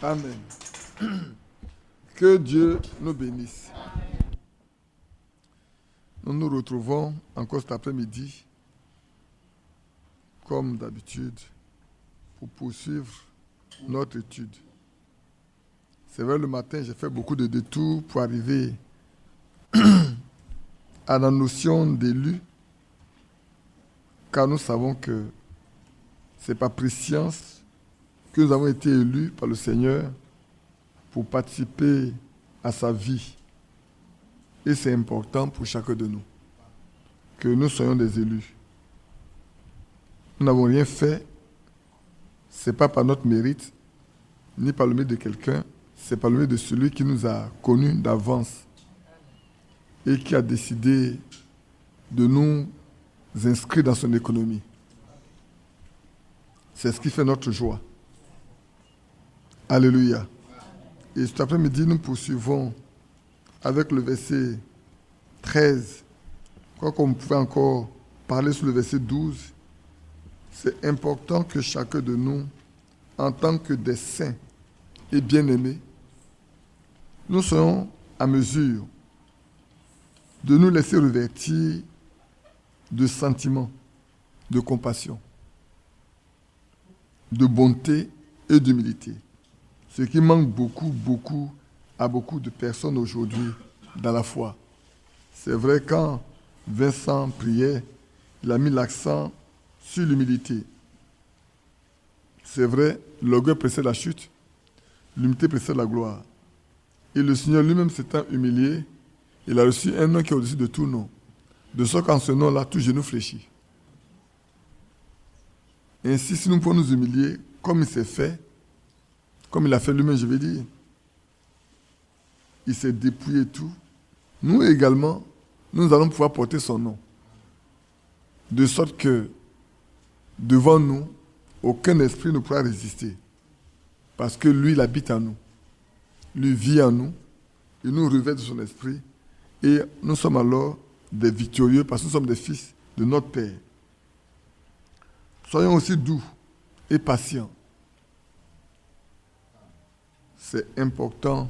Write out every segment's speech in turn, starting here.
Amen. Que Dieu nous bénisse. Nous nous retrouvons encore cet après-midi, comme d'habitude, pour poursuivre notre étude. C'est vrai, le matin, j'ai fait beaucoup de détours pour arriver à la notion d'élu, car nous savons que ce n'est pas prescience que nous avons été élus par le Seigneur pour participer à sa vie. Et c'est important pour chacun de nous que nous soyons des élus. Nous n'avons rien fait, ce n'est pas par notre mérite, ni par le mérite de quelqu'un, c'est par le mérite de celui qui nous a connus d'avance et qui a décidé de nous inscrire dans son économie. C'est ce qui fait notre joie. Alléluia. Et cet après-midi, nous poursuivons avec le verset 13. Quoi qu'on pouvait encore parler sur le verset 12, c'est important que chacun de nous, en tant que des saints et bien-aimés, nous soyons à mesure de nous laisser revêtir de sentiments, de compassion, de bonté et d'humilité. Ce qui manque beaucoup à beaucoup de personnes aujourd'hui dans la foi. C'est vrai, quand Vincent priait, il a mis l'accent sur l'humilité. C'est vrai, l'orgueil précède la chute, l'humilité précède la gloire. Et le Seigneur lui-même s'étant humilié, il a reçu un nom qui est au-dessus de tout nom. De sorte qu'en ce nom-là, tout genou fléchit. Ainsi, si nous pouvons nous humilier, comme il s'est fait, comme il a fait lui-même, je vais dire, il s'est dépouillé tout, nous également, nous allons pouvoir porter son nom. De sorte que, devant nous, aucun esprit ne pourra résister. Parce que lui, il habite en nous. Lui vit en nous. Il nous revêt de son esprit. Et nous sommes alors des victorieux parce que nous sommes des fils de notre Père. Soyons aussi doux et patients. C'est important.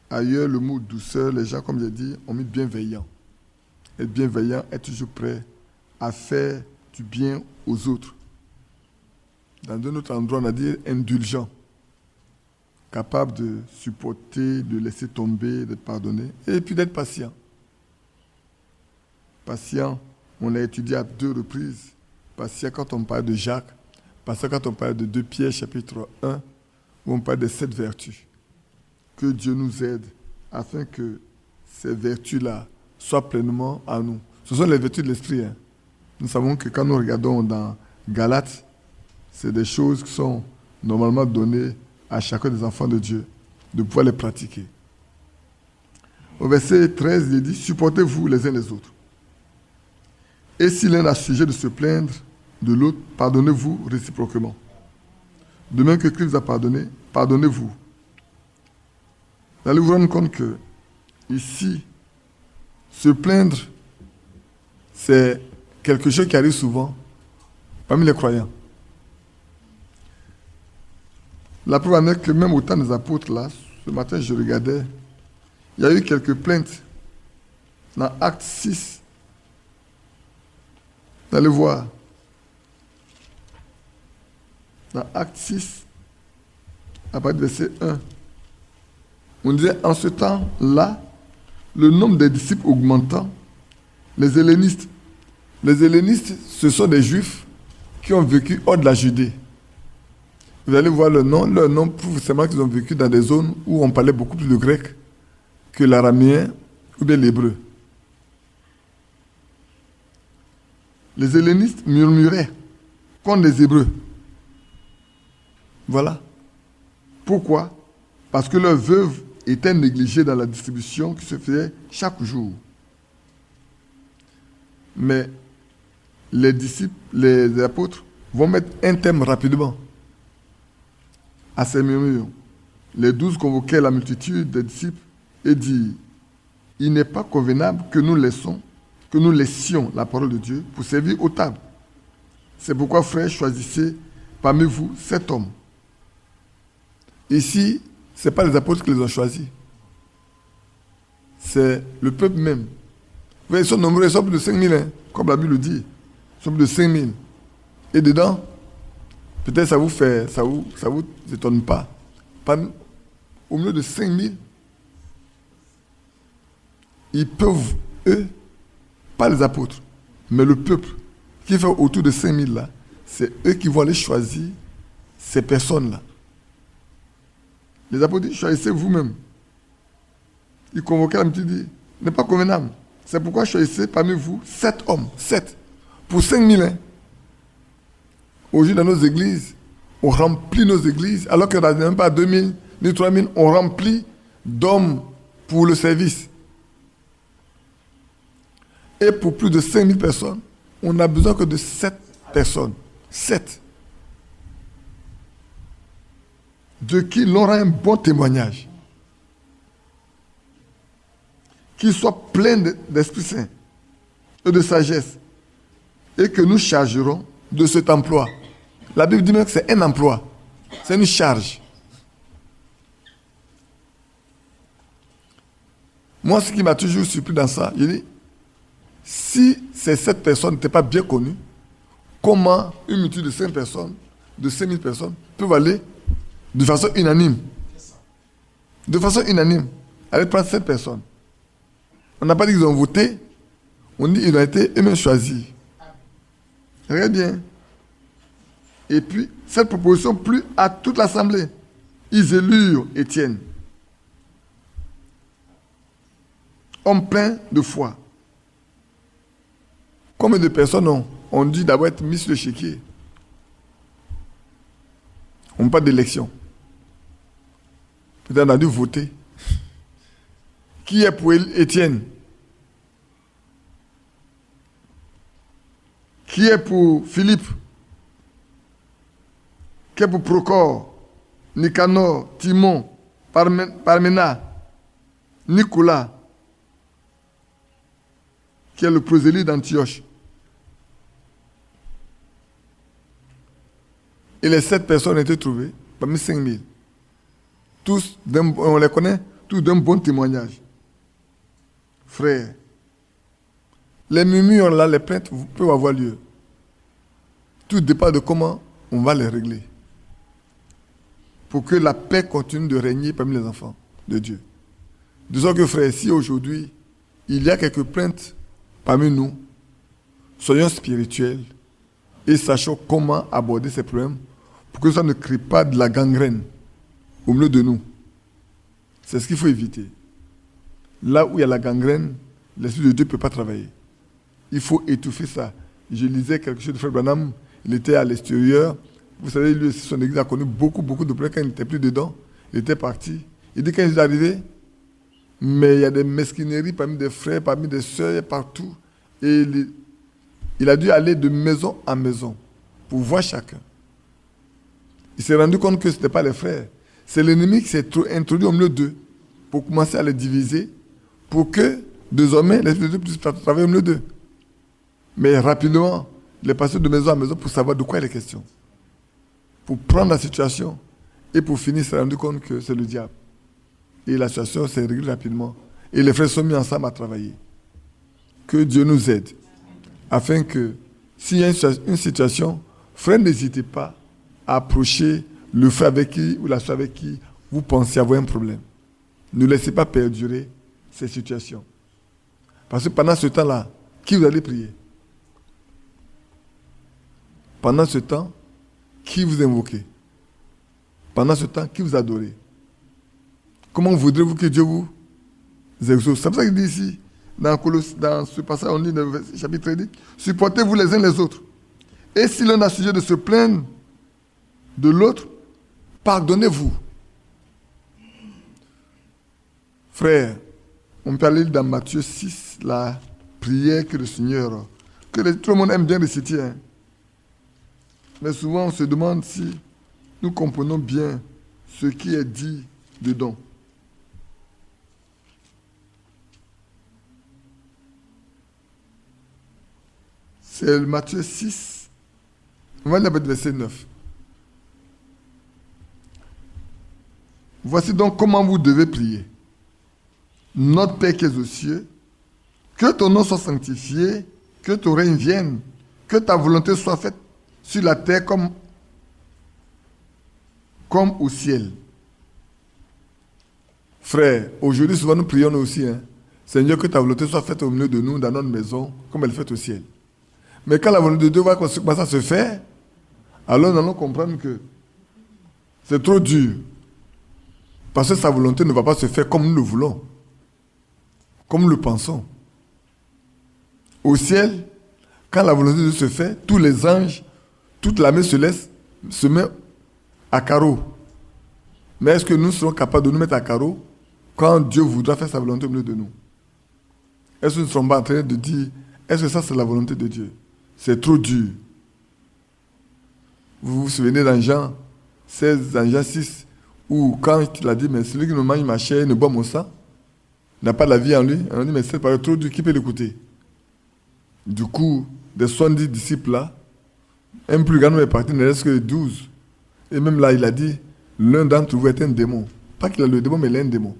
Ailleurs, le mot douceur, les gens, comme j'ai dit, ont mis bienveillant. Être bienveillant, être toujours prêt à faire du bien aux autres. Dans un autre endroit, on a dit indulgent. Capable de supporter, de laisser tomber, de pardonner, et puis d'être patient. Patient, on a étudié à 2 reprises. Patient quand on parle de Jacques, patient quand on parle de 2 Pierre, chapitre 1, où on parle des 7 vertus. Que Dieu nous aide afin que ces vertus-là soient pleinement en nous. Ce sont les vertus de l'esprit. Hein. Nous savons que quand nous regardons dans Galates, c'est des choses qui sont normalement données à chacun des enfants de Dieu, de pouvoir les pratiquer. Au verset 13, il dit « Supportez-vous les uns les autres. Et si l'un a sujet de se plaindre de l'autre, pardonnez-vous réciproquement. De même que Christ vous a pardonné, pardonnez-vous. » Vous allez vous rendre compte que, ici, se plaindre, c'est quelque chose qui arrive souvent parmi les croyants. La preuve en est que même au temps des apôtres, là, ce matin, je regardais, il y a eu quelques plaintes dans Acte 6. Vous allez voir. Dans Acte 6, à partir du verset 1, on disait, en ce temps-là, le nombre des disciples augmentant, les hellénistes, ce sont des juifs qui ont vécu hors de la Judée. Vous allez voir leur nom prouve seulement qu'ils ont vécu dans des zones où on parlait beaucoup plus de grec que l'araméen ou bien l'hébreu. Les hellénistes murmuraient contre les hébreux. Voilà. Pourquoi? Parce que leurs veuves étaient négligées dans la distribution qui se faisait chaque jour. Mais les disciples, les apôtres, vont mettre un thème rapidement à ces murmures. Les 12 convoquaient la multitude des disciples et dit, il n'est pas convenable que nous laissions la parole de Dieu pour servir aux tables. C'est pourquoi, frères, choisissez parmi vous 7 hommes Ici, ce n'est pas les apôtres qui les ont choisis. C'est le peuple même. Vous voyez, ils sont nombreux, ils sont plus de 5000, hein, comme la Bible le dit. Ils sont plus de 5000. Et dedans, peut-être ça vous étonne pas. Au milieu de 5000, ils peuvent, eux, pas les apôtres, mais le peuple qui fait autour de 5000 là, c'est eux qui vont aller choisir ces personnes-là. Les apôtres disent, choisissez vous-même. Ils convoquaient la multitude, dit, n'est pas convenable. C'est pourquoi choisissez parmi vous 7 hommes, 7, pour 5000. Hein. Aujourd'hui, dans nos églises, on remplit nos églises, alors qu'il n'y en a même pas 2000 ni 3000, on remplit d'hommes pour le service. Et pour plus de 5000 personnes, on n'a besoin que de 7 personnes. 7. De qui l'on aura un bon témoignage. Qui soit plein d'Esprit Saint et de sagesse. Et que nous chargerons de cet emploi. La Bible dit même que c'est un emploi. C'est une charge. Moi, ce qui m'a toujours surpris dans ça, je dis, si ces 7 personnes n'étaient pas bien connues, comment une multitude de 5 personnes, de 5000 personnes, peuvent aller de façon unanime? De façon unanime. Aller prendre 7 personnes. On n'a pas dit qu'ils ont voté, on dit qu'ils ont été eux-mêmes choisis. Regarde bien. Et puis, cette proposition plut à toute l'assemblée. Ils élurent Étienne. Homme plein de foi. Combien de personnes ont dit d'abord être mis sur le chéquier? On n'a pas d'élection. Peut-être on a dû voter. Qui est pour Étienne? Qui est pour Philippe? Qui est pour Procor, Nicanor, Timon, Parmena, Nicolas, qui est le prosélyte d'Antioche? Et les 7 personnes ont été trouvées parmi 5000. Tous, on les connaît, tous d'un bon témoignage. Frères, les murmures là, les plaintes peuvent avoir lieu. Tout dépend de comment on va les régler. Pour que la paix continue de régner parmi les enfants de Dieu. Disons que frères, si aujourd'hui, il y a quelques plaintes parmi nous, soyons spirituels et sachons comment aborder ces problèmes pour que ça ne crée pas de la gangrène au milieu de nous. C'est ce qu'il faut éviter. Là où il y a la gangrène, l'Esprit de Dieu ne peut pas travailler. Il faut étouffer ça. Je lisais quelque chose de Frère Branham, il était à l'extérieur. Vous savez, lui aussi, son église a connu beaucoup de problèmes quand il n'était plus dedans. Il était parti. Il dit quand il est arrivé, mais il y a des mesquineries parmi des frères, parmi des sœurs, partout. Et il a dû aller de maison en maison pour voir chacun. Il s'est rendu compte que ce n'était pas les frères. C'est l'ennemi qui s'est introduit au milieu d'eux pour commencer à les diviser, pour que désormais l'Esprit de Dieu puisse travailler au milieu d'eux. Mais rapidement, il est passé de maison en maison pour savoir de quoi il est question. Pour prendre la situation et pour finir, il s'est rendu compte que c'est le diable. Et la situation s'est réglée rapidement. Et les frères sont mis ensemble à travailler. Que Dieu nous aide. Afin que, s'il y a une situation, frère, n'hésitez pas à approcher le frère avec qui ou la soeur avec qui vous pensez avoir un problème. Ne laissez pas perdurer ces situations. Parce que pendant ce temps-là, qui vous allez prier? Pendant ce temps, qui vous invoquez? Pendant ce temps, qui vous adorez? Comment voudrez-vous que Dieu vous exauce? C'est pour ça qu'il dit ici, dans ce passage, on dit dans le chapitre 13, supportez-vous les uns les autres. Et si l'un a sujet de se plaindre de l'autre, pardonnez-vous. Frère, on peut aller dans Matthieu 6, la prière que le Seigneur, tout le monde aime bien réciter. Hein. Mais souvent, on se demande si nous comprenons bien ce qui est dit dedans. C'est Matthieu 6, on va lire le verset 9. Voici donc comment vous devez prier. Notre Père qui es aux cieux, que ton nom soit sanctifié, que ton règne vienne, que ta volonté soit faite sur la terre comme au ciel. Frère, aujourd'hui souvent nous prions nous aussi. Seigneur, que ta volonté soit faite au milieu de nous, dans notre maison, comme elle est faite au ciel. Mais quand la volonté de Dieu va commencer à se faire, alors nous allons comprendre que c'est trop dur. Parce que sa volonté ne va pas se faire comme nous le voulons, comme nous le pensons. Au ciel, quand la volonté de Dieu se fait, tous les anges, toute l'armée céleste se met à carreau. Mais est-ce que nous serons capables de nous mettre à carreau quand Dieu voudra faire sa volonté au milieu de nous? Est-ce que nous ne serons pas en train de dire, est-ce que ça c'est la volonté de Dieu? C'est trop dur. Vous vous souvenez dans Jean 16, dans Jean 6, où quand il a dit, mais celui qui ne mange ma chair et ne boit mon sang, n'a pas la vie en lui. On a dit, mais c'est pas trop dur, qui peut l'écouter? Du coup, des 70 disciples là, un plus grand nombre est parti, il ne reste que 12. Et même là, il a dit, l'un d'entre vous est un démon. Pas qu'il a le démon, mais il est un démon.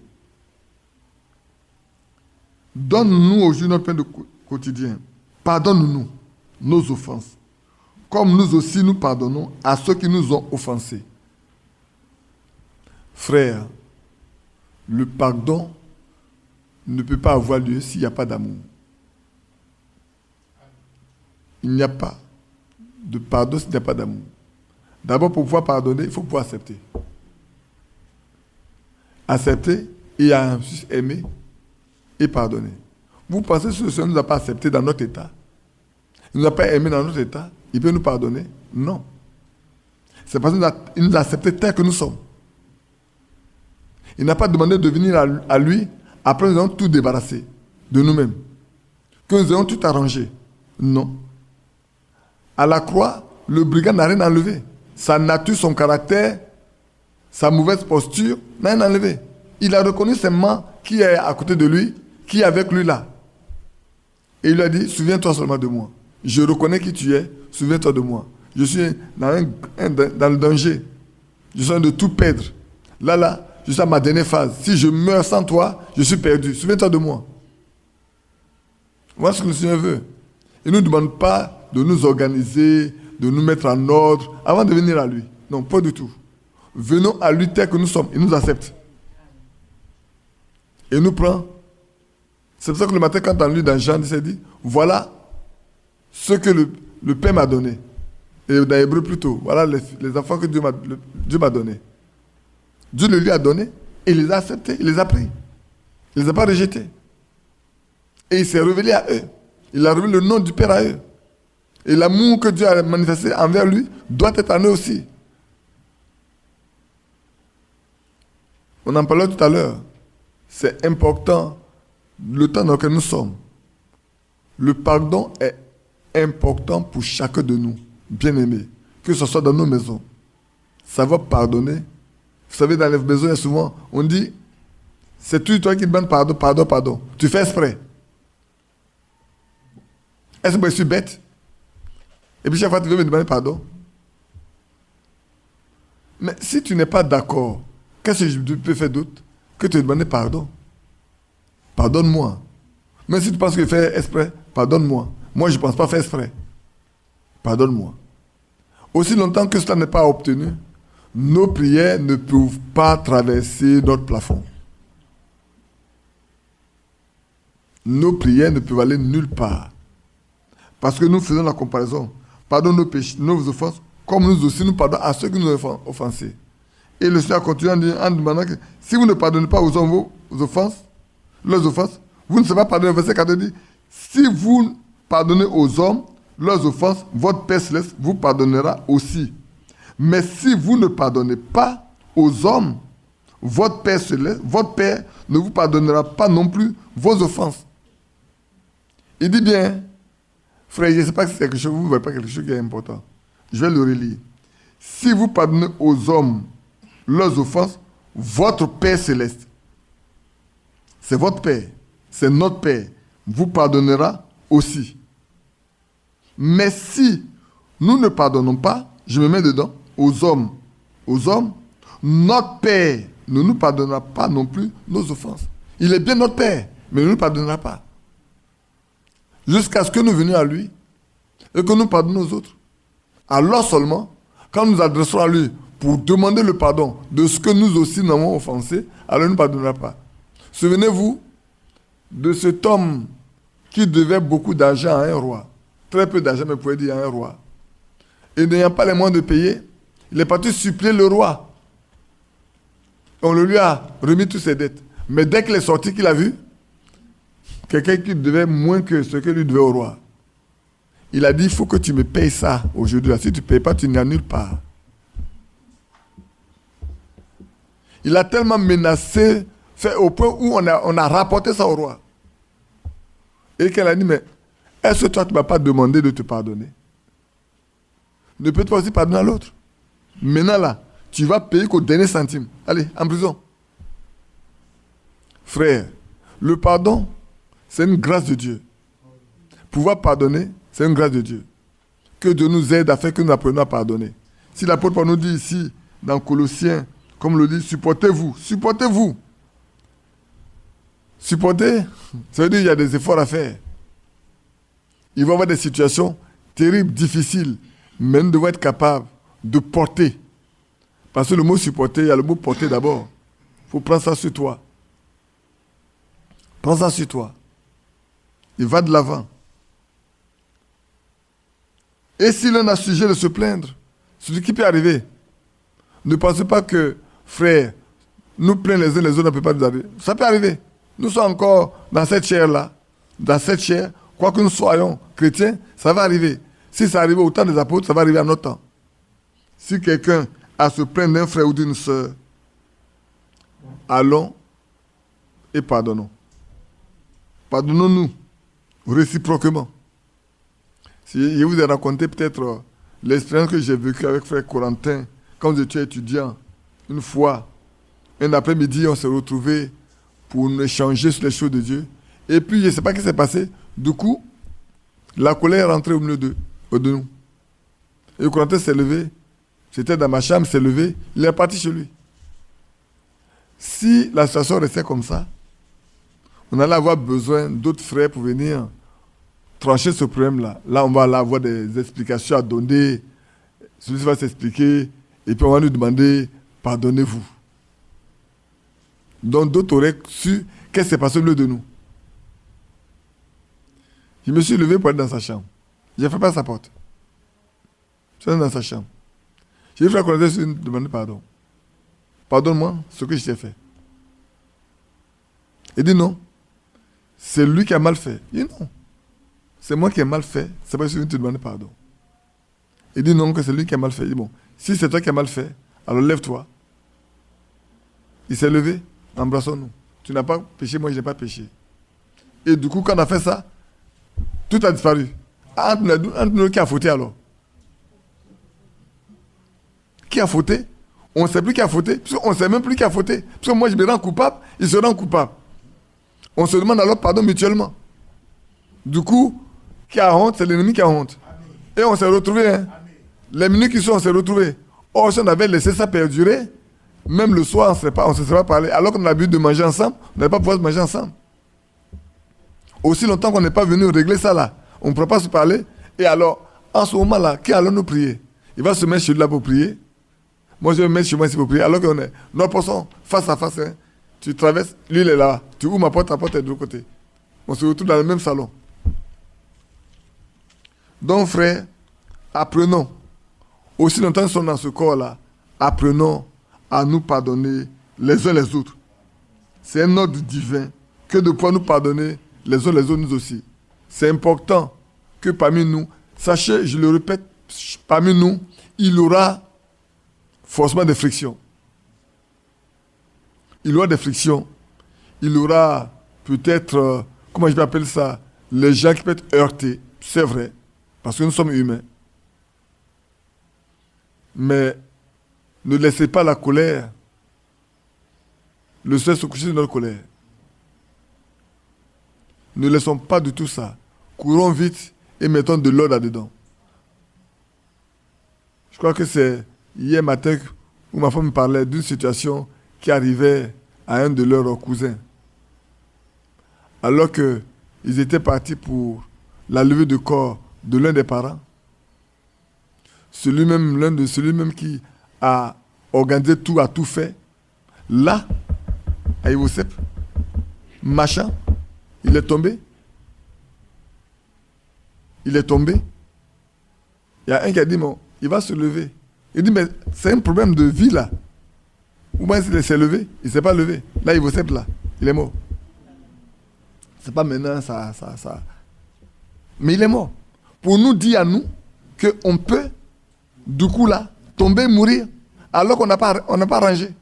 Donne-nous aujourd'hui notre pain quotidien. Pardonne-nous nos offenses, comme nous aussi nous pardonnons à ceux qui nous ont offensés. Frère, le pardon ne peut pas avoir lieu s'il n'y a pas d'amour. Il n'y a pas de pardon s'il n'y a pas d'amour. D'abord, pour pouvoir pardonner, il faut pouvoir accepter. Accepter et ensuite aimer et pardonner. Vous pensez que ce Seigneur ne nous a pas accepté dans notre état? Il ne nous a pas aimé dans notre état? Il peut nous pardonner? Non. C'est parce qu'il nous a acceptés tel que nous sommes. Il n'a pas demandé de venir à lui après nous avons tout débarrassé de nous-mêmes. Que nous ayons tout arrangé. Non. À la croix, le brigand n'a rien enlevé. Sa nature, son caractère, sa mauvaise posture, n'a rien enlevé. Il a reconnu seulement qui est à côté de lui, qui est avec lui là. Et il lui a dit, souviens-toi seulement de moi. Je reconnais qui tu es, souviens-toi de moi. Je suis dans le danger. Je suis en train de tout perdre. Là, je suis à ma dernière phase. Si je meurs sans toi, je suis perdu. Souviens-toi de moi. Voilà ce que le Seigneur veut. Il ne nous demande pas de nous organiser, de nous mettre en ordre avant de venir à lui. Non, pas du tout. Venons à lui tel que nous sommes. Il nous accepte. Et il nous prend. C'est pour ça que le matin, quand on lit dans Jean, il s'est dit, voilà ce que le Père m'a donné. Et dans Hébreu plutôt, voilà les enfants que Dieu m'a donnés. Dieu le lui a donné et il les a acceptés, il les a pris. Il ne les a pas rejetés. Et il s'est révélé à eux. Il a révélé le nom du Père à eux. Et l'amour que Dieu a manifesté envers lui doit être en eux aussi. On en parlait tout à l'heure. C'est important le temps dans lequel nous sommes. Le pardon est important pour chacun de nous, bien-aimés, que ce soit dans nos maisons. Savoir pardonner. Vous savez, dans les maisons, souvent, on dit, c'est toi qui demandes pardon, pardon, pardon. Tu fais exprès. Est-ce que je suis bête? Et puis chaque fois, tu veux me demander pardon. Mais si tu n'es pas d'accord, qu'est-ce que je peux faire d'autre que te demander pardon? Pardonne-moi. Mais si tu penses que je fais exprès, pardonne-moi. Moi, je ne pense pas faire exprès. Pardonne-moi. Aussi longtemps que cela n'est pas obtenu, nos prières ne peuvent pas traverser notre plafond. Nos prières ne peuvent aller nulle part. Parce que nous faisons la comparaison. Pardonne nos péchés, nos offenses, comme nous aussi nous pardonnons à ceux qui nous ont offensés. Et le Seigneur continue en demandant que si vous ne pardonnez pas aux hommes vos offenses, leurs offenses, vous ne serez pas pardonné. Verset 4 dit, si vous pardonnez aux hommes leurs offenses, votre Père Céleste vous pardonnera aussi. Mais si vous ne pardonnez pas aux hommes, votre Père Céleste, votre Père ne vous pardonnera pas non plus vos offenses. Il dit bien, frère, je ne sais pas si c'est quelque chose, vous ne voyez pas quelque chose qui est important. Je vais le relire. Si vous pardonnez aux hommes leurs offenses, votre Père Céleste, c'est votre Père, c'est notre Père, vous pardonnera aussi. Mais si nous ne pardonnons pas, je me mets dedans, aux hommes, notre Père ne nous pardonnera pas non plus nos offenses. Il est bien notre Père, mais il ne nous pardonnera pas. Jusqu'à ce que nous venions à lui et que nous pardonnons aux autres. Alors seulement, quand nous adressons à lui pour demander le pardon de ce que nous aussi nous avons offensé, alors il ne nous pardonnera pas. Souvenez-vous de cet homme qui devait beaucoup d'argent à un roi. Très peu d'argent, mais pouvait dire à un roi. Et n'ayant pas les moyens de payer, il est parti supplier le roi. On le lui a remis toutes ses dettes. Mais dès qu'il est sorti, qu'il a vu quelqu'un qui devait moins que ce que lui devait au roi. Il a dit, il faut que tu me payes ça aujourd'hui. Si tu ne payes pas, tu n'iras nulle part. Il a tellement menacé, fait au point où on a rapporté ça au roi. Et qu'elle a dit, mais est-ce que toi, tu ne m'as pas demandé de te pardonner? Ne peux-tu pas aussi pardonner à l'autre? Maintenant là, tu vas payer qu'au dernier centime. Allez, en prison. Frère, le pardon, c'est une grâce de Dieu. Pouvoir pardonner, c'est une grâce de Dieu. Que Dieu nous aide à faire que nous apprenions à pardonner. Si l'apôtre Paul nous dit ici, dans Colossiens, comme le dit, supportez-vous. Supportez-vous. Supporter, ça veut dire qu'il y a des efforts à faire. Il va y avoir des situations terribles, difficiles, mais nous devons être capables de porter. Parce que le mot supporter, il y a le mot porter d'abord. Il faut prendre ça sur toi. Prends ça sur toi. Il va de l'avant. Et si l'un a sujet de se plaindre, c'est ce qui peut arriver. Ne pensez pas que, frère, nous plaindre les uns les autres ne peut pas nous arriver. Ça peut arriver. Nous sommes encore dans cette chair-là. Dans cette chair, quoi que nous soyons chrétiens, ça va arriver. Si ça arrive au temps des apôtres, ça va arriver à notre temps. Si quelqu'un a à se plaindre d'un frère ou d'une sœur, allons et pardonnons. Pardonnons-nous réciproquement. Si je vous ai raconté peut-être l'expérience que j'ai vécue avec frère Corentin quand nous étions étudiants. Une fois, un après-midi, on s'est retrouvés pour nous échanger sur les choses de Dieu. Et puis, je ne sais pas ce qui s'est passé. Du coup, la colère est rentrée au milieu de nous. Et Corentin s'est levé. C'était dans ma chambre, s'est levé. Il est parti chez lui. Si la situation restait comme ça, on allait avoir besoin d'autres frères pour venir trancher ce problème-là. Là, on va avoir des explications à donner. Celui-ci va s'expliquer. Et puis, on va nous demander, pardonnez-vous. Donc, d'autres auraient su qu'est-ce qui s'est passé au milieu de nous. Je me suis levé pour aller dans sa chambre. Je n'ai fait pas sa porte. Je suis allé dans sa chambre. J'ai dit, frère Corentin, je lui ai demandé pardon. Pardonne-moi ce que je t'ai fait. Il dit non. C'est lui qui a mal fait. Il dit non. C'est moi qui ai mal fait. C'est pas que je viens te demander pardon. Il dit non, que c'est lui qui a mal fait. Il dit bon, si c'est toi qui as mal fait, alors lève-toi. Il s'est levé, embrassons-nous. Tu n'as pas péché, moi je n'ai pas péché. Et du coup, quand on a fait ça, tout a disparu. Entre nous, qui a fauté alors? Qui a fauté? On ne sait plus qui a fauté. On ne sait même plus qui a fauté. Parce que moi je me rends coupable, il se rend coupable. On se demande alors pardon mutuellement. Du coup, qui a honte, c'est l'ennemi qui a honte. Et on s'est retrouvés. Hein. Les minutes qui sont, on s'est retrouvés. Or, si on avait laissé ça perdurer, même le soir, on ne se serait pas parlé. Alors qu'on a l'habitude de manger ensemble, on n'allait pas pouvoir se manger ensemble. Aussi longtemps qu'on n'est pas venu régler ça là, on ne pourra pas se parler. Et alors, en ce moment-là, qui allons nous prier? Il va se mettre chez lui là pour prier. Moi, je vais me mettre chez moi ici pour prier. Alors qu'on est, nous passons face à face. Hein. Tu traverses, lui il est là. Tu ouvres ma porte, ta porte est de l'autre côté. On se retrouve dans le même salon. Donc, frère, apprenons. Aussi longtemps que nous sommes dans ce corps-là, apprenons à nous pardonner les uns les autres. C'est un ordre divin que de pouvoir nous pardonner les uns les autres, nous aussi. C'est important que parmi nous, sachez, je le répète, parmi nous, il y aura forcément des frictions. Il y aura des frictions. Il y aura peut-être, comment je vais appeler ça, les gens qui peuvent être heurtés. C'est vrai, parce que nous sommes humains. Mais ne laissez pas la colère, le ciel se coucher de notre colère. Ne laissons pas du tout ça. Courons vite et mettons de l'ordre là-dedans. Je crois que c'est hier matin où ma femme me parlait d'une situation qui arrivait à un de leurs cousins. Alors qu'ils étaient partis pour la levée de corps de l'un des parents, celui-même qui a organisé tout, a tout fait, là, à Yosef, machin, il est tombé. Il est tombé. Il y a un qui a dit, bon, il va se lever. Il dit, mais c'est un problème de vie là. Ou bien il s'est levé, il ne s'est pas levé. Là, il va là, il est mort. C'est pas maintenant, ça. Mais il est mort. Pour nous dire à nous qu'on peut, du coup là, tomber, mourir, alors qu'on n'a pas rangé.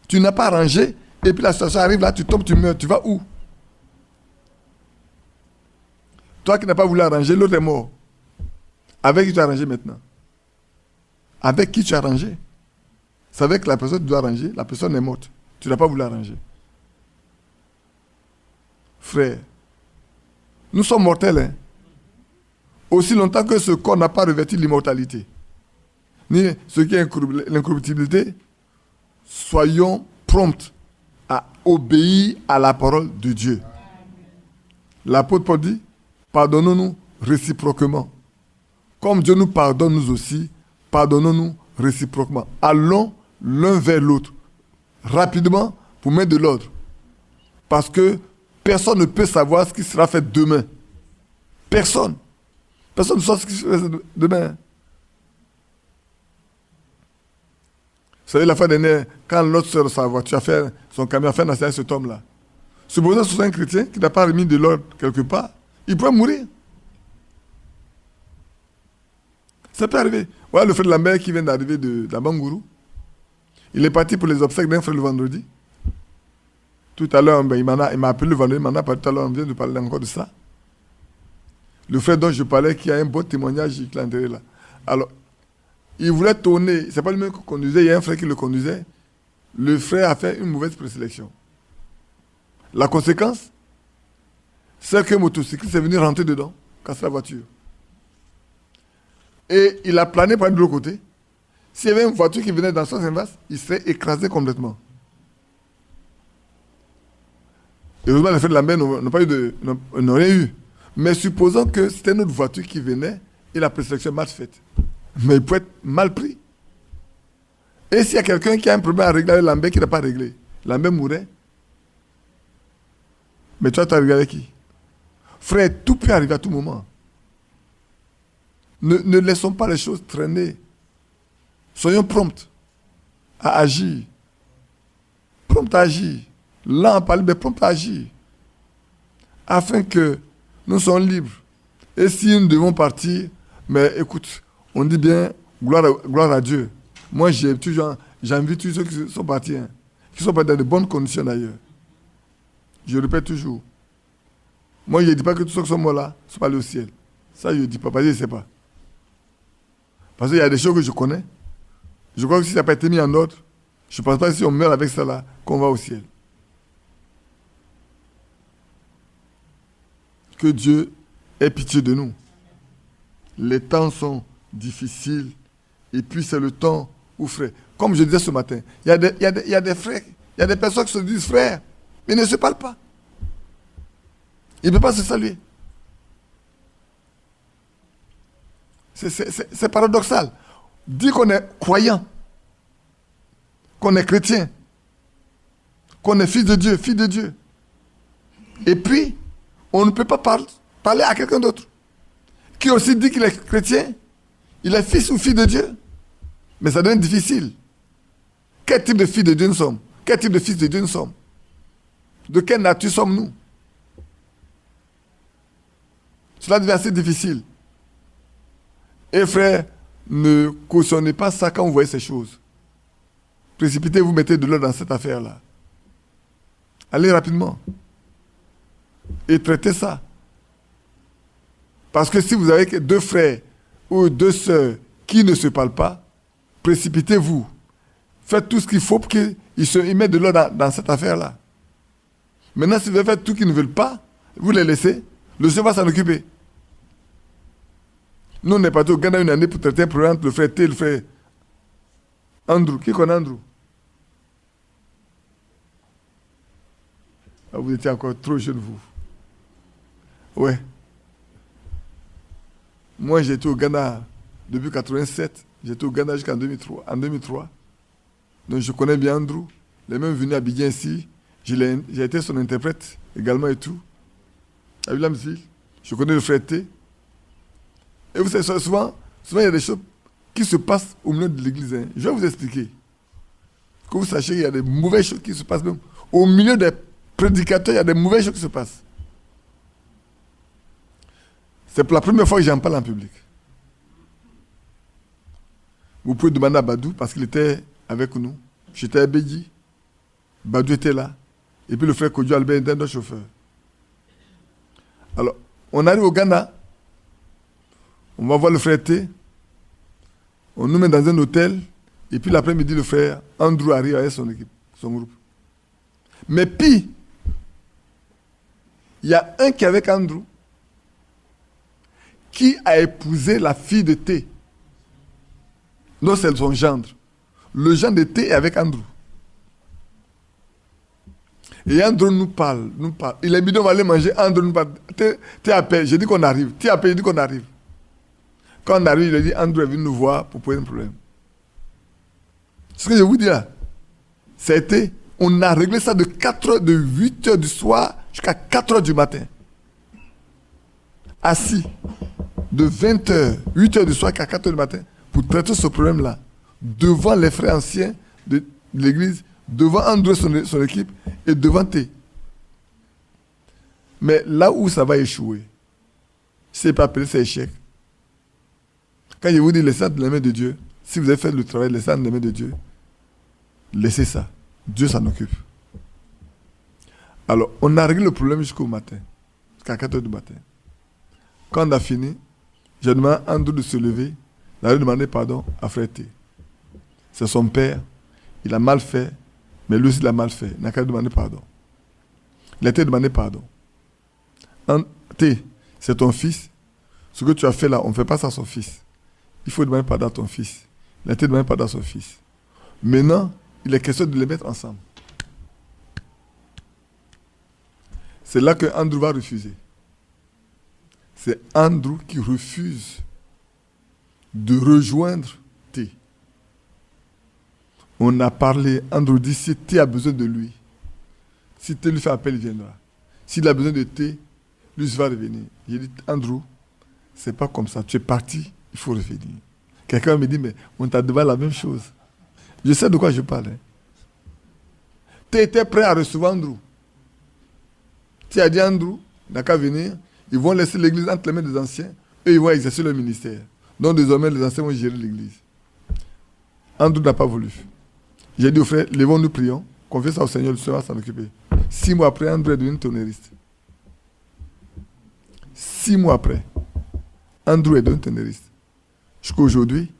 Tu n'as pas rangé, et puis la situation arrive là, tu tombes, tu meurs, tu vas où? Toi qui n'as pas voulu arranger, l'autre est mort. Avec qui tu as arrangé maintenant? Avec qui tu as arrangé? C'est avec la personne que tu dois arranger, la personne est morte. Tu n'as pas voulu arranger. Frère, nous sommes mortels, hein? Aussi longtemps que ce corps n'a pas revêtu l'immortalité, ni ce qui est l'incorruptibilité, soyons prompts à obéir à la parole de Dieu. L'apôtre Paul dit, pardonnons-nous réciproquement. Comme Dieu nous pardonne, nous aussi, pardonnons-nous réciproquement. Allons l'un vers l'autre, rapidement, pour mettre de l'ordre. Parce que personne ne peut savoir ce qui sera fait demain. Personne. Personne ne sait ce qui sera fait demain. Vous savez, la fois dernière, quand l'autre sœur de sa voiture a fait son camion, a fait un accident avec cet homme-là. Supposons que ce soit un chrétien qui n'a pas remis de l'ordre quelque part, il pourrait mourir. Ça peut arriver. Voilà le frère de Lambert qui vient d'arriver de Bangourou. Il est parti pour les obsèques d'un frère le vendredi. Tout à l'heure, il m'a appelé le vendredi, il m'en a parlé tout à l'heure, on vient de parler encore de ça. Le frère dont je parlais, qui a un beau témoignage, il l'a enterré là. Alors, il voulait tourner, c'est pas lui-même qui conduisait, il y a un frère qui le conduisait. Le frère a fait une mauvaise présélection. La conséquence, c'est qu'un motocycliste est venu rentrer dedans, casser la voiture. Et il a plané par de l'autre côté. S'il y avait une voiture qui venait dans le sens inverse, il serait écrasé complètement. Heureusement, les frères de la mer n'ont rien eu. Mais supposons que c'était notre voiture qui venait et la présélection mal faite. Mais il peut être mal pris. Et s'il y a quelqu'un qui a un problème à régler avec Lambert qui n'a pas réglé, Lambert mourrait. Mais toi, tu as réglé avec qui? Frère, tout peut arriver à tout moment. Ne laissons pas les choses traîner. Soyons prompts à agir. Prompts à agir. Là, on parle, mais prompts à agir. Afin que nous soyons libres. Et si nous devons partir, mais écoute, on dit bien gloire à Dieu. Moi, j'invite tous ceux qui sont partis, hein, qui sont partis dans de bonnes conditions d'ailleurs. Je répète toujours. Moi, je ne dis pas que tous ceux qui sont morts là sont allés au ciel. Ça, je ne dis pas, parce que je ne sais pas. Parce qu'il y a des choses que je connais. Je crois que si ça n'a pas été mis en ordre, je ne pense pas que si on meurt avec ça là, qu'on va au ciel. Que Dieu ait pitié de nous. Les temps sont difficiles. Et puis c'est le temps où, frère, comme je disais ce matin, il y a des frères, il y a des personnes qui se disent frères, mais ils ne se parlent pas. Ils ne peuvent pas se saluer. C'est paradoxal. Dire qu'on est croyant, qu'on est chrétien, qu'on est fils de Dieu, fille de Dieu. Et puis, on ne peut pas parler à quelqu'un d'autre qui aussi dit qu'il est chrétien, il est fils ou fille de Dieu. Mais ça devient difficile. Quel type de fils de Dieu nous sommes? Quel type de fils de Dieu nous sommes? De quelle nature sommes-nous? Cela devient assez difficile. Et frère, ne cautionnez pas ça quand vous voyez ces choses. Précipitez-vous, mettez de l'ordre dans cette affaire-là. Allez rapidement. Et traitez ça. Parce que si vous avez deux frères ou deux sœurs qui ne se parlent pas, précipitez-vous. Faites tout ce qu'il faut pour qu'ils mettent de l'ordre dans cette affaire-là. Maintenant, si vous avez fait tout qu'ils ne veulent pas, vous les laissez, le Seigneur va s'en occuper. Nous, on est parti au Ghana une année pour traiter un problème entre le frère T et le frère Andrew. Qui connaît Andrew? Ah, vous étiez encore trop jeune, vous. Ouais. Moi, j'étais au Ghana depuis 87. J'étais au Ghana jusqu'en 2003. En 2003. Donc, je connais bien Andrew. Il est même venu à Abidjan ici. J'ai été son interprète également et tout. À Williamsville. Je connais le frère T. Et vous savez, souvent, il y a des choses qui se passent au milieu de l'église. Hein. Je vais vous expliquer. Que vous sachiez qu'il y a des mauvaises choses qui se passent même. Au milieu des prédicateurs, il y a des mauvaises choses qui se passent. C'est pour la première fois que j'en parle en public. Vous pouvez demander à Badou parce qu'il était avec nous. J'étais à Bédi. Badou était là. Et puis le frère Kodjo Albert était notre chauffeur. Alors, on arrive au Ghana. On va voir le frère T. On nous met dans un hôtel. Et puis l'après-midi, le frère Andrew arrive avec son équipe, son groupe. Mais puis, il y a un qui est avec Andrew qui a épousé la fille de T. Donc c'est son gendre. Le gendre de T est avec Andrew. Et Andrew nous parle. Il est bidon, on va aller manger. Andrew nous parle. T appelle, j'ai dit qu'on arrive. T appelle, j'ai dit qu'on arrive. Quand on arrive, il a dit, Andrew est venu nous voir pour poser un problème. Ce que je vous dis là, c'était, on a réglé ça de 8 heures du soir jusqu'à 4 heures du matin. Assis, de 20 heures, 8 heures du soir jusqu'à 4 heures du matin, pour traiter ce problème-là, devant les frères anciens de l'église, devant André, son équipe, et devant T. Mais là où ça va échouer, c'est pas appelé, c'est échec. Quand je vous dis, laissez ça dans les mains de Dieu, si vous avez fait le travail, laissez ça dans les mains de Dieu, laissez ça. Dieu s'en occupe. Alors, on a réglé le problème jusqu'au matin, jusqu'à 4 heures du matin. Quand on a fini, j'ai demandé à Andrew de se lever, d'aller demander pardon à frère T. C'est son père, il a mal fait, mais lui aussi il a mal fait. Il n'a qu'à demander pardon. Il a été demandé pardon. T, c'est ton fils. Ce que tu as fait là, on ne fait pas ça à son fils. Il faut demander pardon à ton fils. Il a été demandé pardon à son fils. Maintenant, il est question de les mettre ensemble. C'est là que Andrew va refuser. C'est Andrew qui refuse de rejoindre T. On a parlé, Andrew dit, si T a besoin de lui, si T lui fait appel, il viendra. S'il a besoin de T, lui va revenir. J'ai dit, Andrew, c'est pas comme ça. Tu es parti, il faut revenir. Quelqu'un me dit, mais on t'a demandé la même chose. Je sais de quoi je parle. Hein. Tu étais prêt à recevoir Andrew. Tu as dit Andrew, il n'a qu'à venir. Ils vont laisser l'église entre les mains des anciens. Eux, ils vont exercer leur ministère. Donc désormais, les anciens vont gérer l'église. Andrew n'a pas voulu. J'ai dit aux frères, levons-nous, prions. Confiez ça au Seigneur, le Seigneur va s'en occuper. 6 mois après, Andrew est devenu tonneriste. 6 mois après, Andrew est devenu tonneriste. Jusqu'à aujourd'hui,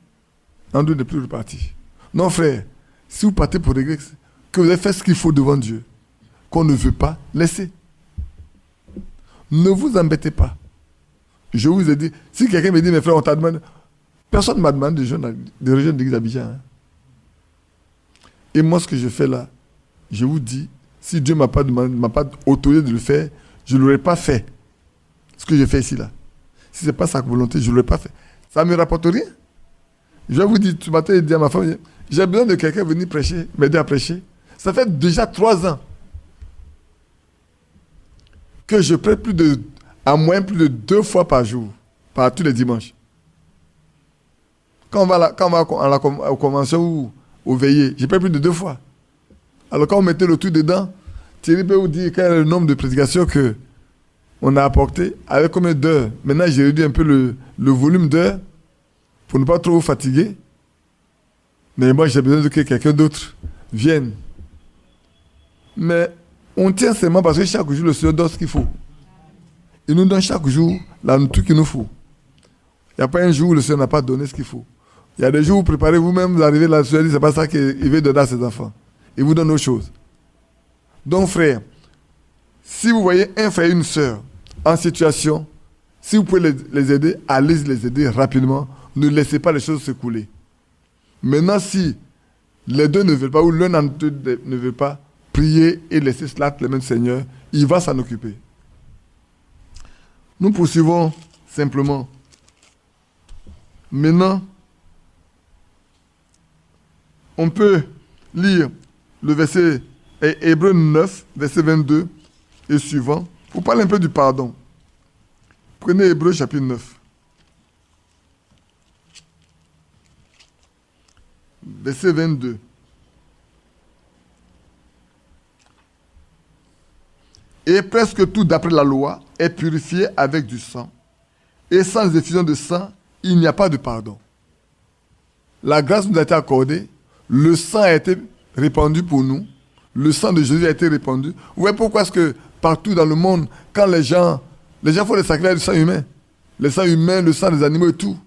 Andrew n'est plus reparti. Non, frère, si vous partez pour régler, que vous avez fait ce qu'il faut devant Dieu, qu'on ne veut pas, laissez. Ne vous embêtez pas. Je vous ai dit, si quelqu'un me dit, mes frères, on t'a demandé, personne ne m'a demandé de rejoindre l'église d'Abidjan. Hein. Et moi, ce que je fais là, je vous dis, si Dieu ne m'a pas demandé, m'a pas autorisé de le faire, je ne l'aurais pas fait. Ce que j'ai fait ici là. Si ce n'est pas sa volonté, je ne l'aurais pas fait. Ça ne me rapporte rien. Je vais vous dire, ce matin, il dit à ma femme, j'ai besoin de quelqu'un venir prêcher, m'aider à prêcher. Ça fait déjà 3 ans que je prête à moins plus de 2 fois par jour, par tous les dimanches. Quand on va au convention ou au veillée, je prête plus de 2 fois. Alors quand on mettait le tout dedans, Thierry peut vous dire quel est le nombre de prédications qu'on a apporté, avec combien d'heures. Maintenant, j'ai réduit un peu le volume d'heures pour ne pas trop vous fatiguer. Mais moi, j'ai besoin que quelqu'un d'autre vienne. Mais on tient seulement parce que chaque jour, le Seigneur donne ce qu'il faut. Il nous donne chaque jour la nourriture qu'il nous faut. Il n'y a pas un jour où le Seigneur n'a pas donné ce qu'il faut. Il y a des jours où vous préparez vous-même, vous arrivez là, le Seigneur dit, c'est pas ça qu'il veut donner à ses enfants. Il vous donne autre chose. Donc, frère, si vous voyez un frère et une sœur en situation, si vous pouvez les aider, allez les aider rapidement. Ne laissez pas les choses se couler. Maintenant, si les deux ne veulent pas, ou l'un d'entre eux ne veut pas, priez et laissez cela les mains du Seigneur, il va s'en occuper. Nous poursuivons simplement. Maintenant, on peut lire le verset Hébreux 9, verset 22 et suivant, pour parler un peu du pardon. Prenez Hébreux chapitre 9. Verset 22. Et presque tout d'après la loi est purifié avec du sang. Et sans effusion de sang, il n'y a pas de pardon. La grâce nous a été accordée. Le sang a été répandu pour nous. Le sang de Jésus a été répandu. Vous voyez pourquoi est-ce que partout dans le monde, quand les gens font des sacrifices du sang humain, le sang humain, le sang des animaux et tout,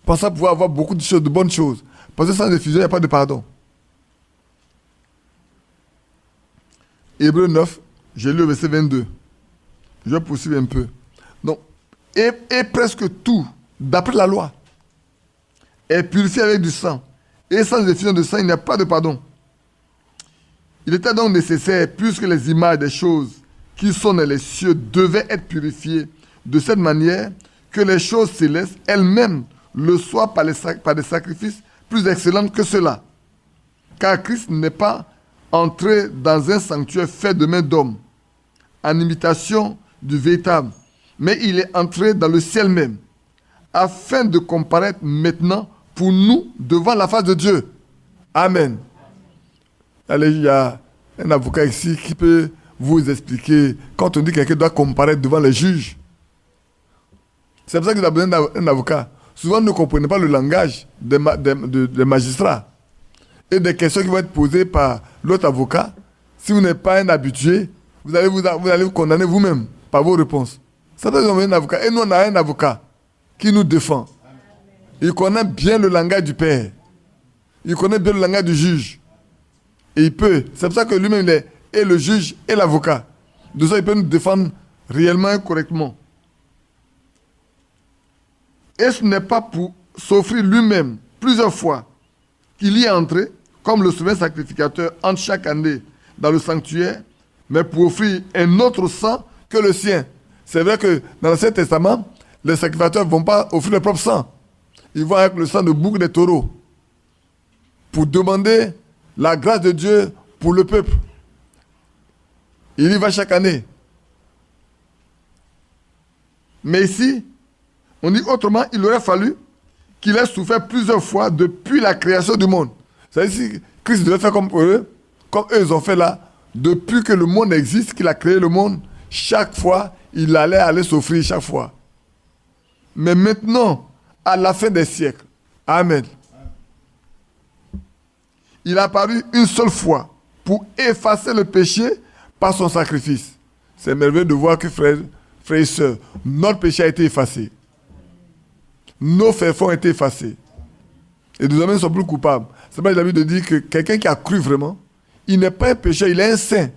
pensant pouvoir avoir beaucoup de choses, de bonnes choses. Parce que sans effusion, il n'y a pas de pardon. Hébreux 9, j'ai lu le verset 22. Je vais poursuivre un peu. Donc, et presque tout, d'après la loi, est purifié avec du sang. Et sans effusion de sang, il n'y a pas de pardon. Il était donc nécessaire, puisque les images des choses qui sont dans les cieux devaient être purifiées de cette manière, que les choses célestes elles-mêmes le soient par des sacrifices plus excellents que cela. Car Christ n'est pas entré dans un sanctuaire fait de main d'homme, en imitation du véritable, mais il est entré dans le ciel même, afin de comparaître maintenant pour nous devant la face de Dieu. Amen. Allez, il y a un avocat ici qui peut vous expliquer quand on dit que quelqu'un doit comparaître devant les juges. C'est pour ça qu'il a besoin d'un avocat. Souvent, nous ne comprenons pas le langage des magistrats et des questions qui vont être posées par l'autre avocat. Si vous n'êtes pas un habitué, vous allez vous condamner vous-même par vos réponses. Ça doit être un avocat. Et nous, on a un avocat qui nous défend. Il connaît bien le langage du Père. Il connaît bien le langage du juge. Et il peut. C'est pour ça que lui-même, il est et le juge et l'avocat. De ça, il peut nous défendre réellement et correctement. Et ce n'est pas pour s'offrir lui-même plusieurs fois qu'il y est entré, comme le souverain sacrificateur entre chaque année dans le sanctuaire, mais pour offrir un autre sang que le sien. C'est vrai que dans l'Ancien Testament, les sacrificateurs ne vont pas offrir leur propre sang. Ils vont avec le sang de bouc des taureaux pour demander la grâce de Dieu pour le peuple. Il y va chaque année. Mais ici, on dit autrement, il aurait fallu qu'il ait souffert plusieurs fois depuis la création du monde. C'est-à-dire que Christ devait faire comme eux ils ont fait là, depuis que le monde existe, qu'il a créé le monde, chaque fois, il allait aller s'offrir chaque fois. Mais maintenant, à la fin des siècles, Amen, il a apparu une seule fois pour effacer le péché par son sacrifice. C'est merveilleux de voir que, frères et sœurs, notre péché a été effacé. Nos faits ont été effacés. Et désormais, nous ne sommes plus coupables. C'est pas l'habitude de dire que quelqu'un qui a cru vraiment, il n'est pas un pécheur, il est un saint.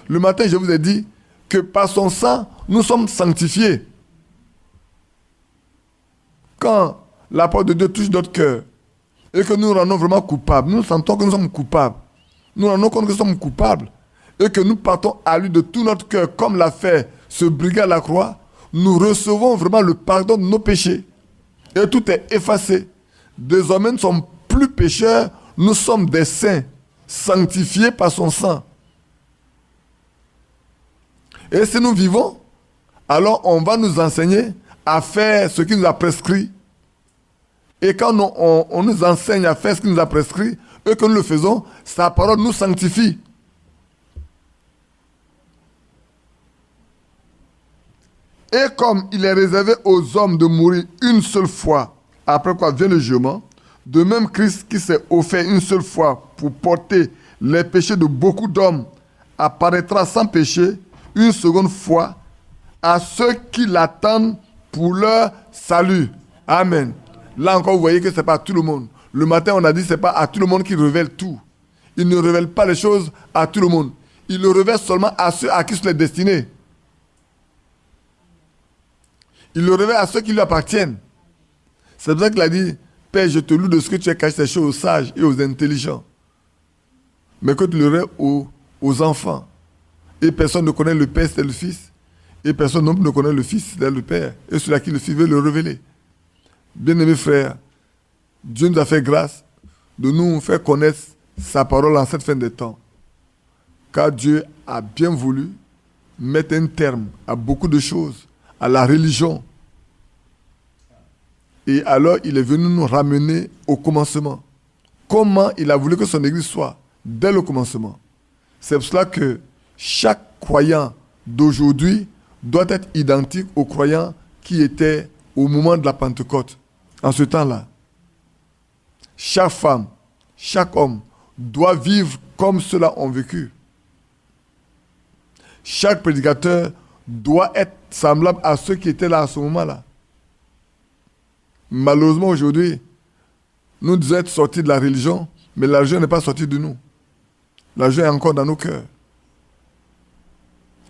Le matin, je vous ai dit que par son sang, nous sommes sanctifiés. Quand la parole de Dieu touche notre cœur et que nous nous rendons vraiment coupables, nous sentons que nous sommes coupables. Nous nous rendons compte que nous sommes coupables et que nous partons à lui de tout notre cœur, comme l'a fait ce brigand à la croix, nous recevons vraiment le pardon de nos péchés. Et tout est effacé. Désormais, nous ne sommes plus pécheurs, nous sommes des saints, sanctifiés par son sang. Et si nous vivons, alors on va nous enseigner à faire ce qu'il nous a prescrit. Et quand on nous enseigne à faire ce qu'il nous a prescrit, et que nous le faisons, sa parole nous sanctifie. Et comme il est réservé aux hommes de mourir une seule fois, après quoi vient le jugement, de même Christ qui s'est offert une seule fois pour porter les péchés de beaucoup d'hommes, apparaîtra sans péché une seconde fois à ceux qui l'attendent pour leur salut. Amen. Là encore, vous voyez que ce n'est pas à tout le monde. Le matin, on a dit que ce n'est pas à tout le monde qu'il révèle tout. Il ne révèle pas les choses à tout le monde. Il le révèle seulement à ceux à qui sont destinés. Il le révèle à ceux qui lui appartiennent. C'est pour ça qu'il a dit, Père, je te loue de ce que tu as caché ces choses aux sages et aux intelligents. Mais que tu le révèles aux enfants. Et personne ne connaît le Père, c'est le Fils. Et personne non plus ne connaît le Fils, c'est le Père. Et celui à qui le Fils veut le révéler. Bien-aimés frères, Dieu nous a fait grâce de nous faire connaître sa parole en cette fin des temps. Car Dieu a bien voulu mettre un terme à beaucoup de choses, à la religion. Et alors, il est venu nous ramener au commencement. Comment il a voulu que son Église soit dès le commencement. C'est pour cela que chaque croyant d'aujourd'hui doit être identique aux croyants qui étaient au moment de la Pentecôte, en ce temps-là. Chaque femme, chaque homme doit vivre comme ceux-là ont vécu. Chaque prédicateur doit être semblable à ceux qui étaient là à ce moment-là. Malheureusement, aujourd'hui, nous devons être sortis de la religion, mais la religion n'est pas sortie de nous. La religion est encore dans nos cœurs.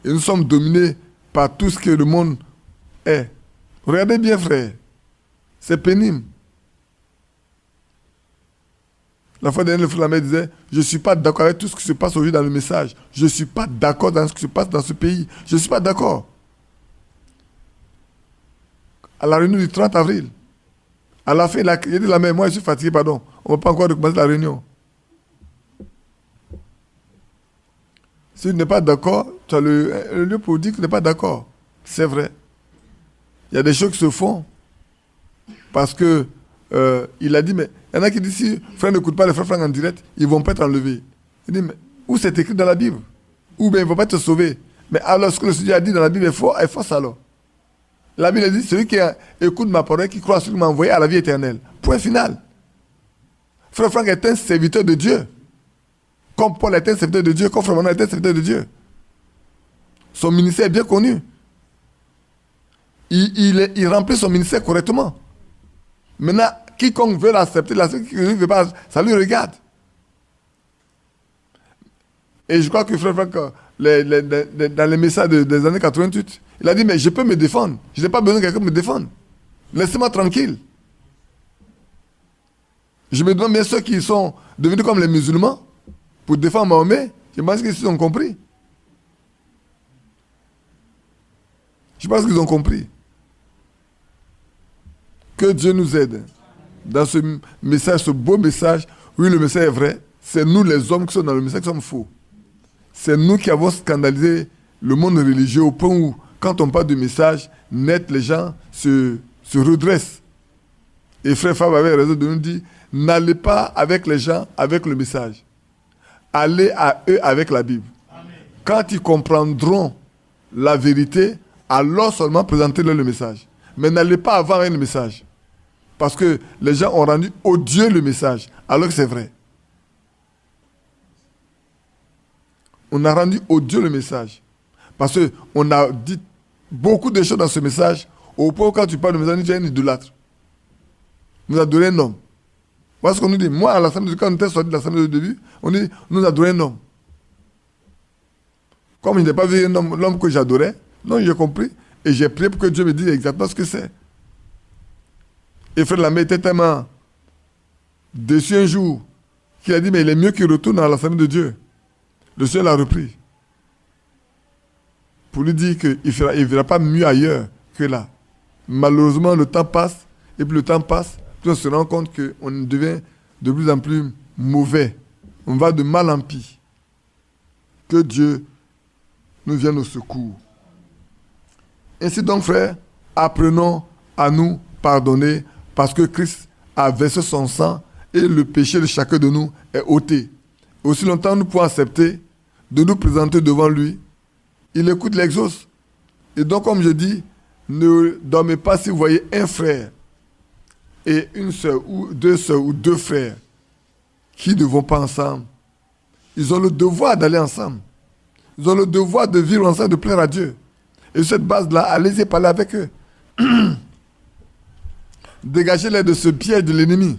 Et nous sommes dominés par tout ce que le monde est. Regardez bien, frère. C'est pénible. La fois dernière, le frère Lamé disait, je ne suis pas d'accord avec tout ce qui se passe aujourd'hui dans le message. Je ne suis pas d'accord dans ce qui se passe dans ce pays. Je ne suis pas d'accord. À la réunion du 30 avril, à la fin, il a dit la main, moi je suis fatigué, pardon. On ne va pas encore recommencer la réunion. Si tu n'es pas d'accord, tu as le lieu pour dire que tu n'es pas d'accord. C'est vrai. Il y a des choses qui se font parce que il a dit, mais il y en a qui disent, si frère n'écoute pas les frères Franck en direct, ils ne vont pas être enlevés. Il dit, mais où c'est écrit dans la Bible? Ou bien ils ne vont pas te sauver. Mais alors ce que le Seigneur a dit dans la Bible est faux, est fausse alors. La Bible dit, celui qui écoute ma parole, qui croit à celui qui m'a envoyé à la vie éternelle. Point final. Frère Franck est un serviteur de Dieu. Comme Paul est un serviteur de Dieu, comme Frère Manuel est un serviteur de Dieu. Son ministère est bien connu. Il remplit son ministère correctement. Maintenant, quiconque veut l'accepter, quiconque ne veut pas, ça lui regarde. Et je crois que Frère Franck, dans les messages des années 88, il a dit, mais je peux me défendre. Je n'ai pas besoin que quelqu'un me défende. Laissez-moi tranquille. Je me demande bien ceux qui sont devenus comme les musulmans pour défendre Mahomet. Je pense qu'ils ont compris. Je pense qu'ils ont compris. Que Dieu nous aide dans ce message, ce beau message. Oui, le message est vrai. C'est nous les hommes qui sommes dans le message qui sommes faux. C'est nous qui avons scandalisé le monde religieux au point où, quand on parle du message, net, les gens se redressent. Et Frère Fab avait raison de nous dire, n'allez pas avec les gens avec le message. Allez à eux avec la Bible. Amen. Quand ils comprendront la vérité, alors seulement présentez-leur le message. Mais n'allez pas avant avec le message. Parce que les gens ont rendu odieux le message, alors que c'est vrai. On a rendu odieux le message. Parce qu'on a dit beaucoup de choses dans ce message, au point où quand tu parles de message, tu es un idolâtre. Nous adorons un homme. Voilà ce qu'on nous dit. Moi, à l'Assemblée, quand on était sorti de l'Assemblée au début, on dit, nous adorons un homme. Comme je n'ai pas vu un homme, l'homme que j'adorais, non, j'ai compris. Et j'ai prié pour que Dieu me dise exactement ce que c'est. Et Frère Lamé était tellement déçu un jour qu'il a dit, mais il est mieux qu'il retourne à l'Assemblée de Dieu. Le Seigneur l'a repris. Pour lui dire qu'il ne verra pas mieux ailleurs que là. Malheureusement, le temps passe, et plus le temps passe, plus on se rend compte qu'on devient de plus en plus mauvais. On va de mal en pire. Que Dieu nous vienne au secours. Ainsi donc, frères, apprenons à nous pardonner parce que Christ a versé son sang et le péché de chacun de nous est ôté. Aussi longtemps nous pouvons accepter de nous présenter devant lui, il écoute l'exauce. Et donc, comme je dis, ne dormez pas si vous voyez un frère et une sœur ou deux frères qui ne vont pas ensemble. Ils ont le devoir d'aller ensemble. Ils ont le devoir de vivre ensemble, de plaire à Dieu. Et sur cette base-là, allez-y parler avec eux. Dégagez-les de ce piège de l'ennemi.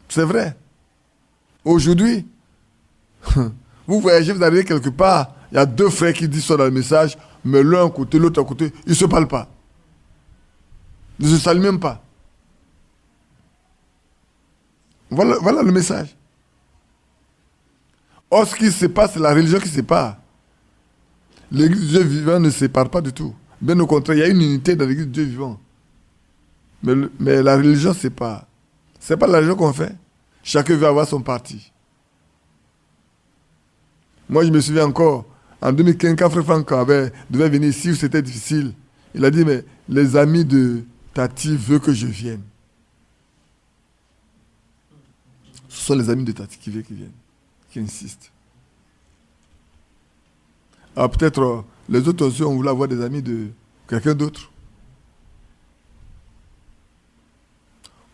C'est vrai. Aujourd'hui, vous voyagez, vous arrivez quelque part, il y a deux frères qui disent ça dans le message, mais l'un à côté, l'autre à côté, ils ne se parlent pas. Ils ne se saluent même pas. Voilà le message. Or, ce qui se sépare, c'est la religion qui sépare. L'église du Dieu vivant ne sépare pas du tout. Bien au contraire, il y a une unité dans l'église du Dieu vivant. Mais la religion sépare. Ce n'est pas la religion qu'on fait. Chacun veut avoir son parti. Moi, je me souviens encore, en 2015, quand Frère Franck devait venir ici, où c'était difficile, il a dit, mais les amis de Tati veulent que je vienne. Ce sont les amis de Tati qui veulent qu'ils viennent, qui insistent. Alors peut-être les autres aussi ont voulu avoir des amis de quelqu'un d'autre.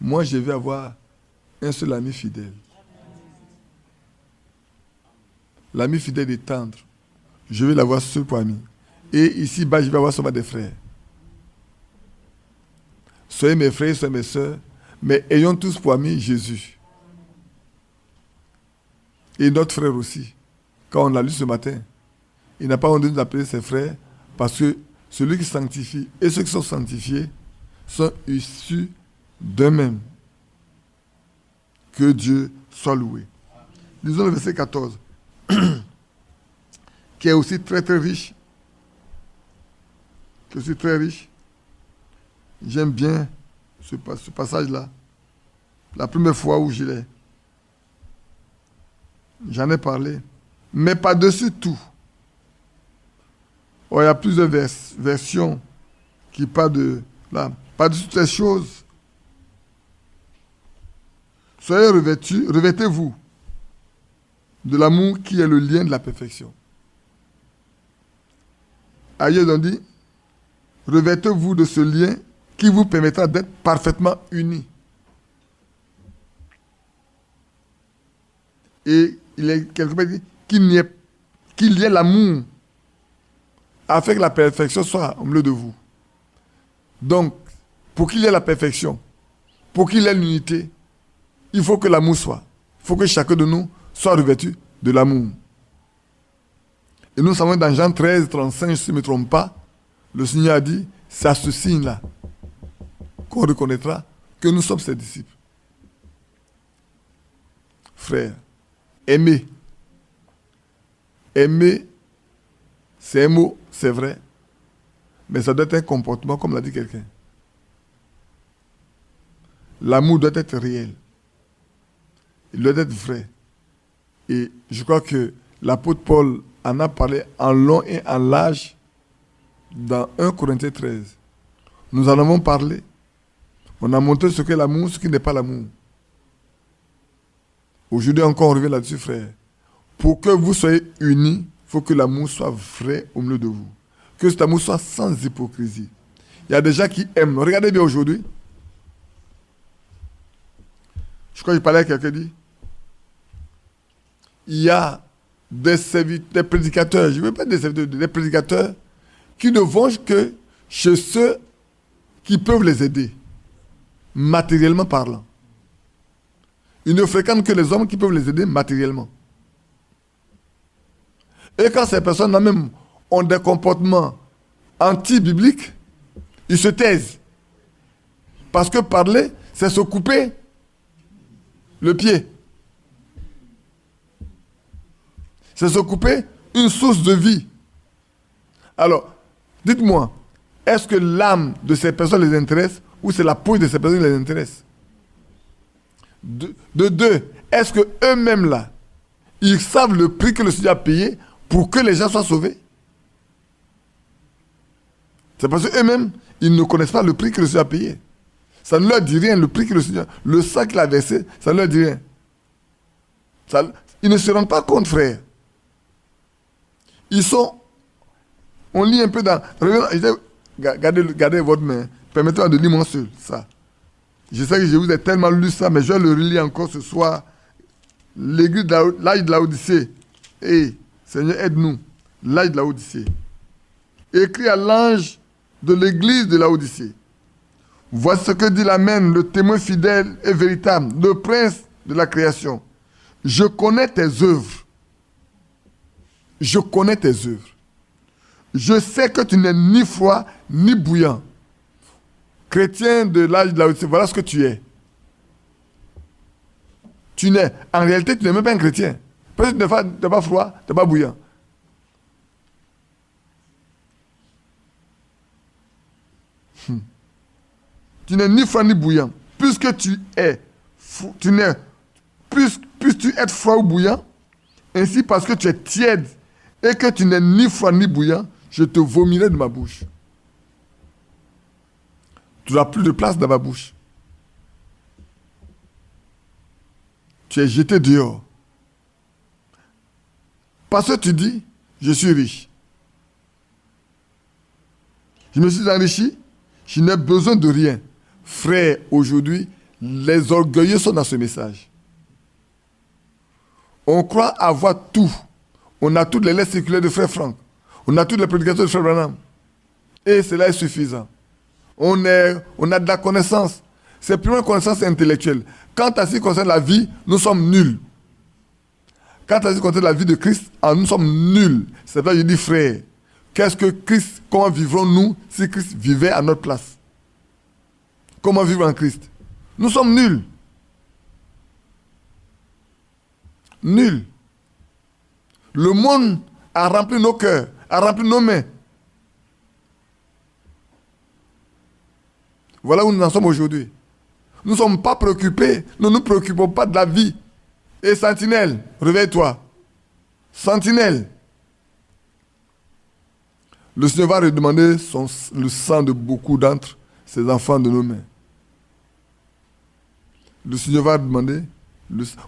Moi, je vais avoir un seul ami fidèle. L'ami fidèle est tendre. Je vais l'avoir seul pour ami. Et ici-bas, je vais avoir seulement des frères. Soyez mes frères, soyez mes sœurs, mais ayons tous pour amis Jésus. Et notre frère aussi. Quand on l'a lu ce matin, il n'a pas honte de nous appeler ses frères parce que celui qui sanctifie et ceux qui sont sanctifiés sont issus d'eux-mêmes. Que Dieu soit loué. Lisons le verset 14, qui est aussi très très riche. Qui est aussi très riche. J'aime bien ce passage-là. La première fois où j'en ai parlé. Mais par-dessus tout, il y a plusieurs versions qui parlent de là. Par-dessus toutes ces choses, soyez revêtus, revêtez-vous de l'amour qui est le lien de la perfection. Ailleurs, on dit, revêtez-vous de ce lien qui vous permettra d'être parfaitement unis. Et il est quelque part dit qu'il y ait l'amour afin que la perfection soit au milieu de vous. Donc, pour qu'il y ait la perfection, pour qu'il y ait l'unité, il faut que l'amour soit. Il faut que chacun de nous soit revêtu de l'amour. Et nous savons dans Jean 13, 35, si je ne me trompe pas, le Seigneur a dit, c'est à ce signe-là qu'on reconnaîtra que nous sommes ses disciples. Frères, aimer. Aimer, c'est un mot, c'est vrai, mais ça doit être un comportement, comme l'a dit quelqu'un. L'amour doit être réel. Il doit être vrai. Et je crois que l'apôtre Paul en a parlé en long et en large dans 1 Corinthiens 13. Nous en avons parlé. On a montré ce qu'est l'amour, ce qui n'est pas l'amour. Aujourd'hui encore, on revient là-dessus, frère. Pour que vous soyez unis, il faut que l'amour soit vrai au milieu de vous. Que cet amour soit sans hypocrisie. Il y a des gens qui aiment. Regardez bien aujourd'hui. Je crois que je parlais à quelqu'un qui dit, il y a des prédicateurs, je ne veux pas des serviteurs, des prédicateurs qui ne vont que chez ceux qui peuvent les aider, matériellement parlant. Ils ne fréquentent que les hommes qui peuvent les aider matériellement. Et quand ces personnes-là même ont des comportements anti-bibliques, ils se taisent. Parce que parler, c'est se couper le pied. C'est se couper une source de vie. Alors, dites-moi, est-ce que l'âme de ces personnes les intéresse ou c'est la peau de ces personnes qui les intéresse? De deux, est-ce que eux-mêmes là, ils savent le prix que le Seigneur a payé pour que les gens soient sauvés? C'est parce qu'eux-mêmes, ils ne connaissent pas le prix que le Seigneur a payé. Ça ne leur dit rien, le prix que le Seigneur, le sang qu'il a versé, ça ne leur dit rien. Ils ne se rendent pas compte, frère. Ils sont, on lit un peu dans, regardez votre main, permettez-moi de lire mon seul, ça. Je sais que je vous ai tellement lu ça, mais je vais le relire encore ce soir. L'église de l'âge de l'Odyssée. Hey, Seigneur, aide-nous. L'âge de l'Odyssée. Écrit à l'ange de l'église de l'Odyssée. Voici ce que dit l'Amen, le témoin fidèle et véritable, le prince de la création. Je connais tes œuvres. Je connais tes œuvres. Je sais que tu n'es ni froid ni bouillant. Chrétien de l'âge de l'Odyssée, voilà ce que tu es. En réalité, tu n'es même pas un chrétien. Peut-être que tu n'es pas froid, tu n'es pas bouillant. Tu n'es ni froid ni bouillant. Puisque tu es, plus tu es froid ou bouillant, ainsi parce que tu es tiède et que tu n'es ni froid ni bouillant, je te vomirai de ma bouche. Tu n'as plus de place dans ma bouche. Tu es jeté dehors. Parce que tu dis, je suis riche. Je me suis enrichi, je n'ai besoin de rien. Frère, aujourd'hui, les orgueilleux sont dans ce message. On croit avoir tout. On a toutes les lettres circulaires de Frère Franck. On a toutes les prédications de Frère Branham. Et cela est suffisant. On a de la connaissance. C'est plus une connaissance intellectuelle. Quand à ce qui concerne la vie, nous sommes nuls. Quand à ce qui concerne la vie de Christ, nous sommes nuls. C'est pourquoi je dis, frère, qu'est-ce que Christ, comment vivrons-nous si Christ vivait à notre place? Comment vivre en Christ? Nous sommes nuls. Nuls. Le monde a rempli nos cœurs, a rempli nos mains. Voilà où nous en sommes aujourd'hui. Nous ne sommes pas préoccupés, nous ne nous préoccupons pas de la vie. Et sentinelle, réveille-toi. Sentinelle. Le Seigneur va redemander le sang de beaucoup d'entre ses enfants de nos mains. Le Seigneur va demander.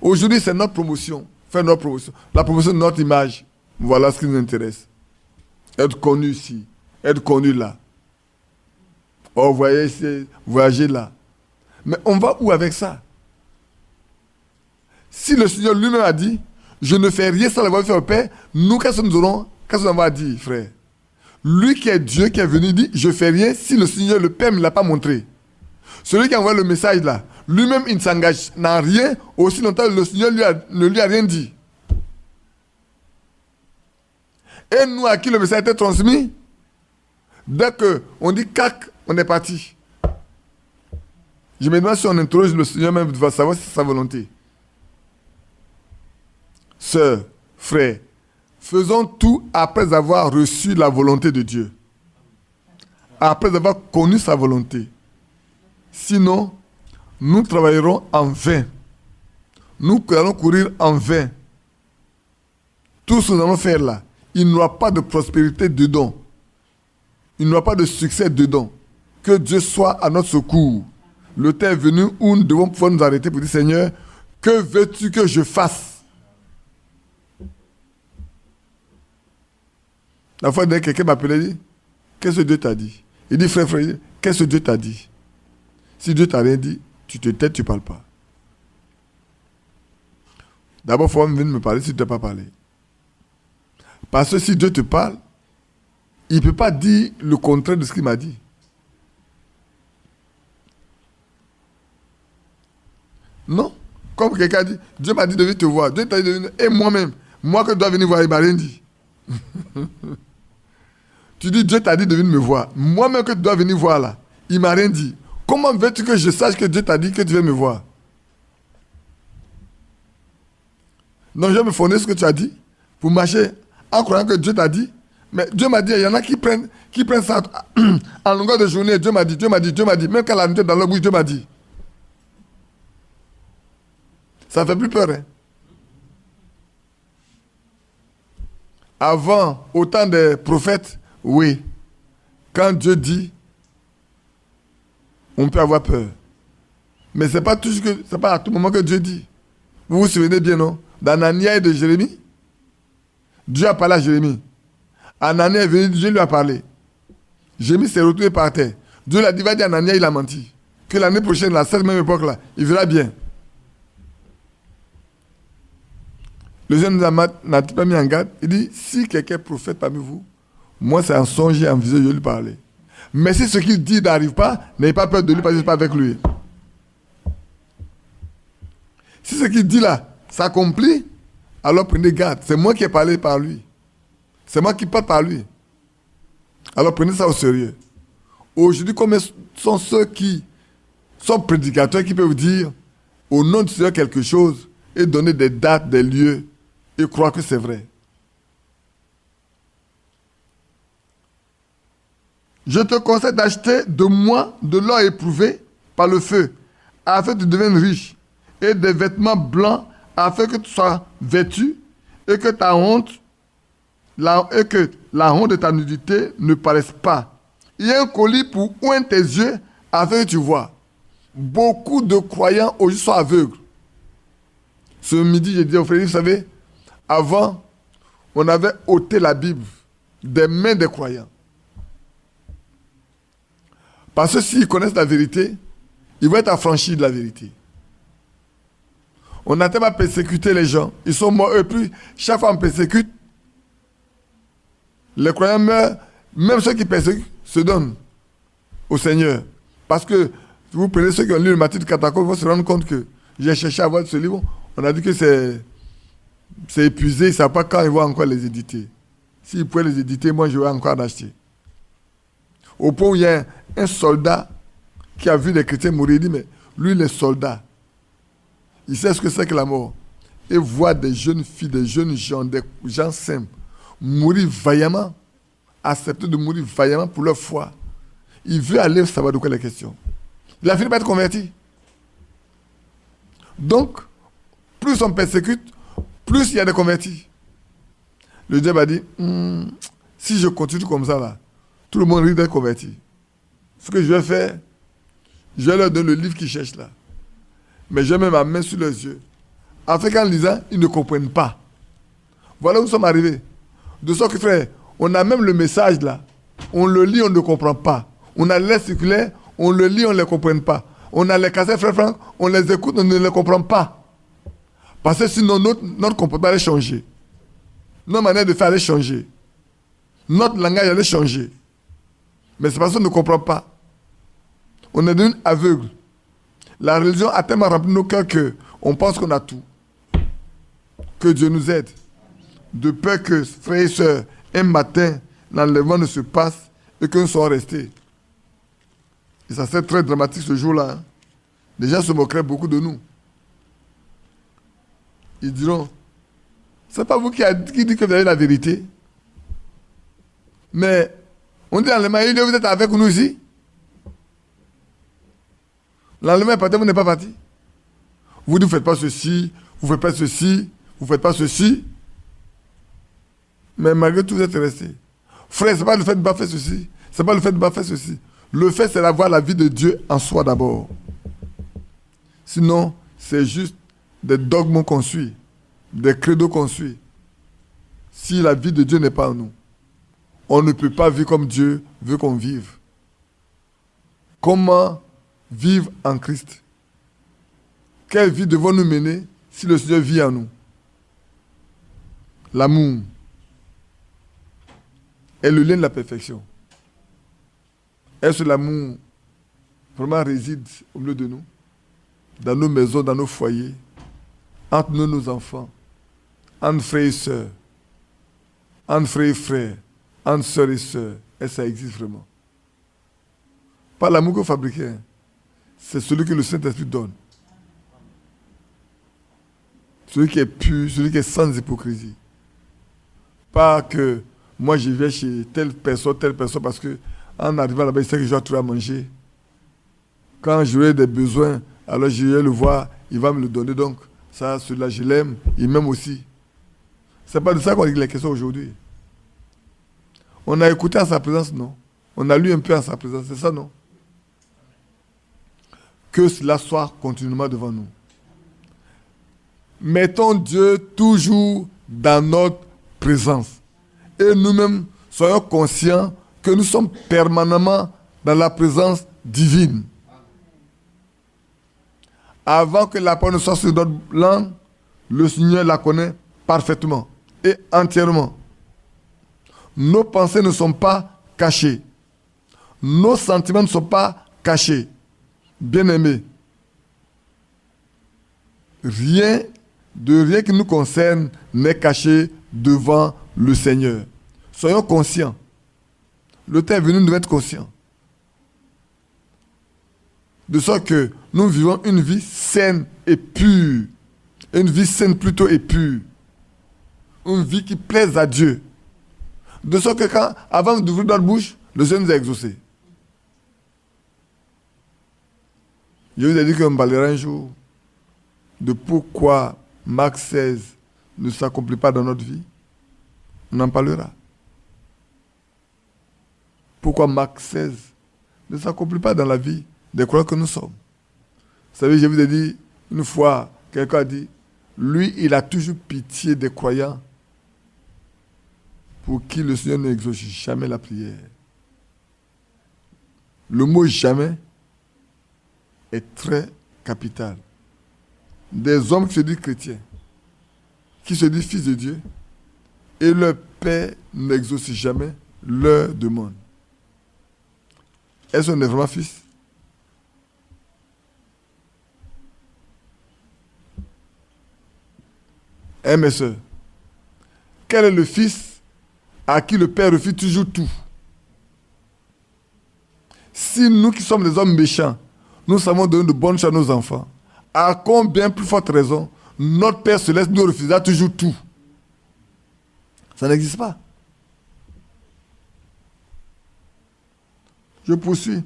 Aujourd'hui, c'est notre promotion. Faire notre promotion. La promotion de notre image. Voilà ce qui nous intéresse. Être connu ici. Être connu là. Oh, voyager là. Mais on va où avec ça? Si le Seigneur lui-même a dit, je ne fais rien sans l'avoir fait au Père, nous, qu'est-ce que nous aurons? Qu'est-ce qu'on va dire, frère? Lui qui est Dieu, qui est venu, dit, je ne fais rien si le Seigneur, le Père, ne me l'a pas montré. Celui qui a envoyé le message là, lui-même, il ne s'engage dans rien, aussi longtemps que le Seigneur ne lui a rien dit. Et nous, à qui le message a été transmis, dès qu'on dit cac, on est parti. Je me demande si on interroge le Seigneur même, va savoir si c'est sa volonté. Sœurs, frères, faisons tout après avoir reçu la volonté de Dieu. Après avoir connu sa volonté. Sinon, nous travaillerons en vain. Nous allons courir en vain. Tout ce que nous allons faire là, il n'y aura pas de prospérité dedans. Il n'y aura pas de succès dedans. Que Dieu soit à notre secours. Le temps est venu où nous devons pouvoir nous arrêter pour dire, Seigneur, que veux-tu que je fasse? La fois dernière, quelqu'un m'appelait et dit, qu'est-ce que Dieu t'a dit? Il dit, frère, qu'est-ce que Dieu t'a dit? Si Dieu t'a rien dit, tu te tais, tu ne parles pas. D'abord, il faut venir me parler si tu ne t'es pas parlé. Parce que si Dieu te parle, il ne peut pas dire le contraire de ce qu'il m'a dit. Non. Comme quelqu'un dit, Dieu m'a dit de venir te voir. Dieu t'a dit de venir. Et moi-même, moi que je dois venir voir, il ne m'a rien dit. Tu dis, Dieu t'a dit de venir me voir. Moi-même que tu dois venir voir là, il ne m'a rien dit. Comment veux-tu que je sache que Dieu t'a dit que tu veux me voir? Non, je vais me fonder ce que tu as dit pour marcher en croyant que Dieu t'a dit. Mais Dieu m'a dit, il y en a qui prennent ça en longueur de journée. Dieu m'a dit. Même quand la nuit est dans leur bouche, Dieu m'a dit. Ça ne fait plus peur. Hein? Avant, au temps des prophètes, oui. Quand Dieu dit, on peut avoir peur. Mais ce n'est pas à tout moment que Dieu dit. Vous vous souvenez bien, non? D'Anania et de Jérémie. Dieu a parlé à Jérémie. Anania est venu, Dieu lui a parlé. Jérémie s'est retrouvé par terre. Dieu lui a dit, va dire à Anania, il a menti. Que l'année prochaine, à cette même époque-là, il verra bien. Le jeune n'a-t-il pas mis en garde? Il dit, si quelqu'un est prophète parmi vous, moi c'est en songe et en vision, je lui parler. Mais si ce qu'il dit n'arrive pas, n'ayez pas peur de lui parce que je ne suis pas avec lui. Si ce qu'il dit là s'accomplit, alors prenez garde. C'est moi qui ai parlé par lui. C'est moi qui parle par lui. Alors prenez ça au sérieux. Aujourd'hui, combien sont ceux qui sont prédicateurs qui peuvent dire au nom du Seigneur quelque chose et donner des dates, des lieux et croire que c'est vrai. Je te conseille d'acheter de moi de l'or éprouvé par le feu, afin que tu deviennes riche, et des vêtements blancs, afin que tu sois vêtu, et que ta honte, et que la honte de ta nudité ne paraisse pas. Il y a un colis pour oindre tes yeux, afin que tu vois. Beaucoup de croyants aujourd'hui sont aveugles. Ce midi, j'ai dit aux frères, vous savez, avant, on avait ôté la Bible des mains des croyants. Parce que s'ils connaissent la vérité, ils vont être affranchis de la vérité. On a tellement persécuté les gens. Ils sont morts, eux, plus. Chaque fois on persécute, les croyants meurent. Même ceux qui persécutent se donnent au Seigneur. Parce que vous prenez ceux qui ont lu le Matthieu de Catacombe, ils vont se rendre compte que j'ai cherché à voir ce livre. On a dit que c'est épuisé. Ils ne savent pas quand ils vont encore les éditer. S'ils pouvaient les éditer, moi, je vais encore en acheter. Au point où il y a un soldat qui a vu les chrétiens mourir, il dit, mais lui, les soldats, il sait ce que c'est que la mort. Et voit des jeunes filles, des jeunes gens, des gens simples, mourir vaillamment, accepter de mourir vaillamment pour leur foi. Il veut aller savoir de quoi les questions. Il a fini par être converti. Donc, plus on persécute, plus il y a des convertis. Le diable a dit, si je continue comme ça, là, tout le monde risque d'être converti. Ce que je vais faire, je vais leur donner le livre qu'ils cherchent là. Mais je mets ma main sur leurs yeux. Afin qu'en lisant, ils ne comprennent pas. Voilà où nous sommes arrivés. De sorte que, frère, on a même le message là. On le lit, on ne comprend pas. On a les circulaires, on le lit, on ne les comprend pas. On a les cassettes, frère Franck, on les écoute, on ne les comprend pas. Parce que sinon, notre comportement allait changer. Notre manière de faire allait changer. Notre langage allait changer. Mais c'est parce qu'on ne comprend pas. On est devenu aveugle. La religion a tellement rempli nos cœurs qu'on pense qu'on a tout. Que Dieu nous aide. De peur que, frères et sœurs, un matin, l'enlèvement ne se passe et que nous soyons restés. Et ça serait très dramatique ce jour-là. Hein. Les gens se moqueraient beaucoup de nous. Ils diront, c'est pas vous qui dites que vous avez la vérité. Mais on dit l'enlèvement, il dit vous êtes avec nous ici. L'enlèvement est parti, vous n'êtes pas parti. Vous ne faites pas ceci, vous ne faites pas ceci, vous ne faites pas ceci. Mais malgré tout, vous êtes restés. Frère, ce n'est pas le fait de ne pas faire ceci. Ce n'est pas le fait de ne pas faire ceci. Le fait, c'est d'avoir la vie de Dieu en soi d'abord. Sinon, c'est juste des dogmes qu'on suit, des credos qu'on suit. Si la vie de Dieu n'est pas en nous, on ne peut pas vivre comme Dieu veut qu'on vive. Comment vivre en Christ? Quelle vie devons-nous mener si le Seigneur vit en nous? L'amour est le lien de la perfection. Est-ce que l'amour vraiment réside au milieu de nous? Dans nos maisons, dans nos foyers, entre nous et nos enfants, entre frères et sœurs, entre frères et frères, entre sœurs et sœurs. Est-ce que ça existe vraiment? Pas l'amour que vous fabriquez, hein. C'est celui que le Saint-Esprit donne. Celui qui est pur, celui qui est sans hypocrisie. Pas que moi je vais chez telle personne, parce que en arrivant là-bas, il sait que je dois trouver à manger. Quand j'aurai des besoins, alors je vais le voir, il va me le donner. Donc, ça, celui-là, je l'aime, il m'aime aussi. C'est pas de ça qu'on règle les questions aujourd'hui. On a écouté en sa présence, non? On a lu un peu en sa présence, c'est ça, non? Que cela soit continuellement devant nous. Mettons Dieu toujours dans notre présence. Et nous-mêmes soyons conscients que nous sommes permanemment dans la présence divine. Avant que la parole ne soit sur notre langue, le Seigneur la connaît parfaitement et entièrement. Nos pensées ne sont pas cachées. Nos sentiments ne sont pas cachés. Bien-aimés, rien qui nous concerne n'est caché devant le Seigneur. Soyons conscients. Le temps est venu de être conscients. De sorte que nous vivons une vie saine et pure. Une vie saine plutôt et pure. une vie qui plaise à Dieu. De sorte que avant d'ouvrir notre bouche, le Seigneur nous a exaucés. Je vous ai dit qu'on parlera un jour de pourquoi Marc 16 ne s'accomplit pas dans notre vie. On en parlera. Pourquoi Marc 16 ne s'accomplit pas dans la vie des croyants que nous sommes. Vous savez, je vous ai dit, une fois, quelqu'un a dit, lui, il a toujours pitié des croyants pour qui le Seigneur n'exauce jamais la prière. Le mot « jamais » est très capital. Des hommes qui se disent chrétiens, qui se disent fils de Dieu, et leur Père n'exauce jamais leur demande. Est-ce qu'on est vraiment fils? Mes soeurs, quel est le fils à qui le Père refuse toujours tout? Si nous qui sommes des hommes méchants, nous savons donner de bonnes choses à nos enfants, à combien plus forte raison notre Père Céleste nous refusera toujours tout? Ça n'existe pas. Je poursuis.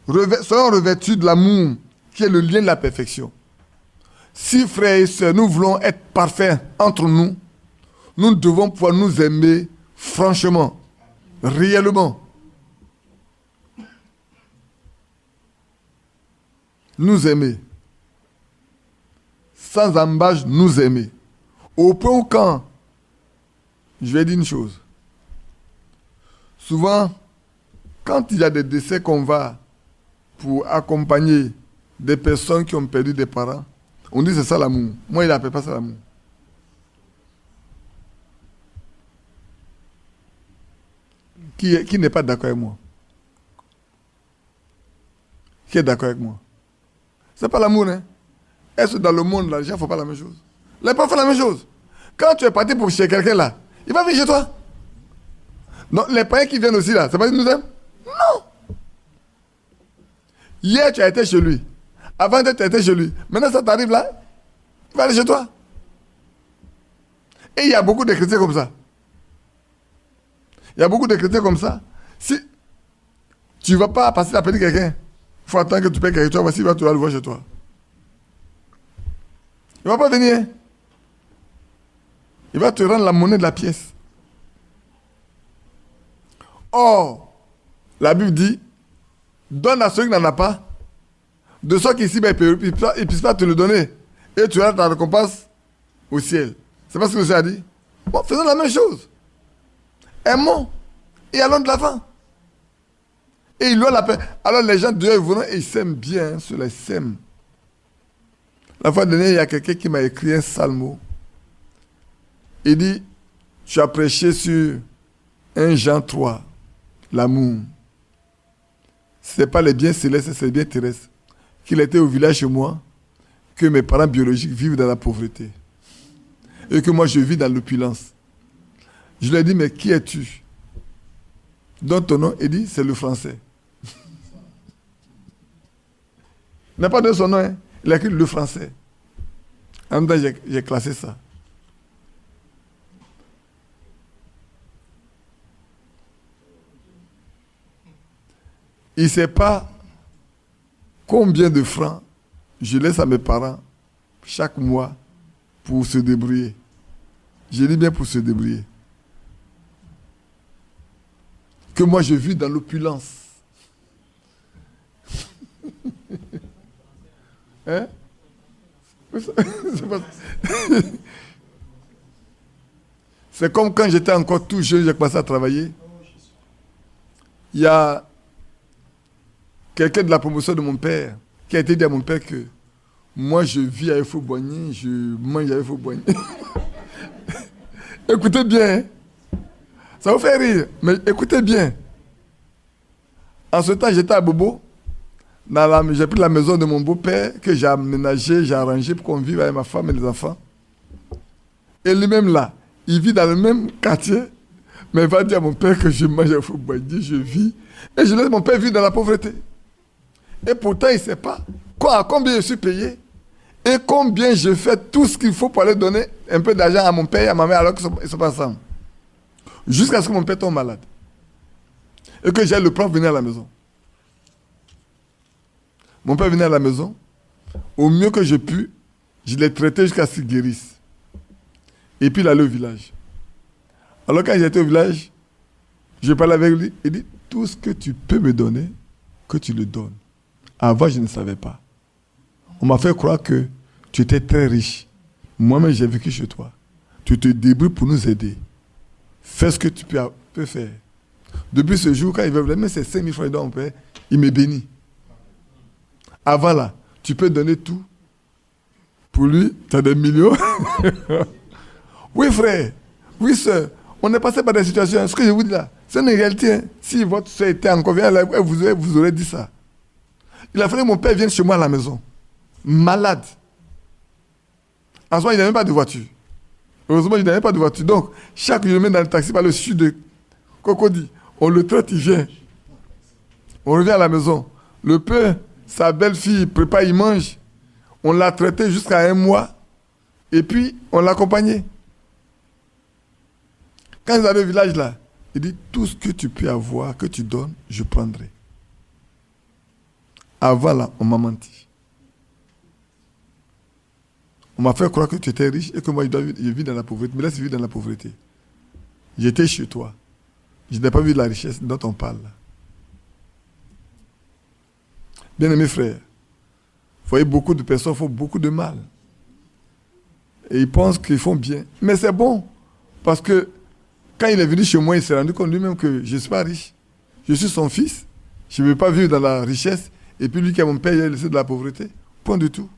Soyons revêtus de l'amour qui est le lien de la perfection. Si, frères et sœurs, nous voulons être parfaits entre nous, nous devons pouvoir nous aimer franchement, réellement. Nous aimer. Sans embâche, nous aimer. Au point où quand, je vais dire une chose. Souvent, quand il y a des décès qu'on va pour accompagner des personnes qui ont perdu des parents, on dit c'est ça l'amour. Moi, il n'appelle pas ça l'amour. Qui n'est pas d'accord avec moi? Qui est d'accord avec moi? C'est pas l'amour, hein? Est-ce que dans le monde, là, les gens ne font pas la même chose? Les parents font la même chose. Quand tu es parti pour chez quelqu'un là, il va venir chez toi. Non, les parents qui viennent aussi là, c'est pas qu'ils nous aiment? Non! Hier, tu as été chez lui. Avant, tu as été chez lui. Maintenant, ça t'arrive là, il va aller chez toi. Et il y a beaucoup de chrétiens comme ça. Il y a beaucoup de chrétiens comme ça. Si tu ne vas pas passer à appeler quelqu'un, il faut attendre que tu payes quelque chose, voici, il va te le voir chez toi. Il ne va pas venir. Il va te rendre la monnaie de la pièce. Or, la Bible dit, donne à ceux qui n'en ont pas, de sorte qu'ici, ben, il ne puisse pas te le donner. Et tu auras ta récompense au ciel. C'est pas ce que le Seigneur a dit? Bon, faisons la même chose. Aimons et allons de l'avant. Et ils ont la paix. Alors les gens de Dieu venant et ils s'aiment bien, hein, ceux-là ils s'aiment. La fois dernière, il y a quelqu'un qui m'a écrit un salmo. Il dit, tu as prêché sur 1 Jean 3, l'amour. Ce n'est pas les biens célestes, c'est les biens terrestres. Qu'il était au village chez moi, que mes parents biologiques vivent dans la pauvreté. Et que moi je vis dans l'opulence. Je lui ai dit, mais qui es-tu? Donne ton nom. Il dit, c'est le français. Il n'a pas donné son nom, hein. Il a écrit le français. En même temps, j'ai classé ça. Il ne sait pas combien de francs je laisse à mes parents chaque mois pour se débrouiller. Je dis bien pour se débrouiller. Que moi je vis dans l'opulence. Hein? C'est comme quand j'étais encore tout jeune, j'ai commencé à travailler. Il y a quelqu'un de la promotion de mon père qui a été dit à mon père que moi je vis avec Faux-Boigny, je mange avec Faux-Boigny. Écoutez bien, hein? Ça vous fait rire, mais écoutez bien. En ce temps, j'étais à Bobo. J'ai pris la maison de mon beau-père que j'ai aménagé, j'ai arrangé pour qu'on vive avec ma femme et les enfants. Et lui-même là, il vit dans le même quartier, mais il va dire à mon père que je mange à Faux-Boigny, je vis, et je laisse mon père vivre dans la pauvreté. Et pourtant, il ne sait pas à combien je suis payé Et combien je fais tout ce qu'il faut pour aller donner un peu d'argent à mon père et à ma mère alors qu'ils ne sont pas ensemble. Jusqu'à ce que mon père tombe malade. Et que j'ai le prof venir à la maison. Mon père venait à la maison. Au mieux que je pus, je l'ai traité jusqu'à ce qu'il guérisse. Et puis il allait au village. Alors quand j'étais au village, je parlais avec lui. Il dit, tout ce que tu peux me donner, que tu le donnes. Avant, je ne savais pas. On m'a fait croire que tu étais très riche. Moi-même, j'ai vécu chez toi. Tu te débrouilles pour nous aider. Fais ce que tu peux faire. Depuis ce jour, quand il veut même c'est 5 000 francs de mon père, il me bénit. Avant là, tu peux donner tout. Pour lui, tu as des millions. Oui, frère. Oui, soeur. On est passé par des situations. Ce que je vous dis là, c'est une réalité. Hein. Si votre soeur était encore bien, vous aurez dit ça. Il a fallu que mon père vienne chez moi à la maison. Malade. En ce moment, il n'avait même pas de voiture. Heureusement, il n'avait pas de voiture. Donc, chaque jour, je le mets dans le taxi par le sud de Cocody. On le traite, il vient. On revient à la maison. Le père, sa belle-fille, prépare, il mange. On l'a traité jusqu'à 1 mois. Et puis, on l'a accompagné. Quand ils arrivent au village là, il dit, tout ce que tu peux avoir, que tu donnes, je prendrai. Avant là, on m'a menti. On m'a fait croire que tu étais riche et que moi, je vis dans la pauvreté. Mais laisse vivre dans la pauvreté. J'étais chez toi. Je n'ai pas vu la richesse dont on parle. Bien-aimés frères, vous voyez, beaucoup de personnes font beaucoup de mal. Et ils pensent qu'ils font bien. Mais c'est bon. Parce que quand il est venu chez moi, il s'est rendu compte lui-même que je ne suis pas riche. Je suis son fils. Je ne veux pas vivre dans la richesse. Et puis lui qui est mon père, il a laissé de la pauvreté. Point du tout.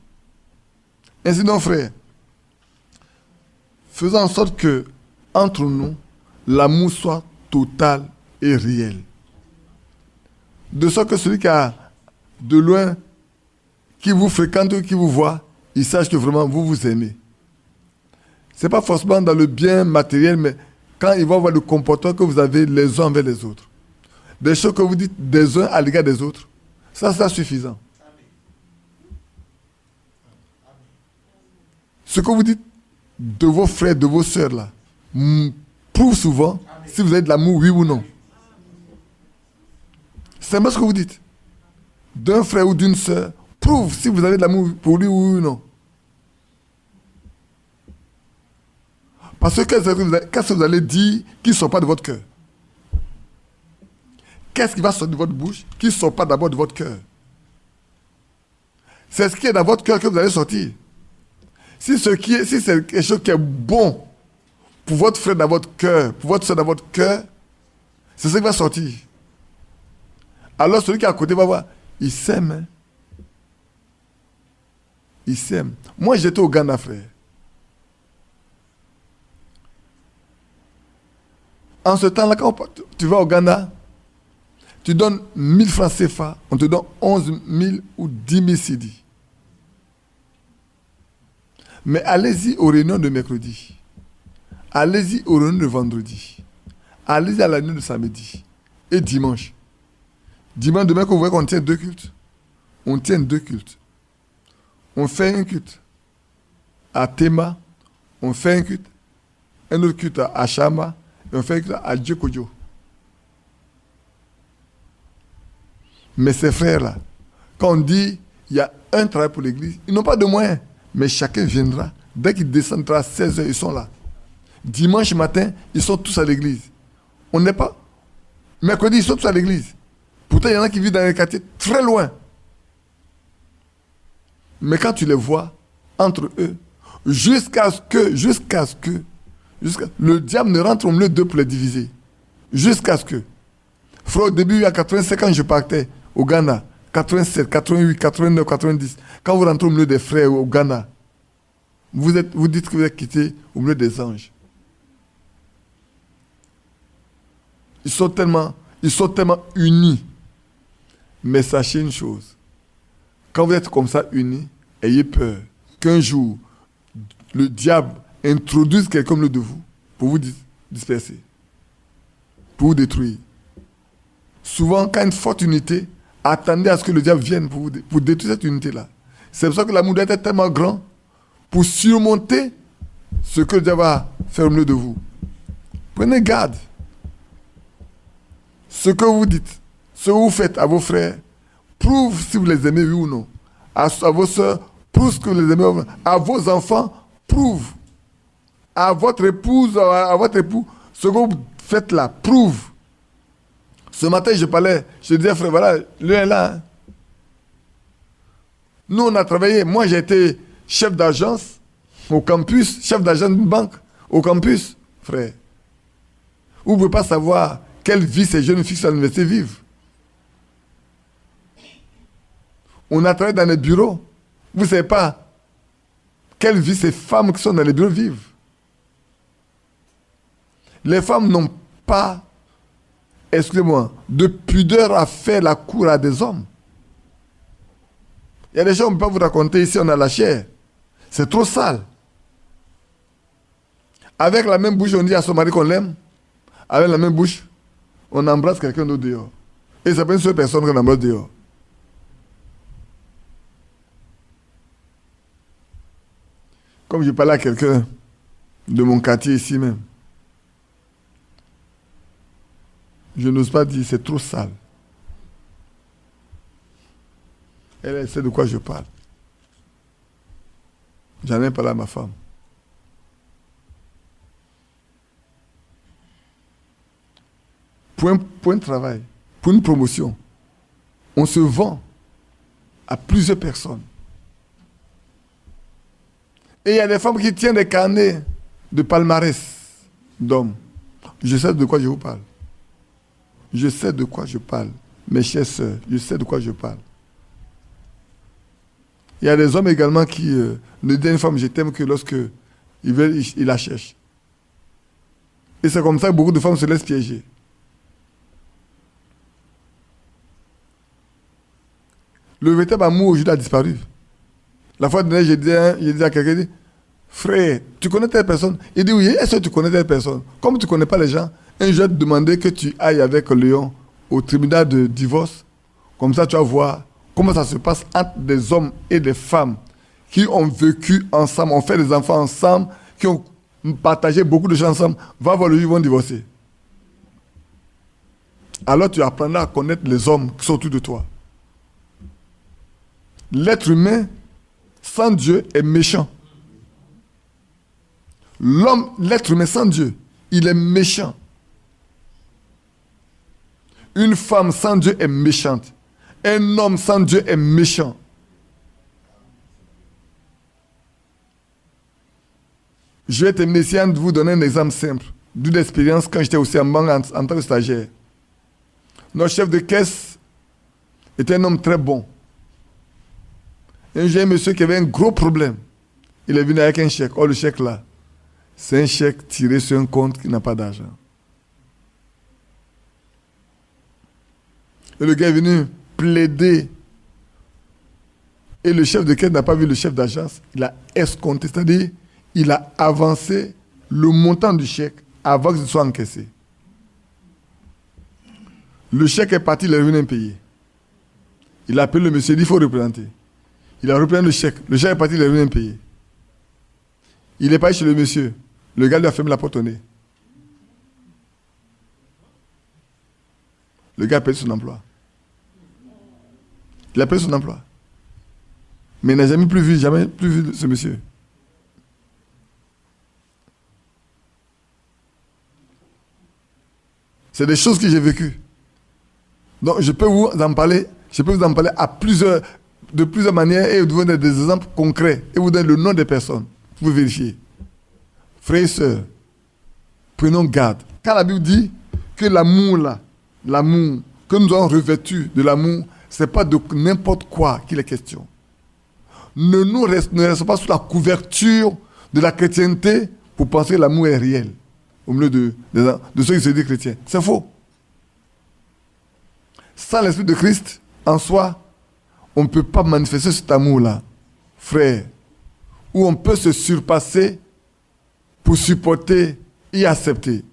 Ainsi donc, frère, faisons en sorte que, entre nous, l'amour soit total et réel. De sorte que celui qui a de loin, qui vous fréquente ou qui vous voit, il sache que vraiment vous vous aimez. Ce n'est pas forcément dans le bien matériel, mais quand il va voir le comportement que vous avez les uns envers les autres. Des choses que vous dites des uns à l'égard des autres. Ça, c'est suffisant. Ce que vous dites de vos frères, de vos sœurs, là, prouve souvent si vous avez de l'amour, oui ou non. C'est moi ce que vous dites. D'un frère ou d'une sœur, prouve si vous avez de l'amour pour lui, oui ou non. Parce que qu'est-ce que vous allez dire qui ne sort pas de votre cœur? Qu'est-ce qui va sortir de votre bouche qui ne sort pas d'abord de votre cœur? C'est ce qui est dans votre cœur que vous allez sortir. Si c'est quelque chose qui est bon pour votre frère dans votre cœur, pour votre soeur dans votre cœur, c'est ce qui va sortir. Alors celui qui est à côté va voir, il s'aime. Hein? Il s'aime. Moi j'étais au Ghana, frère. En ce temps-là, quand tu vas au Ghana, tu donnes 1000 francs CFA, on te donne 11 000 ou 10 000 cedi. Mais allez-y aux réunions de mercredi. Allez-y aux réunions de vendredi. Allez-y à la réunion de samedi. Et dimanche. Dimanche, demain, que vous voyez qu'on tient 2 cultes. On tient 2 cultes. On fait un culte à Tema. On fait un culte. Un autre culte à Chama. Et on fait un culte à Djokodjo. Mais ces frères-là, quand on dit il y a un travail pour l'église, ils n'ont pas de moyens. Mais chacun viendra. Dès qu'il descendra à 16h, ils sont là. Dimanche matin, ils sont tous à l'église. On n'est pas. Mercredi, ils sont tous à l'église. Pourtant, il y en a qui vivent dans les quartiers très loin. Mais quand tu les vois, entre eux, jusqu'à ce que, le diable ne rentre au milieu d'eux pour les diviser. Jusqu'à ce que. Frère, au début, à 85 ans, je partais au Ghana. 87, 88, 89, 90. Quand vous rentrez au milieu des frères au Ghana, vous dites que vous êtes quitté au milieu des anges. Ils sont tellement unis. Mais sachez une chose. Quand vous êtes comme ça unis, ayez peur qu'un jour, le diable introduise quelqu'un au milieu de vous pour vous disperser, pour vous détruire. Souvent, quand une forte unité, attendez à ce que le diable vienne pour détruire cette unité-là. C'est pour ça que l'amour doit être tellement grand pour surmonter ce que Dieu va faire au milieu de vous. Prenez garde. Ce que vous dites, ce que vous faites à vos frères, prouve si vous les aimez, oui ou non. À vos soeurs, prouve que vous les aimez. À vos enfants, prouve. À votre épouse, à votre époux, ce que vous faites là, prouve. Ce matin, je disais, frère, voilà, lui est là. Hein. Nous, on a travaillé. Moi, j'ai été chef d'agence au campus, chef d'agence d'une banque au campus, frère. Vous ne pouvez pas savoir quelle vie ces jeunes filles à l'université vivent. On a travaillé dans les bureaux. Vous ne savez pas quelle vie ces femmes qui sont dans les bureaux vivent. Les femmes n'ont pas, excusez-moi, de pudeur à faire la cour à des hommes. Il y a des gens qu'on ne peut pas vous raconter ici, on a la chair. C'est trop sale. Avec la même bouche, on dit à son mari qu'on l'aime. Avec la même bouche, on embrasse quelqu'un d'autre dehors. Et c'est pas une seule personne qu'on embrasse dehors. Comme je parlais à quelqu'un de mon quartier ici même, je n'ose pas dire, c'est trop sale. Elle sait de quoi je parle. J'en ai parlé à ma femme. Pour un travail, pour une promotion, on se vend à plusieurs personnes. Et il y a des femmes qui tiennent des carnets de palmarès d'hommes. Je sais de quoi je vous parle. Je sais de quoi je parle. Mes chères sœurs, je sais de quoi je parle. Il y a des hommes également qui ne disent à une femme je t'aime que lorsque il la cherche. Et c'est comme ça que beaucoup de femmes se laissent piéger. Le véritable amour aujourd'hui a disparu. La fois dernière, je disais à quelqu'un, frère, tu connais telle personne? Il dit oui, est-ce que tu connais telle personne? Comme tu ne connais pas les gens, un jour, je vais te demander que tu ailles avec Léon au tribunal de divorce. Comme ça, tu vas voir comment ça se passe entre des hommes et des femmes qui ont vécu ensemble, ont fait des enfants ensemble, qui ont partagé beaucoup de choses ensemble. Va voir le jour où ils vont divorcer. Alors tu apprendras à connaître les hommes qui sont autour de toi. L'être humain, sans Dieu, est méchant. L'être humain sans Dieu, il est méchant. Une femme sans Dieu est méchante. Un homme sans Dieu est méchant. Je vais terminer ici en vous donner un exemple simple d'une expérience quand j'étais aussi en banque en tant que stagiaire. Notre chef de caisse était un homme très bon. Un jeune monsieur qui avait un gros problème. Il est venu avec un chèque. Oh, le chèque là, c'est un chèque tiré sur un compte qui n'a pas d'argent. Et le gars est venu plaider. Et le chef de caisse n'a pas vu le chef d'agence. Il a escompté, c'est-à-dire il a avancé le montant du chèque avant qu'il soit encaissé. Le chèque est parti, il est revenu impayé. Il a appelé le monsieur, il dit il faut représenter. Il a repris le chèque. Le chèque est parti, il est revenu impayé. Il est parti chez le monsieur. Le gars lui a fermé la porte au nez. Le gars a perdu son emploi. Il a perdu son emploi. Mais il n'a jamais plus vu ce monsieur. C'est des choses que j'ai vécues. Donc je peux vous en parler. Je peux vous en parler de plusieurs manières et vous donner des exemples concrets et vous donner le nom des personnes. Vous vérifiez. Frères et sœurs, prenons garde. Quand la Bible dit que l'amour que nous avons revêtu de l'amour, ce n'est pas de n'importe quoi qu'il est question. Ne restons pas sous la couverture de la chrétienté pour penser que l'amour est réel au milieu de ceux qui se disent chrétiens. C'est faux. Sans l'Esprit de Christ, en soi, on ne peut pas manifester cet amour-là, frère, où on peut se surpasser pour supporter et accepter.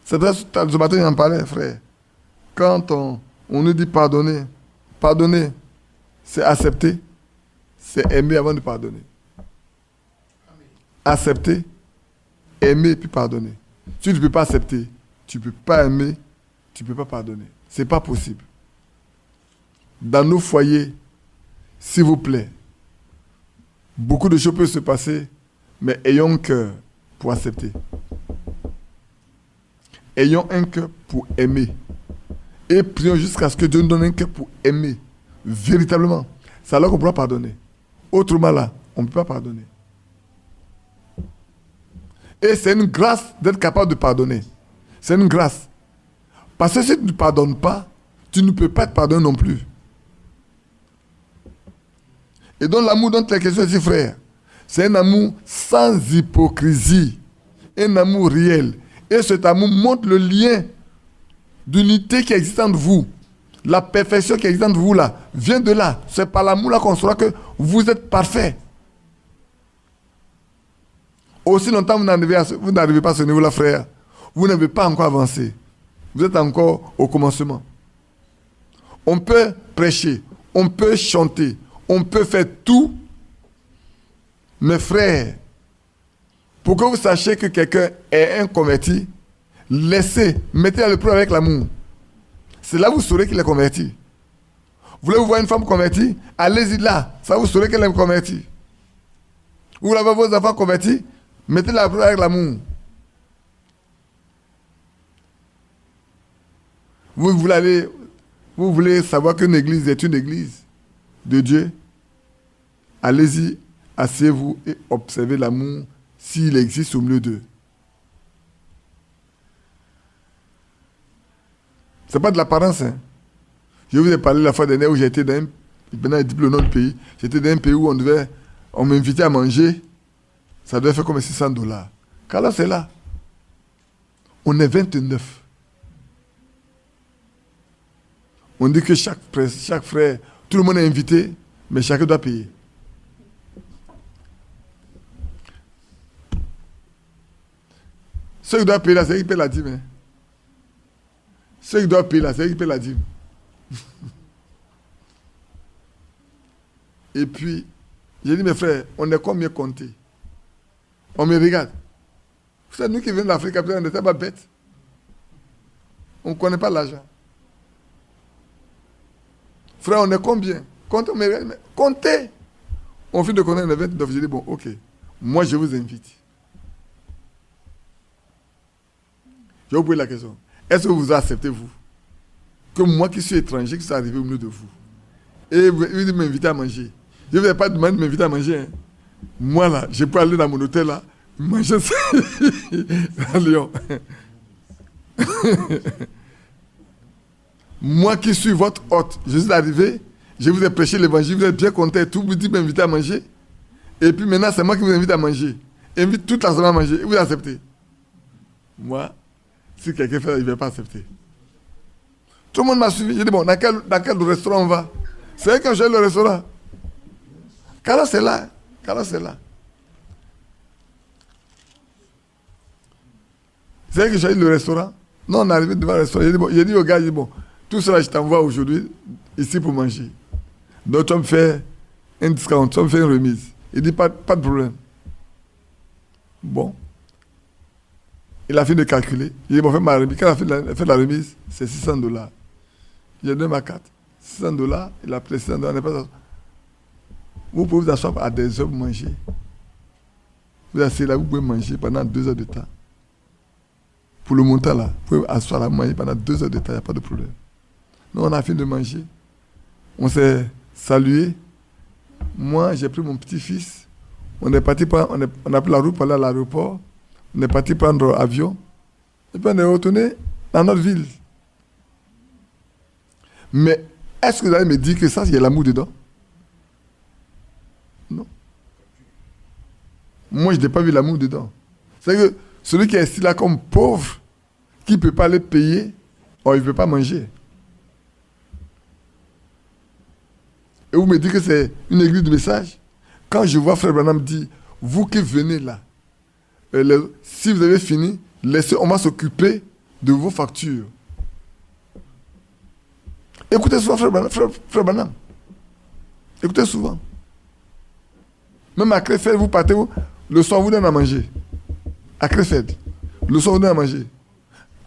C'est vrai, ce matin, j'en parlais, frère. Quand on nous dit pardonner, c'est accepter, c'est aimer avant de pardonner. Accepter, aimer puis pardonner. Si tu ne peux pas accepter, tu ne peux pas aimer, tu ne peux pas pardonner. Ce n'est pas possible. Dans nos foyers, s'il vous plaît, beaucoup de choses peuvent se passer, mais ayons un cœur pour accepter. Ayons un cœur pour aimer. Et prions jusqu'à ce que Dieu nous donne un cœur pour aimer. Véritablement. C'est alors qu'on pourra pardonner. Autrement là, on ne peut pas pardonner. Et c'est une grâce d'être capable de pardonner. C'est une grâce. Parce que si tu ne pardonnes pas, tu ne peux pas te pardonner non plus. Et donc l'amour dont tu es question ici, frère, c'est un amour sans hypocrisie. Un amour réel. Et cet amour montre le lien d'unité qui existe entre vous. La perfection qui existe entre vous là, vient de là. C'est par l'amour là qu'on saura que vous êtes parfait. Aussi longtemps vous n'arrivez pas à ce niveau-là, frère, vous n'avez pas encore avancé. Vous êtes encore au commencement. On peut prêcher, on peut chanter, on peut faire tout. Mes frères, pour que vous sachiez que quelqu'un est un converti, mettez le preuve avec l'amour. C'est là que vous saurez qu'il est converti. Voulez-vous voir une femme convertie? Allez-y là, ça vous saurez qu'elle est convertie. Vous voulez voir vos enfants convertis? Mettez la preuve avec l'amour. Vous voulez savoir qu'une église est une église de Dieu? Allez-y, asseyez-vous et observez l'amour s'il existe au milieu d'eux. Ce n'est pas de l'apparence. Hein. Je vous ai parlé la fois dernière où j'étais dans un... Maintenant, je dis plus le nom du pays. J'étais dans un pays où on m'invitait à manger. Ça devait faire comme $600. Car là, c'est là. On est 29. On dit que chaque frère, tout le monde est invité, mais chacun doit payer. Ceux qui doivent payer là, c'est eux qui paient la dîme. Hein. Ceux qui doivent payer là, c'est eux qui paient la dîme. Et puis, j'ai dit, mes frères, on est combien comptés? On me regarde. Vous savez, nous qui venons d'Afrique, on n'était pas bêtes. On ne connaît pas l'argent. Frère, on est combien? Comptez, comptez. On finit de connaître les 29. J'ai dit, bon, ok. Moi, je vous invite. Je vais vous poser la question. Est-ce que vous acceptez, vous, que moi qui suis étranger, qui suis arrivé au milieu de vous, et vous m'invitez à manger? Je ne vous ai pas demandé de m'inviter à manger. Hein. Moi, là, je peux aller dans mon hôtel, là, manger ça à Lyon. Moi qui suis votre hôte, je suis arrivé, je vous ai prêché l'évangile, vous êtes bien content, tout vous dit de m'inviter à manger. Et puis maintenant, c'est moi qui vous invite à manger. Invite toute la semaine à manger, et vous acceptez. Moi, si quelqu'un fait ça, il ne va pas accepter. Tout le monde m'a suivi. J'ai dit, bon, dans quel restaurant on va? C'est eux qui ont géré le restaurant. Carlos, c'est là. Carlos, c'est là. C'est eux qui ont géré le restaurant. Non, on est arrivé devant le restaurant. J'ai dit au gars, bon, tout cela, je t'envoie aujourd'hui ici pour manger. Donc, tu me fais un discount, tu me fais une remise. Il dit, pas de problème. Bon. Il a fini de calculer. Il dit, bon, fais ma remise. Quand il a fait la remise, c'est $600. J'ai donné ma carte. $600, il a pris $600. Vous pouvez vous asseoir à des heures pour manger. Vous asseyez là, vous pouvez manger pendant 2 heures de temps. Pour le montant là, vous pouvez asseoir là, manger pendant 2 heures de temps, il n'y a pas de problème. Nous, on a fini de manger. On s'est salué. Moi, j'ai pris mon petit-fils. On est parti on a pris la route pour aller à l'aéroport. On est parti prendre l'avion. Et puis on est retourné dans notre ville. Mais est-ce que vous allez me dire que ça, il y a l'amour dedans? Non. Moi, je n'ai pas vu l'amour dedans. C'est que celui qui est ici là comme pauvre, qui ne peut pas les payer, il ne peut pas manger. Et vous me dites que c'est une église de message. Quand je vois Frère Branham dire, vous qui venez là, si vous avez fini, on va s'occuper de vos factures. Écoutez souvent Frère Branham. Écoutez souvent. Même à Krefeld, vous partez, le soir, vous donnez à manger. À Krefeld, le soir, vous donnez à manger.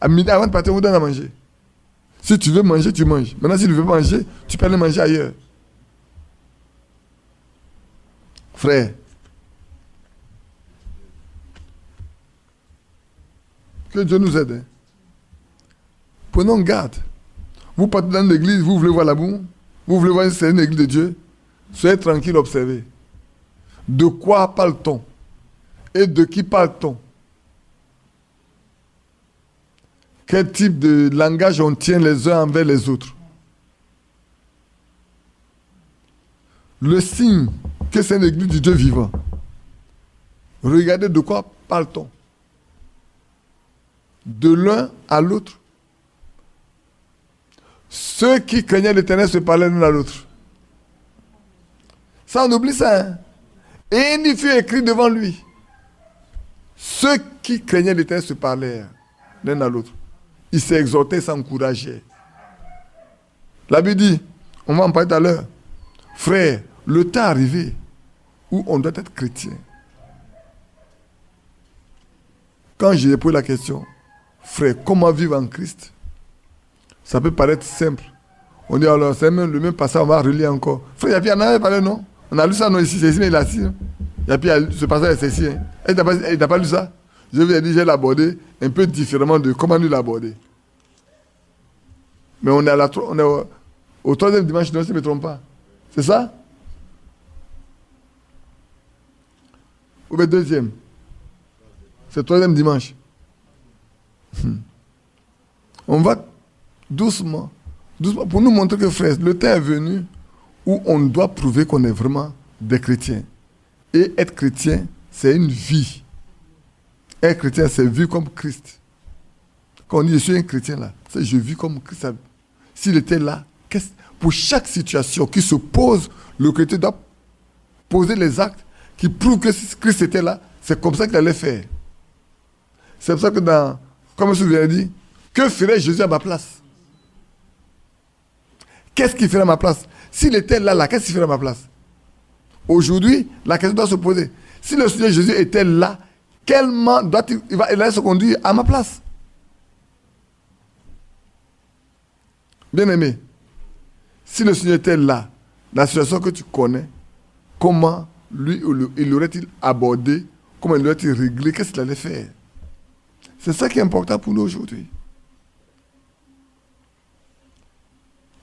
À midi, avant de partir, vous donnez à manger. Si tu veux manger, tu manges. Maintenant, si tu veux manger, tu peux aller manger ailleurs. Frère, que Dieu nous aide. Hein. Prenons garde. Vous partez dans l'église, vous voulez voir l'amour, vous voulez voir c'est une église de Dieu, soyez tranquille, observez. De quoi parle-t-on? Et de qui parle-t-on? Quel type de langage on tient les uns envers les autres? Le signe que c'est une église du Dieu vivant. Regardez de quoi parle-t-on? De l'un à l'autre. Ceux qui craignaient l'Éternel se parlaient l'un à l'autre. Ça, on oublie ça. Hein? Et il fut écrit devant lui. Ceux qui craignaient l'Éternel se parlaient l'un à l'autre. Ils s'exhortaient, s'encourageaient. La Bible dit, on va en parler tout à l'heure, frère, le temps est arrivé où on doit être chrétien. Quand j'ai posé la question, frère, comment vivre en Christ? Ça peut paraître simple. On dit alors, c'est même le même passage, on va relire encore. Frère, il y a parlé, non? On a lu ça, non, ici, c'est ici, mais il est assis. Et puis, ce passage, c'est ici. Hein. Il n'a pas lu ça? Je vous ai dit, j'ai l'abordé un peu différemment de comment nous l'aborder. Mais on est, au troisième dimanche, non, si je ne me trompe pas. C'est ça? Ou le deuxième? C'est le troisième dimanche. On va doucement, doucement, pour nous montrer que, frère, le temps est venu où on doit prouver qu'on est vraiment des chrétiens. Et être chrétien, c'est une vie. Être chrétien, c'est vivre comme Christ. Quand on dit je suis un chrétien là, c'est je vis comme Christ. S'il était là, pour chaque situation qui se pose, le chrétien doit poser les actes qui prouvent que si Christ était là, c'est comme ça qu'il allait faire. C'est pour ça que comme je vous l'ai dit, que ferait Jésus à ma place? Qu'est-ce qu'il ferait à ma place? S'il était là, qu'est-ce qu'il ferait à ma place? Aujourd'hui, la question doit se poser. Si le Seigneur Jésus était là, quellement il va se conduire à ma place? Bien-aimé, si le Seigneur était là, la situation que tu connais, comment lui, il aurait-il abordé, comment il aurait-il réglé, qu'est-ce qu'il allait faire? C'est ça qui est important pour nous aujourd'hui.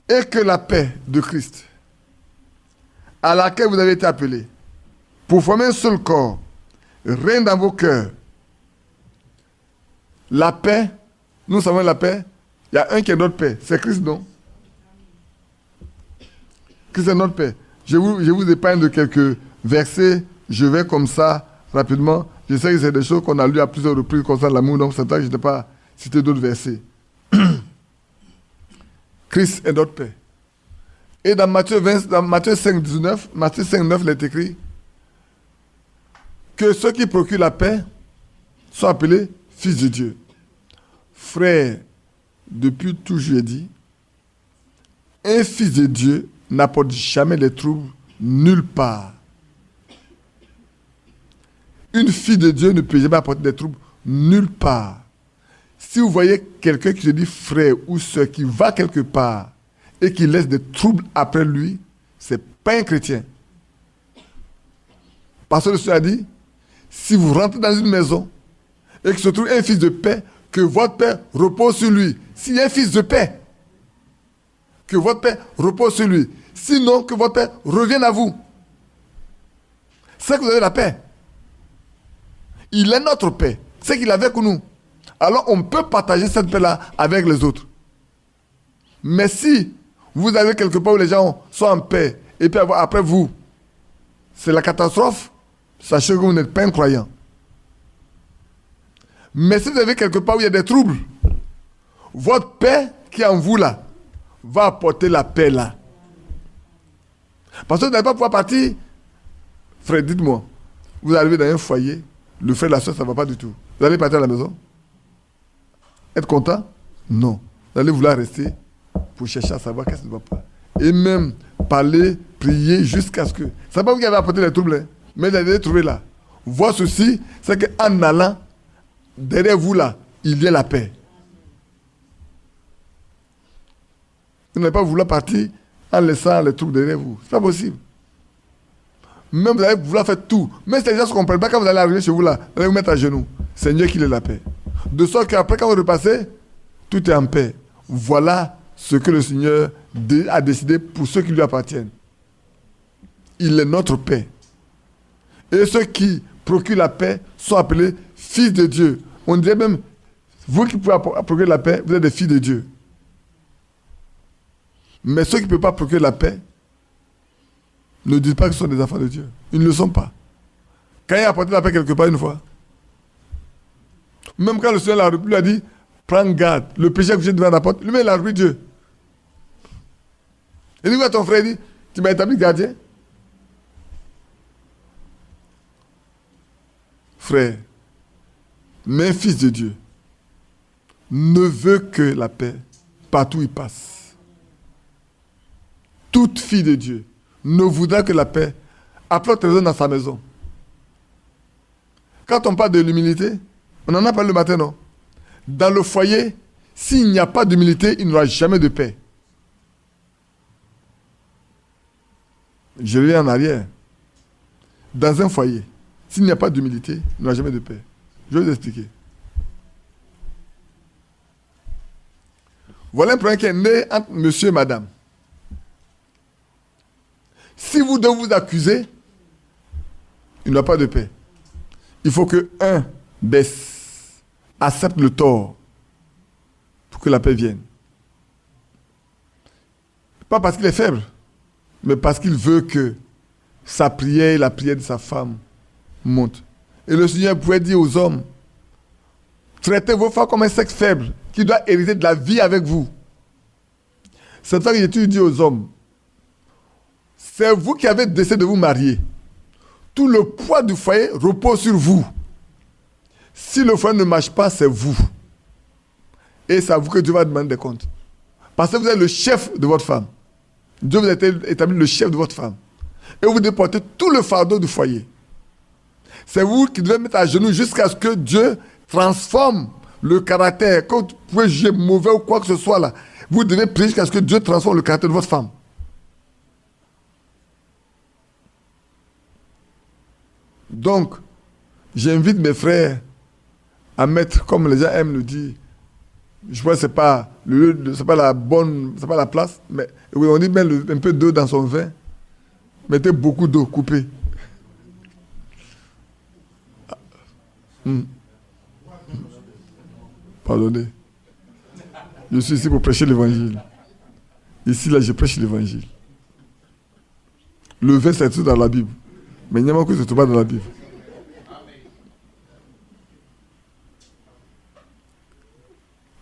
Et que la paix de Christ, à laquelle vous avez été appelés, pour former un seul corps, règne dans vos cœurs. La paix, nous savons la paix, il y a un qui est notre paix, c'est Christ, non? Christ est notre paix. Je vous épargne de quelques versets, je vais comme ça, rapidement. Je sais que c'est des choses qu'on a lues à plusieurs reprises concernant l'amour, donc c'est vrai que je n'ai pas cité d'autres versets. Christ est notre paix. Et dans Matthieu 5, 19, Matthieu 5, 9, il est écrit que ceux qui procurent la paix sont appelés fils de Dieu. Frère, depuis toujours j'ai dit, un fils de Dieu n'apporte jamais les troubles nulle part. Une fille de Dieu ne peut jamais apporter des troubles nulle part. Si vous voyez quelqu'un qui se dit frère ou sœur, qui va quelque part et qui laisse des troubles après lui, ce n'est pas un chrétien. Parce que le Seigneur a dit, si vous rentrez dans une maison et qu'il se trouve un fils de paix, que votre paix repose sur lui. S'il y a un fils de paix, que votre paix repose sur lui. Sinon, que votre paix revienne à vous. C'est que vous avez la paix. Il est notre paix. C'est qu'il est avec nous. Alors, on peut partager cette paix-là avec les autres. Mais si vous avez quelque part où les gens sont en paix, et puis après vous, c'est la catastrophe, sachez que vous n'êtes pas un croyant. Mais si vous avez quelque part où il y a des troubles, votre paix qui est en vous là, va apporter la paix là. Parce que vous n'allez pas pouvoir partir. Frère, dites-moi, vous arrivez dans un foyer, le frère et la soeur, ça ne va pas du tout. Vous allez partir à la maison? Être content? Non. Vous allez vouloir rester pour chercher à savoir qu'est-ce qui ne va pas. Et même parler priez jusqu'à ce que... C'est pas vous qui avez apporté les troubles, hein, mais vous avez trouvé là. Voir ceci, c'est qu'en allant, derrière vous là, il y a la paix. Vous n'allez pas vouloir partir en laissant les troubles derrière vous. C'est pas possible. Même vous allez vouloir faire tout. Mais si les gens ne comprennent pas, quand vous allez arriver chez vous là, vous allez vous mettre à genoux. Seigneur, qu'il ait la paix. De sorte qu'après, quand vous repassez, tout est en paix. Voilà ce que le Seigneur a décidé pour ceux qui lui appartiennent. Il est notre paix. Et ceux qui procurent la paix sont appelés fils de Dieu. On dirait même, vous qui pouvez procurer la paix, vous êtes des fils de Dieu. Mais ceux qui ne peuvent pas procurer la paix, ne disent pas qu'ils sont des enfants de Dieu. Ils ne le sont pas. Quand il a apporté la paix quelque part une fois, même quand le Seigneur l'a repris, il a dit, prends garde, le péché que je devant la porte, lui-même il a repris Dieu. Il dit à ton frère, il dit, tu m'as établi gardien. Frère, mais un fils de Dieu ne veut que la paix partout où il passe. Toute fille de Dieu ne voudra que la paix après trésor dans sa maison. Quand on parle de l'humilité, on en a parlé le matin, non? Dans le foyer, s'il n'y a pas d'humilité, il n'y aura jamais de paix. Je reviens en arrière. Dans un foyer, s'il n'y a pas d'humilité, il n'y aura jamais de paix. Je vais vous expliquer. Voilà un problème qui est né entre monsieur et madame. Si vous devez vous accuser, il n'y a pas de paix. Il faut que un baisse, accepte le tort pour que la paix vienne. Pas parce qu'il est faible, mais parce qu'il veut que sa prière et la prière de sa femme montent. Et le Seigneur pouvait dire aux hommes, traitez vos femmes comme un sexe faible qui doit hériter de la vie avec vous. C'est ça que j'ai toujours dit aux hommes. C'est vous qui avez décidé de vous marier. Tout le poids du foyer repose sur vous. Si le foyer ne marche pas, c'est vous. Et c'est à vous que Dieu va demander des comptes. Parce que vous êtes le chef de votre femme. Dieu vous a établi le chef de votre femme. Et vous devez porter tout le fardeau du foyer. C'est vous qui devez mettre à genoux jusqu'à ce que Dieu transforme le caractère. Quand vous pouvez juger mauvais ou quoi que ce soit là, vous devez prier jusqu'à ce que Dieu transforme le caractère de votre femme. Donc, j'invite mes frères à mettre, comme les gens aiment le dire, je vois que ce n'est pas, c'est pas la place, mais oui, on dit mettre un peu d'eau dans son vin, mettez beaucoup d'eau coupée. Pardonnez. Je suis ici pour prêcher l'évangile. Ici, là, je prêche l'évangile. Le vin, c'est tout dans la Bible. Mais il n'y a pas que ce pas dans la Bible.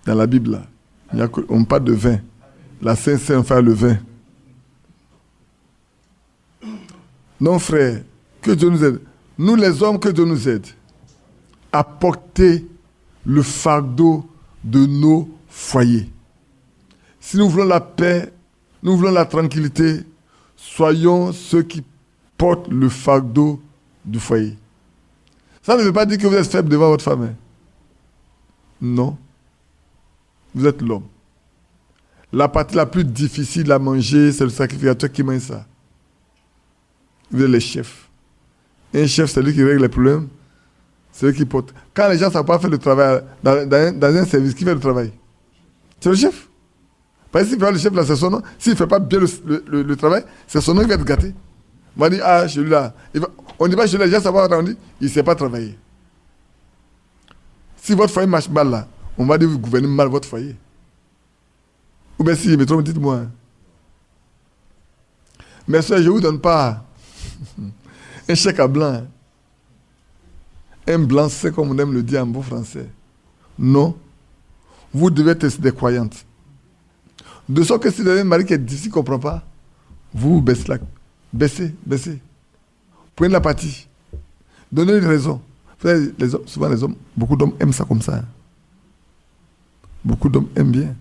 Dans la Bible, là, on parle de vin. La Saint-Saint fait le vin. Non, frère, que Dieu nous aide. Nous, les hommes, que Dieu nous aide à porter le fardeau de nos foyers. Si nous voulons la paix, nous voulons la tranquillité, soyons ceux qui portent le fardeau du foyer. Ça ne veut pas dire que vous êtes faible devant votre femme. Hein? Non. Vous êtes l'homme. La partie la plus difficile à manger, c'est le sacrificateur qui mange ça. Vous êtes les chefs. Un chef, c'est lui qui règle les problèmes. C'est lui qui porte. Quand les gens ne savent pas faire le travail dans un service, qui fait le travail? C'est le chef. Parce que s'il fait le chef, là, c'est son nom. S'il ne fait pas bien le travail, c'est son nom qui va être gâté. On va dire, ah, celui-là. On ne dit pas, celui-là, les gens savent pas, on dit, il ne sait pas travailler. Si votre foyer marche mal, là, on va dire, vous gouvernez mal votre foyer. Ou bien si, mais trop, dites-moi. Mais ça, je ne vous donne pas un chèque à blanc. Un blanc, c'est comme on aime le dire en bon français. Non. Vous devez être des croyantes. De sorte que si vous avez un mari qui est difficile, qui ne comprend pas, vous baissez la... Baissez. Prenez la partie. Donnez une raison. Les hommes, souvent les hommes, beaucoup d'hommes aiment ça comme ça. Hein. Beaucoup d'hommes aiment bien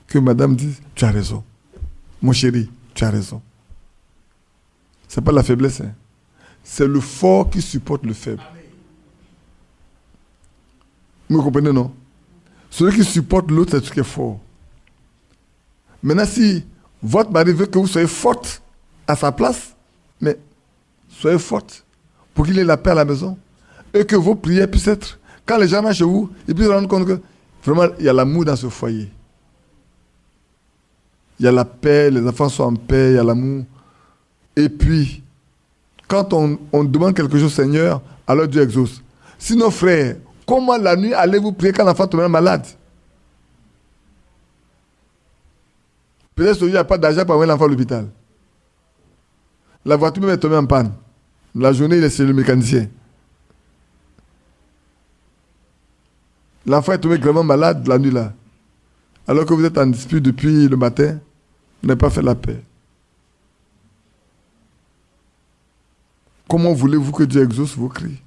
que madame dise, tu as raison. Mon chéri, tu as raison. Ce n'est pas la faiblesse. Hein. C'est le fort qui supporte le faible. Vous me comprenez, non? Celui qui supporte l'autre, c'est celui qui est fort. Maintenant, si votre mari veut que vous soyez forte à sa place, mais soyez forte pour qu'il ait la paix à la maison et que vos prières puissent être, quand les gens viennent chez vous, ils puissent se rendre compte que vraiment, il y a l'amour dans ce foyer. Il y a la paix, les enfants sont en paix, il y a l'amour. Et puis, quand on demande quelque chose, Seigneur, alors Dieu exauce. Sinon, frère, comment la nuit allez-vous prier quand l'enfant tombe malade? Peut-être qu'il n'y a pas d'argent pour amener l'enfant à l'hôpital. La voiture même est tombée en panne. La journée, il est chez le mécanicien. L'enfant est tombé gravement malade la nuit là. Alors que vous êtes en dispute depuis le matin, vous n'avez pas fait la paix. Comment voulez-vous que Dieu exauce vos cris?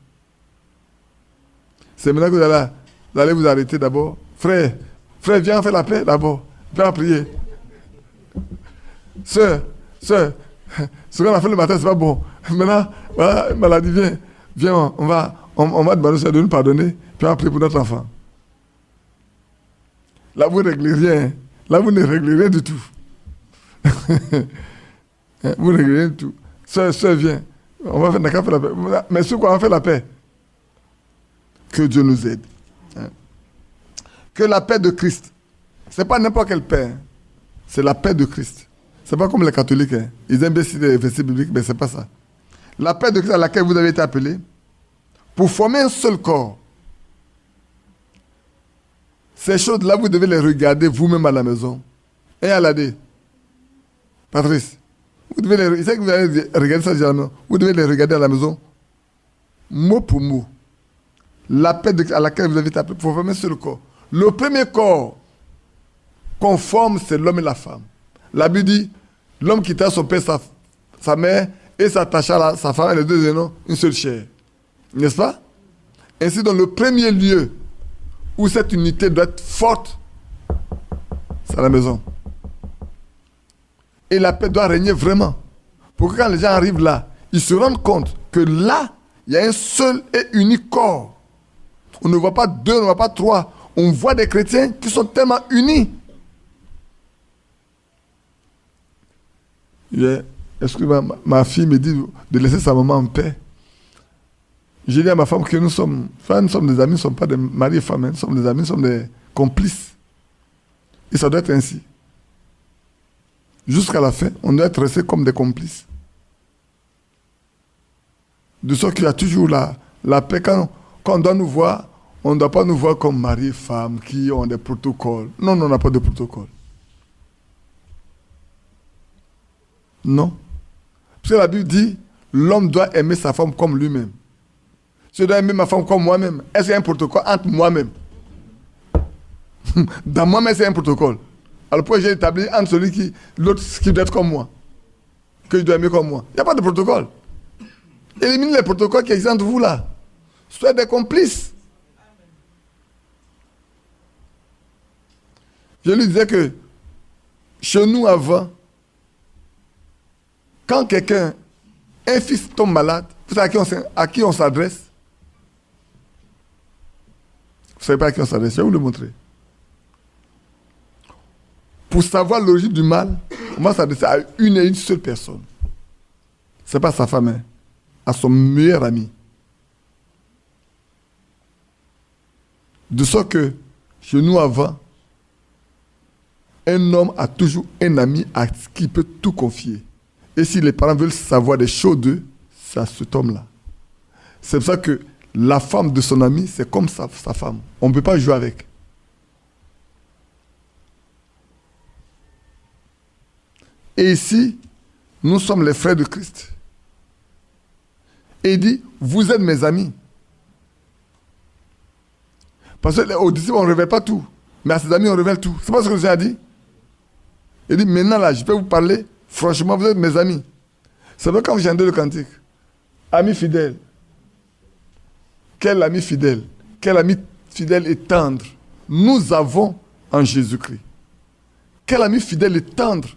C'est maintenant que vous allez vous arrêter d'abord. Frère, viens faire la paix d'abord. Viens prier. Sœur, ce qu'on a fait le matin, c'est pas bon. Maintenant, voilà, maladie, viens, on va demander au Seigneur de nous pardonner, puis on va prier pour notre enfant. Là, vous ne réglez rien. Là, vous ne réglez rien du tout. Vous ne réglez rien du tout. Sœur, viens. On va faire la paix. Mais ce qu'on va faire la paix, que Dieu nous aide. Que la paix de Christ, ce n'est pas n'importe quelle paix. Hein. C'est la paix de Christ. Ce n'est pas comme les catholiques. Hein. Ils aiment bien citer les versets bibliques, mais ce n'est pas ça. La paix de Christ à laquelle vous avez été appelés, pour former un seul corps. Ces choses-là, vous devez les regarder vous-même à la maison. Et à l'AD. Patrice, vous devez il sait que vous allez regarder ça à la maison. Vous devez les regarder à la maison, mot pour mot. La paix à laquelle vous avez été appelés, pour former un seul corps. Le premier corps qu'on forme, c'est l'homme et la femme. La Bible dit, l'homme quitta son père, sa mère, et s'attacha à sa femme, et les deux étant une seule chair. N'est-ce pas? Ainsi, dans le premier lieu où cette unité doit être forte, c'est à la maison. Et la paix doit régner vraiment. Pour que quand les gens arrivent là, ils se rendent compte que là, il y a un seul et unique corps. On ne voit pas deux, on ne voit pas trois. On voit des chrétiens qui sont tellement unis. Est-ce que ma fille me dit de laisser sa maman en paix? J'ai dit à ma femme que nous sommes des amis, nous ne sommes pas des maris et femmes, nous sommes des amis, nous sommes des complices. Et ça doit être ainsi. Jusqu'à la fin, on doit être restés comme des complices. De sorte qu'il y a toujours la paix. Quand on doit nous voir, on ne doit pas nous voir comme mari et femme qui ont des protocoles. Non, on n'a pas de protocole. Non. Parce que la Bible dit, l'homme doit aimer sa femme comme lui-même. Je dois aimer ma femme comme moi-même. Est-ce qu'il y a un protocole entre moi-même? Dans moi-même, c'est un protocole. Alors pourquoi j'ai établi entre l'autre qui doit être comme moi, que je dois aimer comme moi? Il n'y a pas de protocole. Éliminez les protocoles qui existent entre vous là. Soyez des complices. Je lui disais que chez nous avant, quand un fils tombe malade, vous savez à qui on s'adresse? Vous ne savez pas à qui on s'adresse, je vais vous le montrer. Pour savoir l'origine du mal, on va s'adresser à une et une seule personne. Ce n'est pas sa femme, hein, à son meilleur ami. De sorte que, chez nous avant, un homme a toujours un ami à qui il peut tout confier. Et si les parents veulent savoir des choses d'eux, c'est à cet homme-là. C'est pour ça que la femme de son ami, c'est comme sa femme. On ne peut pas jouer avec. Et ici, nous sommes les frères de Christ. Et il dit, vous êtes mes amis. Parce qu'aux disciples, on ne révèle pas tout. Mais à ses amis, on révèle tout. C'est pas ce que le Seigneur a dit. Il dit, maintenant là, je peux vous parler. Franchement, vous êtes mes amis. C'est vrai quand vous chantez le cantique. Ami fidèle. Quel ami fidèle. Quel ami fidèle et tendre nous avons en Jésus-Christ. Quel ami fidèle et tendre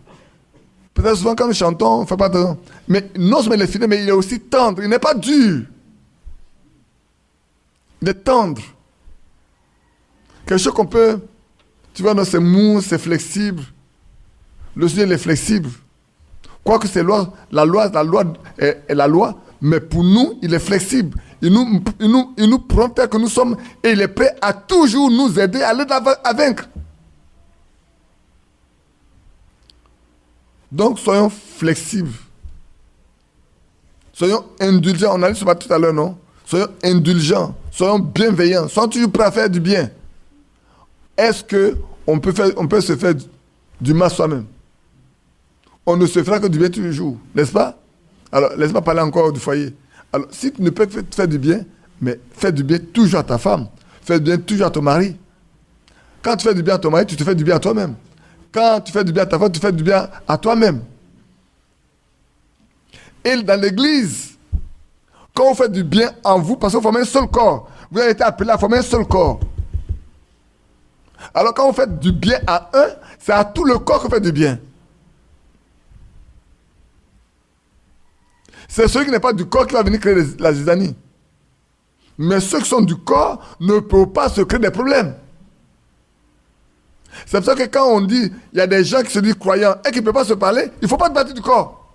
Peut-être souvent quand nous chantons, on ne fait pas attention. Mais non seulement il est fidèle, mais il est aussi tendre. Il n'est pas dur. Il est tendre. Quelque chose qu'on peut... Tu vois, non, c'est mou, c'est flexible. Le Seigneur, il est flexible. Quoique c'est la loi est la loi, mais pour nous, il est flexible. Il nous prend tel que nous sommes et il est prêt à toujours nous aider à aller à vaincre. Donc, soyons flexibles. Soyons indulgents. On a lu ce matin tout à l'heure, non? Soyons indulgents. Soyons bienveillants. Soyons toujours prêts à faire du bien. Est-ce qu'on peut se faire du mal soi-même? On ne se fera que du bien tous les jours, n'est-ce pas? Alors, laisse-moi parler encore du foyer. Alors, si tu ne peux pas faire du bien, mais fais du bien toujours à ta femme. Fais du bien toujours à ton mari. Quand tu fais du bien à ton mari, tu te fais du bien à toi-même. Quand tu fais du bien à ta femme, tu fais du bien à toi-même. Et dans l'église, quand on fait du bien en vous, parce que vous formez un seul corps, vous avez été appelé à former un seul corps. Alors quand on fait du bien à un, c'est à tout le corps qu'on fait du bien. C'est celui qui n'est pas du corps qui va venir créer la zizanie. Mais ceux qui sont du corps ne peuvent pas se créer des problèmes. C'est pour ça que quand on dit, il y a des gens qui se disent croyants et qui ne peuvent pas se parler, il ne faut pas te battre du corps.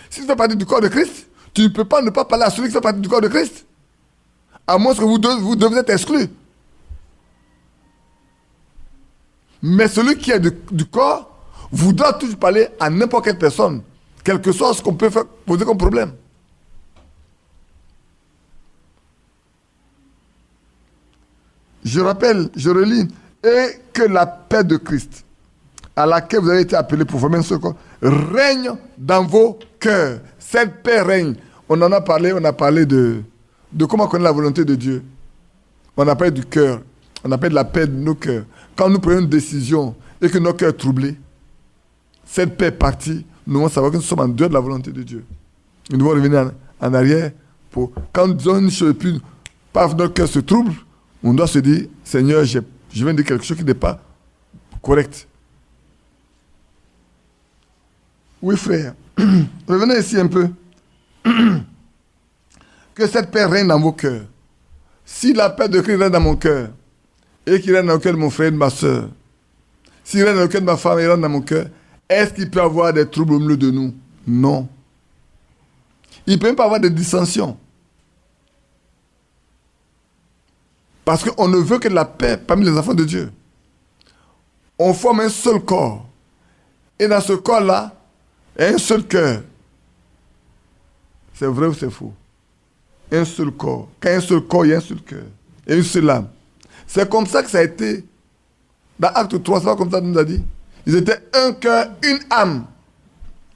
Si tu fais partie du corps de Christ, tu ne peux pas ne pas parler à celui qui fait partie du corps de Christ. À moins que vous devez être exclus. Mais celui qui est du corps voudra toujours parler à n'importe quelle personne, quel que soit ce qu'on peut faire, poser comme problème. Je rappelle, je relis, et que la paix de Christ, à laquelle vous avez été appelés pour former un seul corps, règne dans vos cœurs. Cette paix règne. On en a parlé, on a parlé de comment connaître la volonté de Dieu. On a parlé du cœur, on a parlé de la paix de nos cœurs. Quand nous prenons une décision et que nos cœurs sont troublés, cette paix est partie, nous devons savoir que nous sommes en dehors de la volonté de Dieu. Nous devons revenir en arrière pour, quand nous disons une chose et puis, paf, notre cœur se trouble, on doit se dire, Seigneur, je viens de dire quelque chose qui n'est pas correct. Oui, frère. Revenez ici un peu. Que cette paix règne dans vos cœurs. Si la paix de Christ règne dans mon cœur, et qu'il règne dans le cœur de mon frère et de ma soeur, s'il règne dans le cœur de ma femme et il règne dans mon cœur, est-ce qu'il peut y avoir des troubles au milieu de nous? Non. Il ne peut même pas avoir de dissensions. Parce qu'on ne veut que de la paix parmi les enfants de Dieu. On forme un seul corps. Et dans ce corps-là, il y a un seul cœur. C'est vrai ou c'est faux? Un seul corps. Quand il y a un seul corps, il y a un seul cœur. Et une seule âme. C'est comme ça que ça a été. Dans Acte 3, c'est pas comme ça qu'on nous a dit. Ils étaient un cœur, une âme.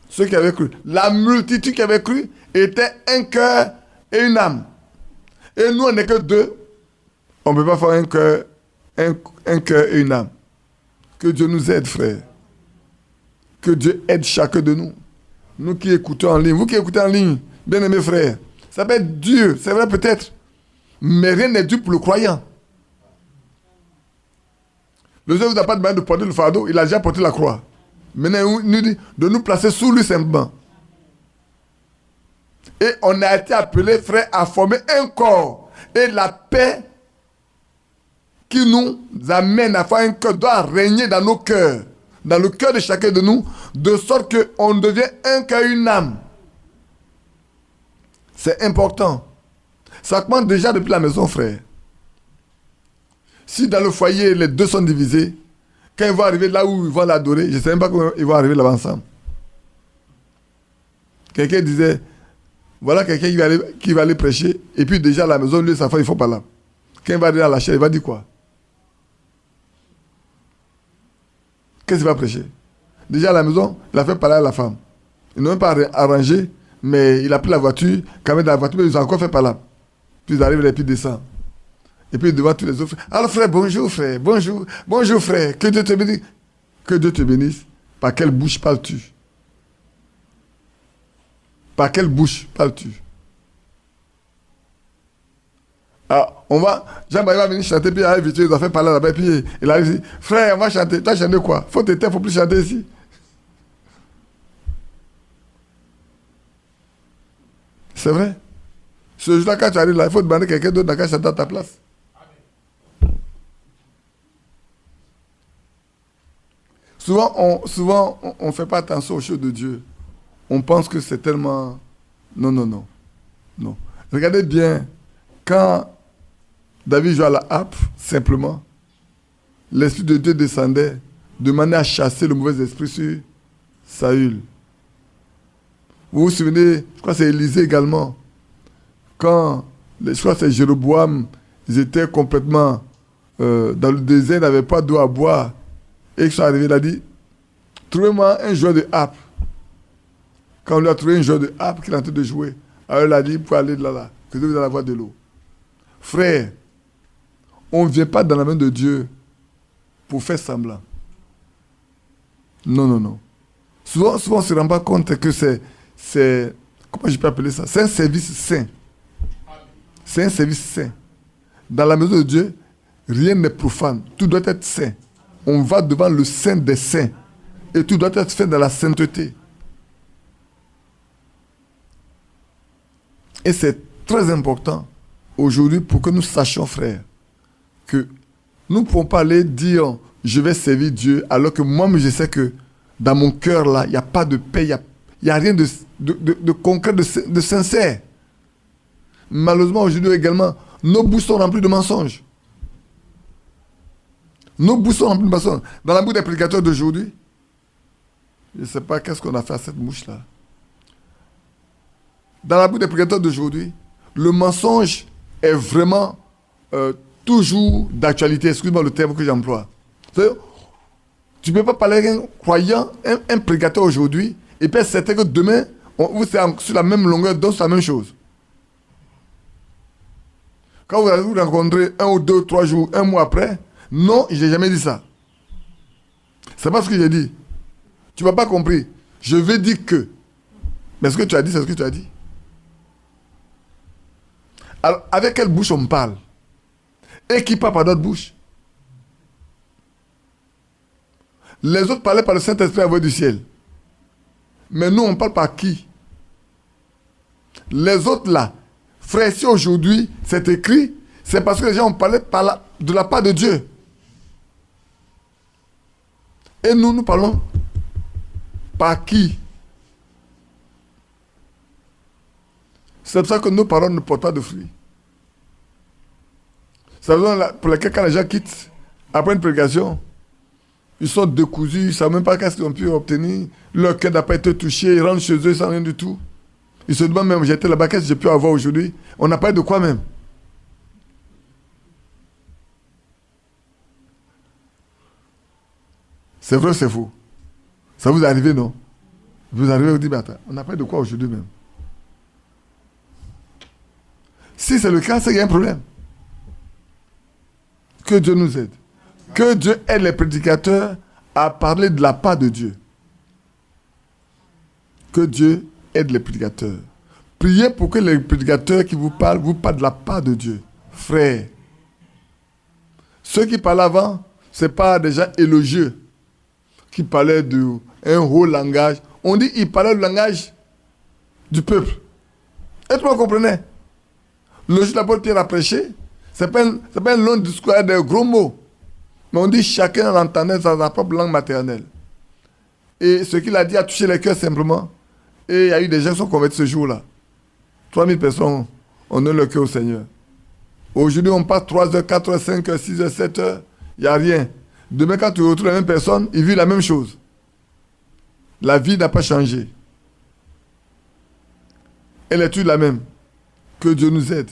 Ceux qui avaient cru. La multitude qui avait cru était un cœur et une âme. Et nous, on n'est que deux. On ne peut pas faire un cœur et une âme. Que Dieu nous aide, frère. Que Dieu aide chacun de nous. Nous qui écoutons en ligne, vous qui écoutez en ligne, bien-aimés frères, ça peut être dur, c'est vrai peut-être, mais rien n'est dur pour le croyant. Le Seigneur ne vous a pas demandé de porter le fardeau, il a déjà porté la croix. Maintenant, il nous dit de nous placer sous lui simplement. Et on a été appelés, frères, à former un corps. Et la paix qui nous amène à faire un cœur doit régner dans nos cœurs, dans le cœur de chacun de nous, de sorte qu'on devient un cœur, une âme. C'est important. Ça commence déjà depuis la maison, frère. Si dans le foyer, les deux sont divisés, quand ils vont arriver là où ils vont l'adorer, je ne sais même pas comment ils vont arriver là-bas ensemble. Quelqu'un disait, voilà quelqu'un qui va aller prêcher, et puis déjà à la maison, lui et sa femme, ils ne font pas là. Quand il va arriver à la chair, il va dire quoi? Qu'est-ce qu'il va prêcher? Déjà à la maison, il a fait parler à la femme. Ils n'ont même pas arrangé, mais il a pris la voiture, quand même dans la voiture, mais ils ont encore fait parler. Puis ils arrivent et puis ils descendent. Et puis devant tous les autres frères. Alors frère, bonjour frère, bonjour, bonjour frère, que Dieu te bénisse. Que Dieu te bénisse. Par quelle bouche parles-tu? Par quelle bouche parles-tu? Alors, Jean-Marie va venir chanter, puis il arrive, il doit faire parler là-bas, puis il arrive ici. Frère, on va chanter. Tu as chanté quoi? Faut te taire, faut plus chanter ici. C'est vrai. Ce jour-là, quand tu arrives là, il faut demander à quelqu'un d'autre de chanter à ta place. Souvent, on ne fait pas attention aux choses de Dieu. On pense que c'est tellement... Non. Regardez bien, quand David jouait à la harpe, simplement, l'Esprit de Dieu descendait, demandait à chasser le mauvais esprit sur Saül. Vous vous souvenez, je crois que c'est Élisée également, quand, je crois que c'est Jéroboam, ils étaient complètement dans le désert, ils n'avaient pas d'eau à boire. Et ils sont arrivés, il a dit, trouvez-moi un joueur de harpe. Quand on lui a trouvé un joueur de harpe qu'il est en train de jouer, alors il a dit, pour aller de là, que vous allez avoir de l'eau. Frère, on ne vient pas dans la main de Dieu pour faire semblant. Non. Souvent on ne se rend pas compte que c'est comment je peux appeler ça? C'est un service saint. C'est un service saint. Dans la maison de Dieu, rien n'est profane. Tout doit être saint. On va devant le saint des saints. Et tout doit être fait dans la sainteté. Et c'est très important aujourd'hui pour que nous sachions, frères, que nous ne pouvons pas aller dire je vais servir Dieu alors que moi-même je sais que dans mon cœur là, il n'y a pas de paix, il n'y a rien de concret, de sincère. Malheureusement aujourd'hui également, nos bouches sont remplies de mensonges. Nos bouches sont remplies de mensonges. Dans la bouche des prédicateurs d'aujourd'hui, je ne sais pas qu'est-ce qu'on a fait à cette bouche-là. Dans la bouche des prédicateurs d'aujourd'hui, le mensonge est vraiment toujours d'actualité. Excuse-moi le terme que j'emploie. Tu ne peux pas parler avec un croyant, un prédicateur aujourd'hui, et puis c'est certain que demain, vous êtes sur la même longueur d'onde, c'est la même chose. Quand vous allez vous rencontrer 1 ou 2 ou 3 jours, un mois après, non, je n'ai jamais dit ça. C'est pas ce que j'ai dit. Tu ne m'as pas compris. Je vais dire que. Mais ce que tu as dit, c'est ce que tu as dit. Alors, avec quelle bouche on parle? Et qui parle par notre bouche? Les autres parlaient par le Saint-Esprit à voix du ciel. Mais nous, on parle par qui? Les autres là, frères, si aujourd'hui c'est écrit, c'est parce que les gens ont parlé de la part de Dieu. Et nous parlons par qui? C'est pour ça que nos paroles ne portent pas de fruits. C'est pour laquelle quand les gens quittent, après une prédication, ils sont décousus, ils ne savent même pas qu'est-ce qu'ils ont pu obtenir. Leur cœur n'a pas été touché, ils rentrent chez eux sans rien du tout. Ils se demandent même, j'étais là-bas, qu'est-ce que j'ai pu avoir aujourd'hui? On n'a pas de quoi même. C'est vrai ou c'est faux? Ça vous est arrivé, non? Vous arrivez, vous dites, mais attends, on n'a pas de quoi aujourd'hui même. Si c'est le cas, c'est qu'il y a un problème. Que Dieu nous aide. Que Dieu aide les prédicateurs à parler de la part de Dieu. Que Dieu aide les prédicateurs. Priez pour que les prédicateurs qui vous parlent de la part de Dieu. Frères, ceux qui parlaient avant, ce n'est pas des gens élogieux qui parlaient d'un haut langage. On dit qu'ils parlaient le langage du peuple. Et tout le monde comprenait. Le jour de l'apôtre Pierre a prêché, ce n'est pas un long discours avec des gros mots. Mais on dit chacun l'entendait dans sa propre langue maternelle. Et ce qu'il a dit a touché les cœurs simplement. Et il y a eu des gens qui sont convertis ce jour-là. 3000 personnes ont donné le cœur au Seigneur. Aujourd'hui, on passe 3 heures, 4 heures, 5 heures, 6 heures, 7 heures. Il n'y a rien. Demain, quand tu retrouves la même personne, il vit la même chose. La vie n'a pas changé. Elle est toujours la même. Que Dieu nous aide.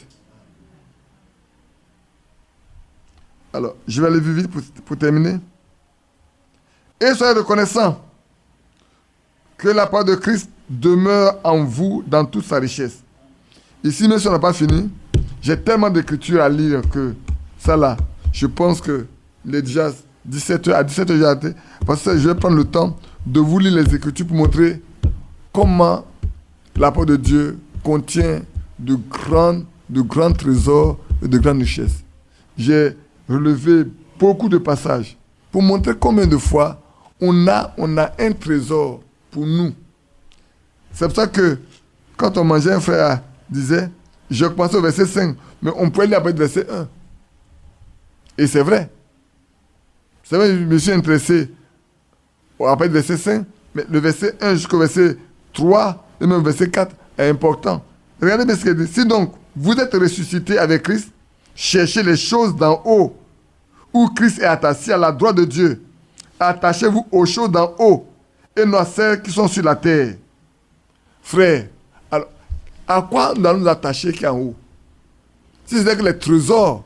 Alors, je vais aller vite pour terminer. Et soyez reconnaissants que la parole de Christ demeure en vous dans toute sa richesse. Ici, même si on n'a pas fini, j'ai tellement d'écritures à lire que ça là, je pense que il est déjà 17h. À 17h, j'ai arrêté. Parce que je vais prendre le temps de vous lire les écritures pour montrer comment la parole de Dieu contient de grands trésors et de grandes richesses. J'ai relevé beaucoup de passages pour montrer combien de fois on a un trésor pour nous. C'est pour ça que quand on mangeait, un frère disait, je commençais au verset 5, mais on pouvait lire après le verset 1. Et c'est vrai. C'est vrai, je me suis intéressé après le verset 5, mais le verset 1 jusqu'au verset 3, et même le verset 4 est important. Regardez bien ce qu'il dit. Si donc vous êtes ressuscité avec Christ, cherchez les choses d'en haut, où Christ est attaché à la droite de Dieu. Attachez-vous aux choses d'en haut, et non à celles qui sont sur la terre. Frère, alors, à quoi nous allons nous attacher qui est en haut? Si c'est que les trésors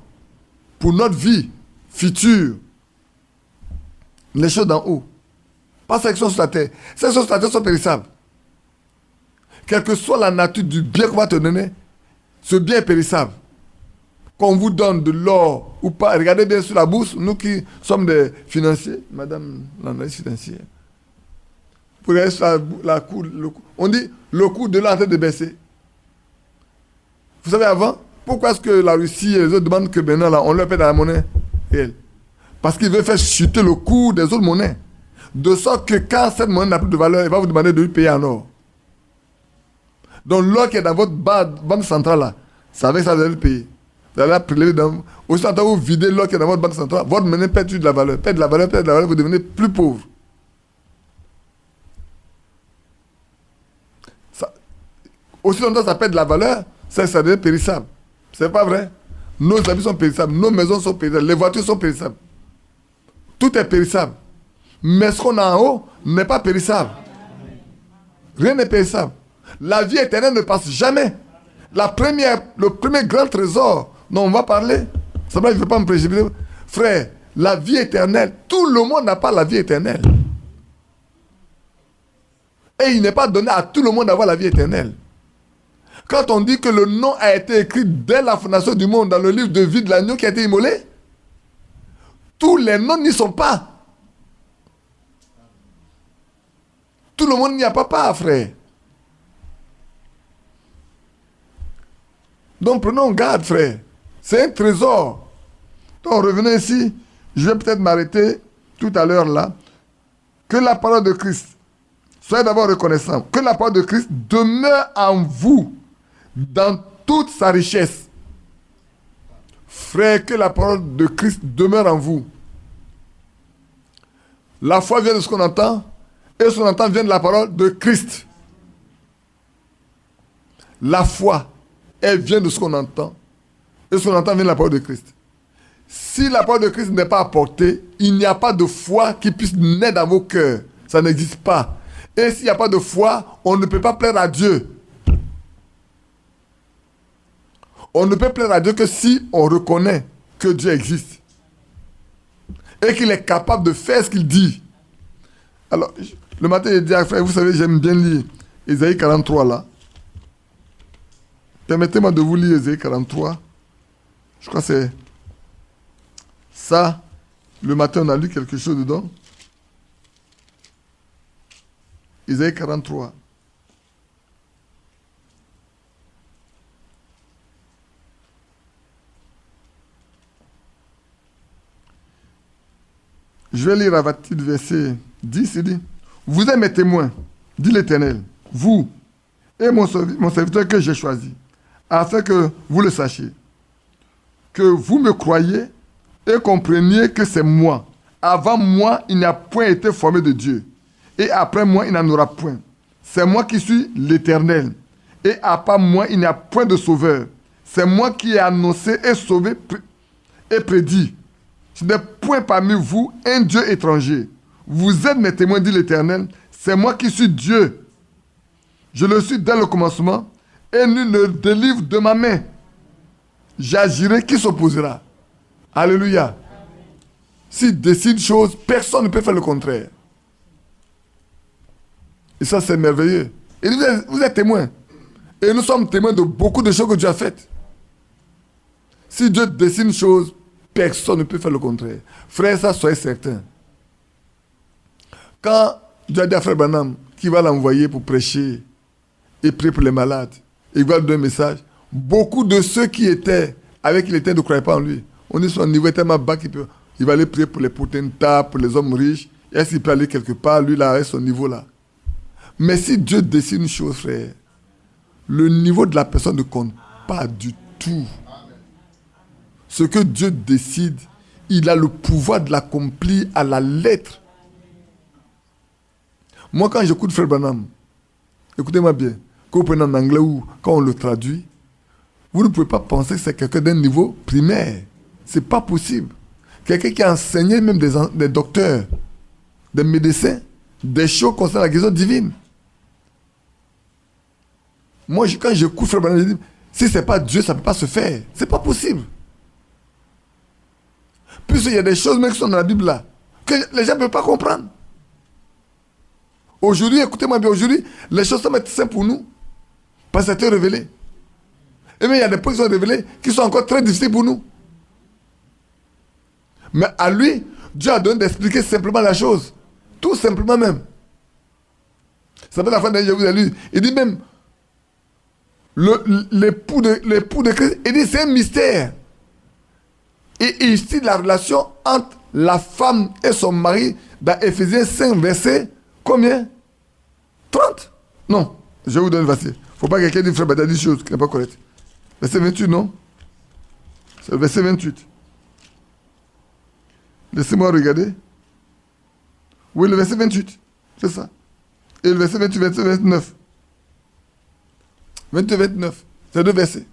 pour notre vie future, les choses d'en haut, pas celles qui sont sur la terre. Celles qui sont sur la terre sont périssables. Quelle que soit la nature du bien qu'on va te donner, ce bien est périssable. Qu'on vous donne de l'or ou pas, regardez bien sur la bourse, nous qui sommes des financiers, madame l'analyste financière, vous regardez sur la cour, on dit le cours de l'or est en train de baisser. Vous savez avant, pourquoi est-ce que la Russie et les autres demandent que maintenant là, on leur paie dans la monnaie réelle? Parce qu'ils veulent faire chuter le cours des autres monnaies. De sorte que quand cette monnaie n'a plus de valeur, il va vous demander de lui payer en or. Donc l'or qui est dans votre banque centrale là, c'est avec ça que vous allez le payer. Vous allez la prélever dans... Aussi longtemps que vous videz l'or qui est dans votre banque centrale, votre monnaie perd de la valeur. Perd de la valeur, vous devenez plus pauvre. Ça... Aussi longtemps que ça perd de la valeur, ça devient périssable. C'est pas vrai? Nos habits sont périssables, nos maisons sont périssables, les voitures sont périssables. Tout est périssable. Mais ce qu'on a en haut n'est pas périssable. Rien n'est périssable. La vie éternelle ne passe jamais. Le premier grand trésor dont on va parler, c'est vrai, je ne veux pas me précipiter. Frère, la vie éternelle, tout le monde n'a pas la vie éternelle. Et il n'est pas donné à tout le monde d'avoir la vie éternelle. Quand on dit que le nom a été écrit dès la fondation du monde dans le livre de vie de l'agneau qui a été immolé, tous les noms n'y sont pas. Tout le monde n'y a pas part, frère. Donc prenons garde, frère. C'est un trésor. Donc revenez ici. Je vais peut-être m'arrêter tout à l'heure là. Que la parole de Christ, soyez d'abord reconnaissant, que la parole de Christ demeure en vous dans toute sa richesse. Frère, que la parole de Christ demeure en vous. La foi vient de ce qu'on entend, et ce qu'on entend vient de la parole de Christ. La foi, elle vient de ce qu'on entend, et ce qu'on entend vient de la parole de Christ. Si la parole de Christ n'est pas apportée, il n'y a pas de foi qui puisse naître dans vos cœurs. Ça n'existe pas. Et s'il n'y a pas de foi, on ne peut pas plaire à Dieu. On ne peut plaire à Dieu que si on reconnaît que Dieu existe. Et qu'il est capable de faire ce qu'il dit. Alors, le matin, il dit à frère, vous savez, j'aime bien lire Ésaïe 43 là. Permettez-moi de vous lire Ésaïe 43. Je crois que c'est ça. Le matin, on a lu quelque chose dedans. Ésaïe 43. Je vais lire à partir du verset 10, il dit, vous êtes mes témoins, dit l'Éternel, vous et mon serviteur que j'ai choisi, afin que vous le sachiez, que vous me croyez et compreniez que c'est moi. Avant moi, il n'y a point été formé de Dieu, et après moi, il n'en aura point. C'est moi qui suis l'Éternel, et à part moi, il n'y a point de sauveur. C'est moi qui ai annoncé et sauvé et prédit. Ce n'est point parmi vous un Dieu étranger. Vous êtes mes témoins, dit l'Éternel. C'est moi qui suis Dieu. Je le suis dès le commencement, et nul ne délivre de ma main. J'agirai, qui s'opposera? Alléluia. S'il décide chose, personne ne peut faire le contraire. Et ça, c'est merveilleux. Et vous êtes témoins. Et nous sommes témoins de beaucoup de choses que Dieu a faites. Si Dieu décide une chose, personne ne peut faire le contraire. Frère, ça, soyez certain. Quand Dieu a dit à Frère Branham qu'il va l'envoyer pour prêcher et prier pour les malades, et il va lui donner un message, beaucoup de ceux qui étaient avec qui il était ne croyait pas en lui. On dit son niveau est tellement bas il va aller prier pour les potentats, pour les hommes riches. Est-ce qu'il peut aller quelque part, lui, là, avec son niveau là? Mais si Dieu décide une chose, frère, le niveau de la personne ne compte pas du tout. Ce que Dieu décide, il a le pouvoir de l'accomplir à la lettre. Moi, quand j'écoute Frère Branham, écoutez-moi bien, quand vous prenez en anglais ou quand on le traduit, vous ne pouvez pas penser que c'est quelqu'un d'un niveau primaire. Ce n'est pas possible. Quelqu'un qui a enseigné même des docteurs, des médecins, des choses concernant la guérison divine. Moi, quand j'écoute Frère Branham, je dis, si ce n'est pas Dieu, ça ne peut pas se faire. Ce n'est pas possible. Puisqu'il y a des choses même qui sont dans la Bible là, que les gens ne peuvent pas comprendre. Aujourd'hui, écoutez-moi bien, aujourd'hui, les choses sont simples pour nous. Parce que c'était révélé. Et même il y a des points qui sont révélés qui sont encore très difficiles pour nous. Mais à lui, Dieu a donné d'expliquer simplement la chose. Tout simplement même. Ça fait la fin de je vous ai lu. Il dit même, l'époux de Christ, il dit c'est un mystère. Et il cite la relation entre la femme et son mari dans Éphésiens 5, verset combien? 30? Non, je vous donne le verset. Il ne faut pas que quelqu'un dise frère, il a dit des choses qui n'est pas correct. Verset 28, non? C'est le verset 28. Laissez-moi regarder. Oui, le verset 28. C'est ça. Et le verset 28, verset 29. 28, 29. C'est deux versets.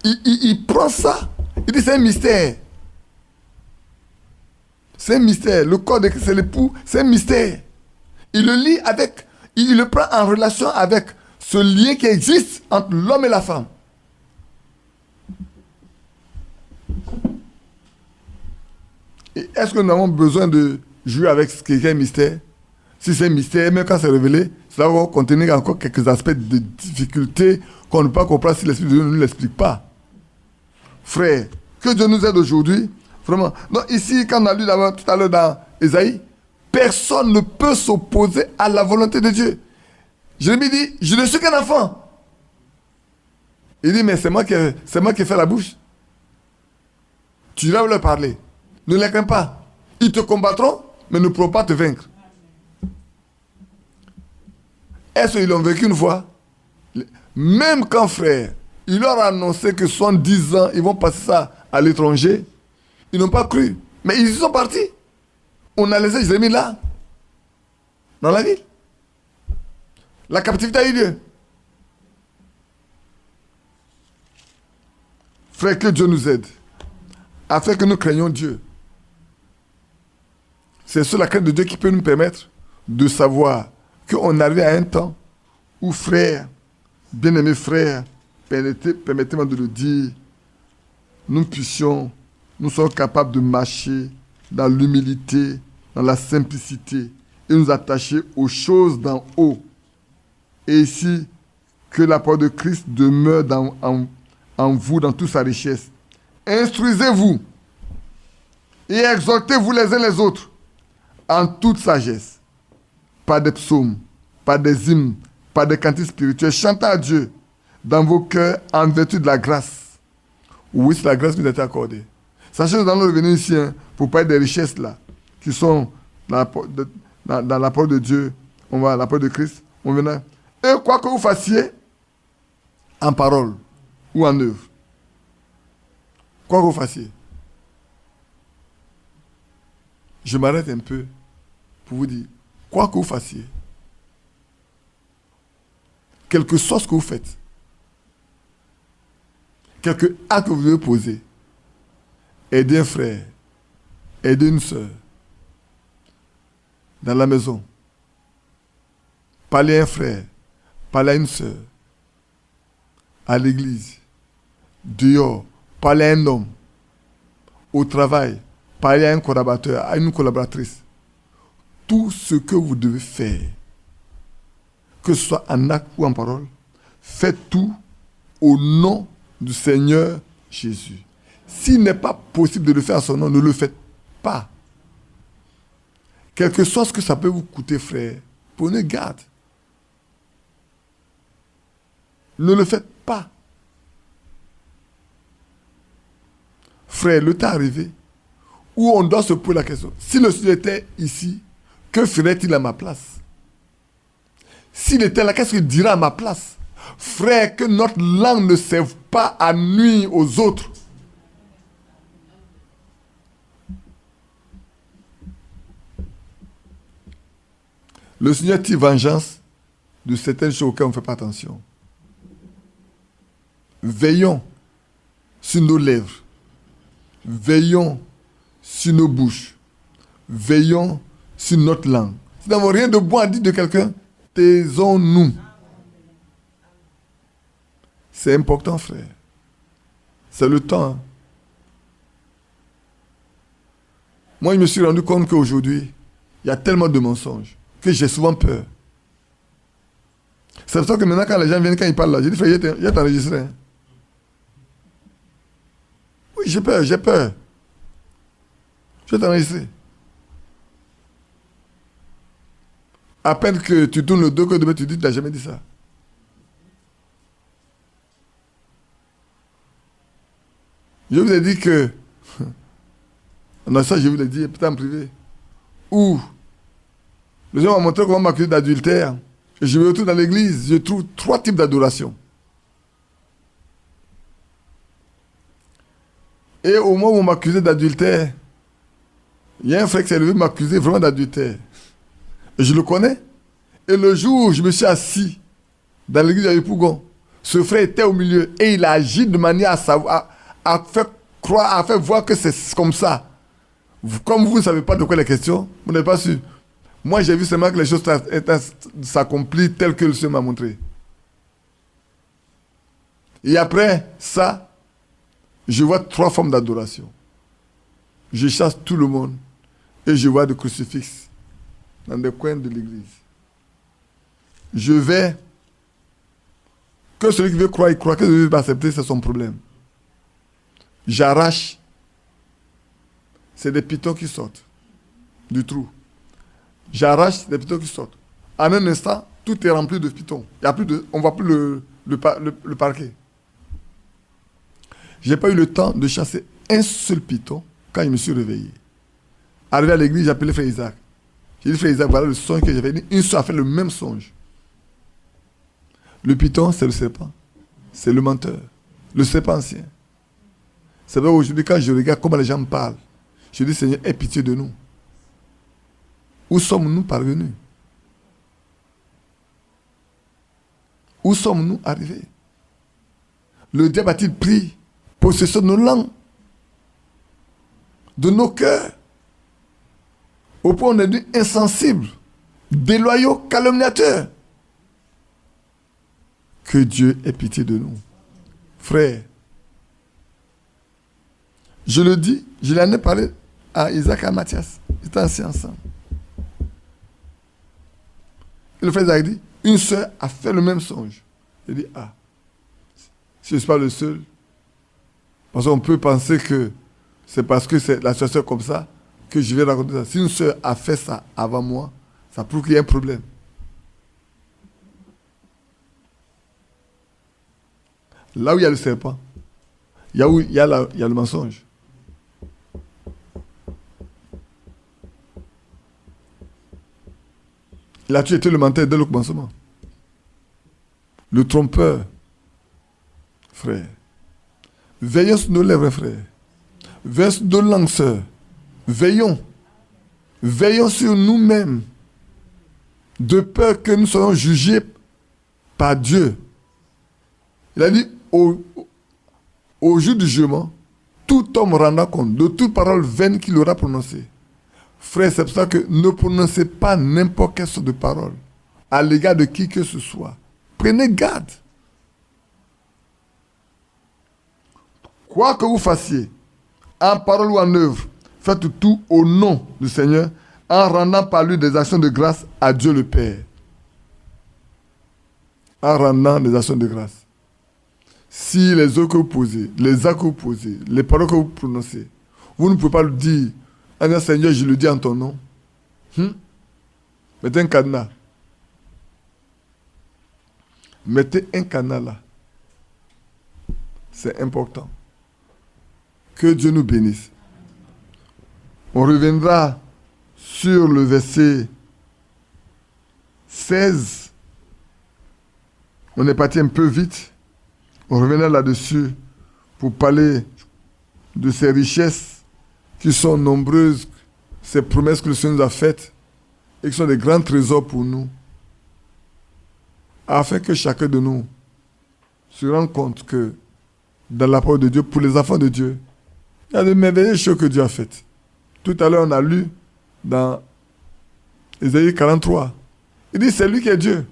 Il prend ça. Il dit c'est un mystère. C'est un mystère. Le corps de Christ, c'est l'époux. C'est un mystère. Il le lit avec... Il le prend en relation avec ce lien qui existe entre l'homme et la femme. Et est-ce que nous avons besoin de jouer avec ce qui est un mystère? Si c'est un mystère, même quand c'est révélé, ça va contenir encore quelques aspects de difficulté qu'on ne peut pas comprendre si l'Esprit de Dieu ne nous l'explique pas. Frère, que Dieu nous aide aujourd'hui. Vraiment. Donc ici, quand on a lu tout à l'heure dans Ésaïe, personne ne peut s'opposer à la volonté de Dieu. Jérémie dit, je ne suis qu'un enfant. Il dit, mais c'est moi qui ai fait la bouche. Tu dois leur parler. Ne les crains pas. Ils te combattront, mais ne pourront pas te vaincre. Est-ce qu'ils l'ont vécu une fois? Même quand, frère, il leur a annoncé que 70 ans, ils vont passer ça à l'étranger, ils n'ont pas cru. Mais ils y sont partis. On a laissé Jérémie là, dans la ville. La captivité a eu lieu. Frère, que Dieu nous aide, afin que nous craignions Dieu. C'est sur la crainte de Dieu qui peut nous permettre de savoir qu'on arrive à un temps où, frère, bien-aimés frères, permettez-moi de le dire, nous sommes capables de marcher dans l'humilité, dans la simplicité et nous attacher aux choses d'en haut. Et ici, que la parole de Christ demeure en vous dans toute sa richesse. Instruisez-vous et exhortez-vous les uns les autres en toute sagesse, par des psaumes, par des hymnes, par des cantiques spirituels, chantant à Dieu dans vos cœurs en vertu de la grâce. Oui, c'est la grâce qui nous a été accordée. Sachez que nous allons revenir ici pour parler des richesses là, qui sont dans la parole de Dieu, on va la parole de Christ, on verra. Et quoi que vous fassiez, en parole ou en œuvre, quoi que vous fassiez, je m'arrête un peu pour vous dire, quoi que vous fassiez, quel que soit ce que vous faites, quelque acte que vous devez poser, aider un frère, aider une soeur, dans la maison, parler à un frère, parler à une soeur, à l'église, dehors, parler à un homme, au travail, parler à un collaborateur, à une collaboratrice. Tout ce que vous devez faire, que ce soit en acte ou en parole, faites tout au nom du Seigneur Jésus. S'il n'est pas possible de le faire à son nom, ne le faites pas. Quel que soit ce que ça peut vous coûter, frère, prenez garde. Ne le faites pas. frère, le temps arrivé où on doit se poser la question. Si le Seigneur était ici, que ferait-il à ma place? S'il était là, qu'est-ce qu'il dirait à ma place? Frère, que notre langue ne serve pas à nuire aux autres. Le Seigneur tire vengeance de certaines choses auxquelles on ne fait pas attention. Veillons sur nos lèvres. Veillons sur nos bouches. Veillons sur notre langue. Si nous n'avons rien de bon à dire de quelqu'un, taisons-nous. C'est important, frère. C'est le temps. Hein. Moi, je me suis rendu compte qu'aujourd'hui, il y a tellement de mensonges que j'ai souvent peur. C'est pour ça que maintenant, quand les gens viennent, quand ils parlent là, je dis, frère, je vais t'enregistrer. Hein. Oui, j'ai peur. Je vais t'enregistrer. À peine que tu tournes le dos, que demain tu dis, tu n'as jamais dit ça. Je vous ai dit que, non, ça je vous l'ai dit, peut-être en privé, où le Seigneur m'a montré comment m'accuser d'adultère. Je me retrouve dans l'église, je trouve 3 types d'adoration. Et au moment où on m'accusait d'adultère, il y a un frère qui s'est levé m'accuser vraiment d'adultère. Et je le connais. Et le jour où je me suis assis dans l'église de Pougon, ce frère était au milieu et il a agi de manière à faire croire, à faire voir que c'est comme ça. Comme vous ne savez pas de quoi il est question, vous n'êtes pas sûr. Moi, j'ai vu seulement que les choses s'accomplissent telles que le Seigneur m'a montré. Et après ça, je vois 3 formes d'adoration. Je chasse tout le monde et je vois des crucifixes dans des coins de l'église. Je vais, que celui qui veut croire, il croit, que celui qui veut accepter, c'est son problème. J'arrache. C'est des pitons qui sortent du trou. J'arrache des pitons qui sortent. En un instant, tout est rempli de pitons. Il y a plus de, on ne voit plus le parquet. Je n'ai pas eu le temps de chasser un seul piton quand je me suis réveillé. Arrivé à l'église, j'ai appelé frère Isaac. J'ai dit, frère Isaac, voilà le songe que j'avais dit. Une seule a fait le même songe. Le python, c'est le serpent. C'est le menteur. Le serpent ancien. C'est vrai, aujourd'hui, quand je regarde comment les gens parlent, je dis, Seigneur, aie pitié de nous. Où sommes-nous parvenus? Où sommes-nous arrivés? Le diable a-t-il pris possession de nos langues, de nos cœurs, au point où on est devenu insensibles, déloyaux, calomniateurs? Que Dieu ait pitié de nous. Frère, je le dis, je l'en ai parlé à Isaac et à Mathias. Ils étaient assis ensemble. Et le frère Isaac dit, une sœur a fait le même songe. Il dit, ah, si je ne suis pas le seul, parce qu'on peut penser que c'est parce que c'est la situation comme ça que je vais raconter ça. Si une sœur a fait ça avant moi, ça prouve qu'il y a un problème. Là où il y a le serpent, il y a le mensonge. Il a toujours été le menteur dès le commencement. Le trompeur. Frère. Veillons sur nos lèvres, frère. Veillons sur nos langues, sœurs. Veillons. Veillons sur nous-mêmes. De peur que nous soyons jugés par Dieu. Il a dit, au jour du jugement, tout homme rendra compte de toute parole vaine qu'il aura prononcée. Frère, c'est pour ça que ne prononcez pas n'importe quelle sorte de parole à l'égard de qui que ce soit. Prenez garde. Quoi que vous fassiez, en parole ou en œuvre, faites tout au nom du Seigneur, en rendant par lui des actions de grâce à Dieu le Père. En rendant des actions de grâce. Si les œuvres que vous posez, les actes que vous posez, les paroles que vous prononcez, vous ne pouvez pas le dire, ah Seigneur, je le dis en ton nom. Mettez un cadenas. Mettez un cadenas là. C'est important. Que Dieu nous bénisse. On reviendra sur le verset 16. On est parti un peu vite. On reviendra là-dessus pour parler de ces richesses qui sont nombreuses, ces promesses que le Seigneur nous a faites et qui sont des grands trésors pour nous, afin que chacun de nous se rende compte que dans la parole de Dieu, pour les enfants de Dieu, il y a de merveilleuses choses que Dieu a faites. Tout à l'heure, on a lu dans Ésaïe 43. Il dit, c'est lui qui est Dieu.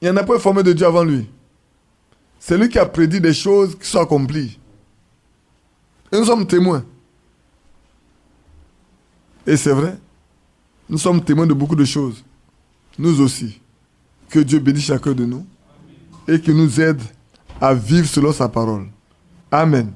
Il n'y en a pas formé de Dieu avant lui. C'est lui qui a prédit des choses qui sont accomplies. Et nous sommes témoins. Et c'est vrai, nous sommes témoins de beaucoup de choses. Nous aussi. Que Dieu bénisse chacun de nous et qu'il nous aide à vivre selon sa parole. Amen.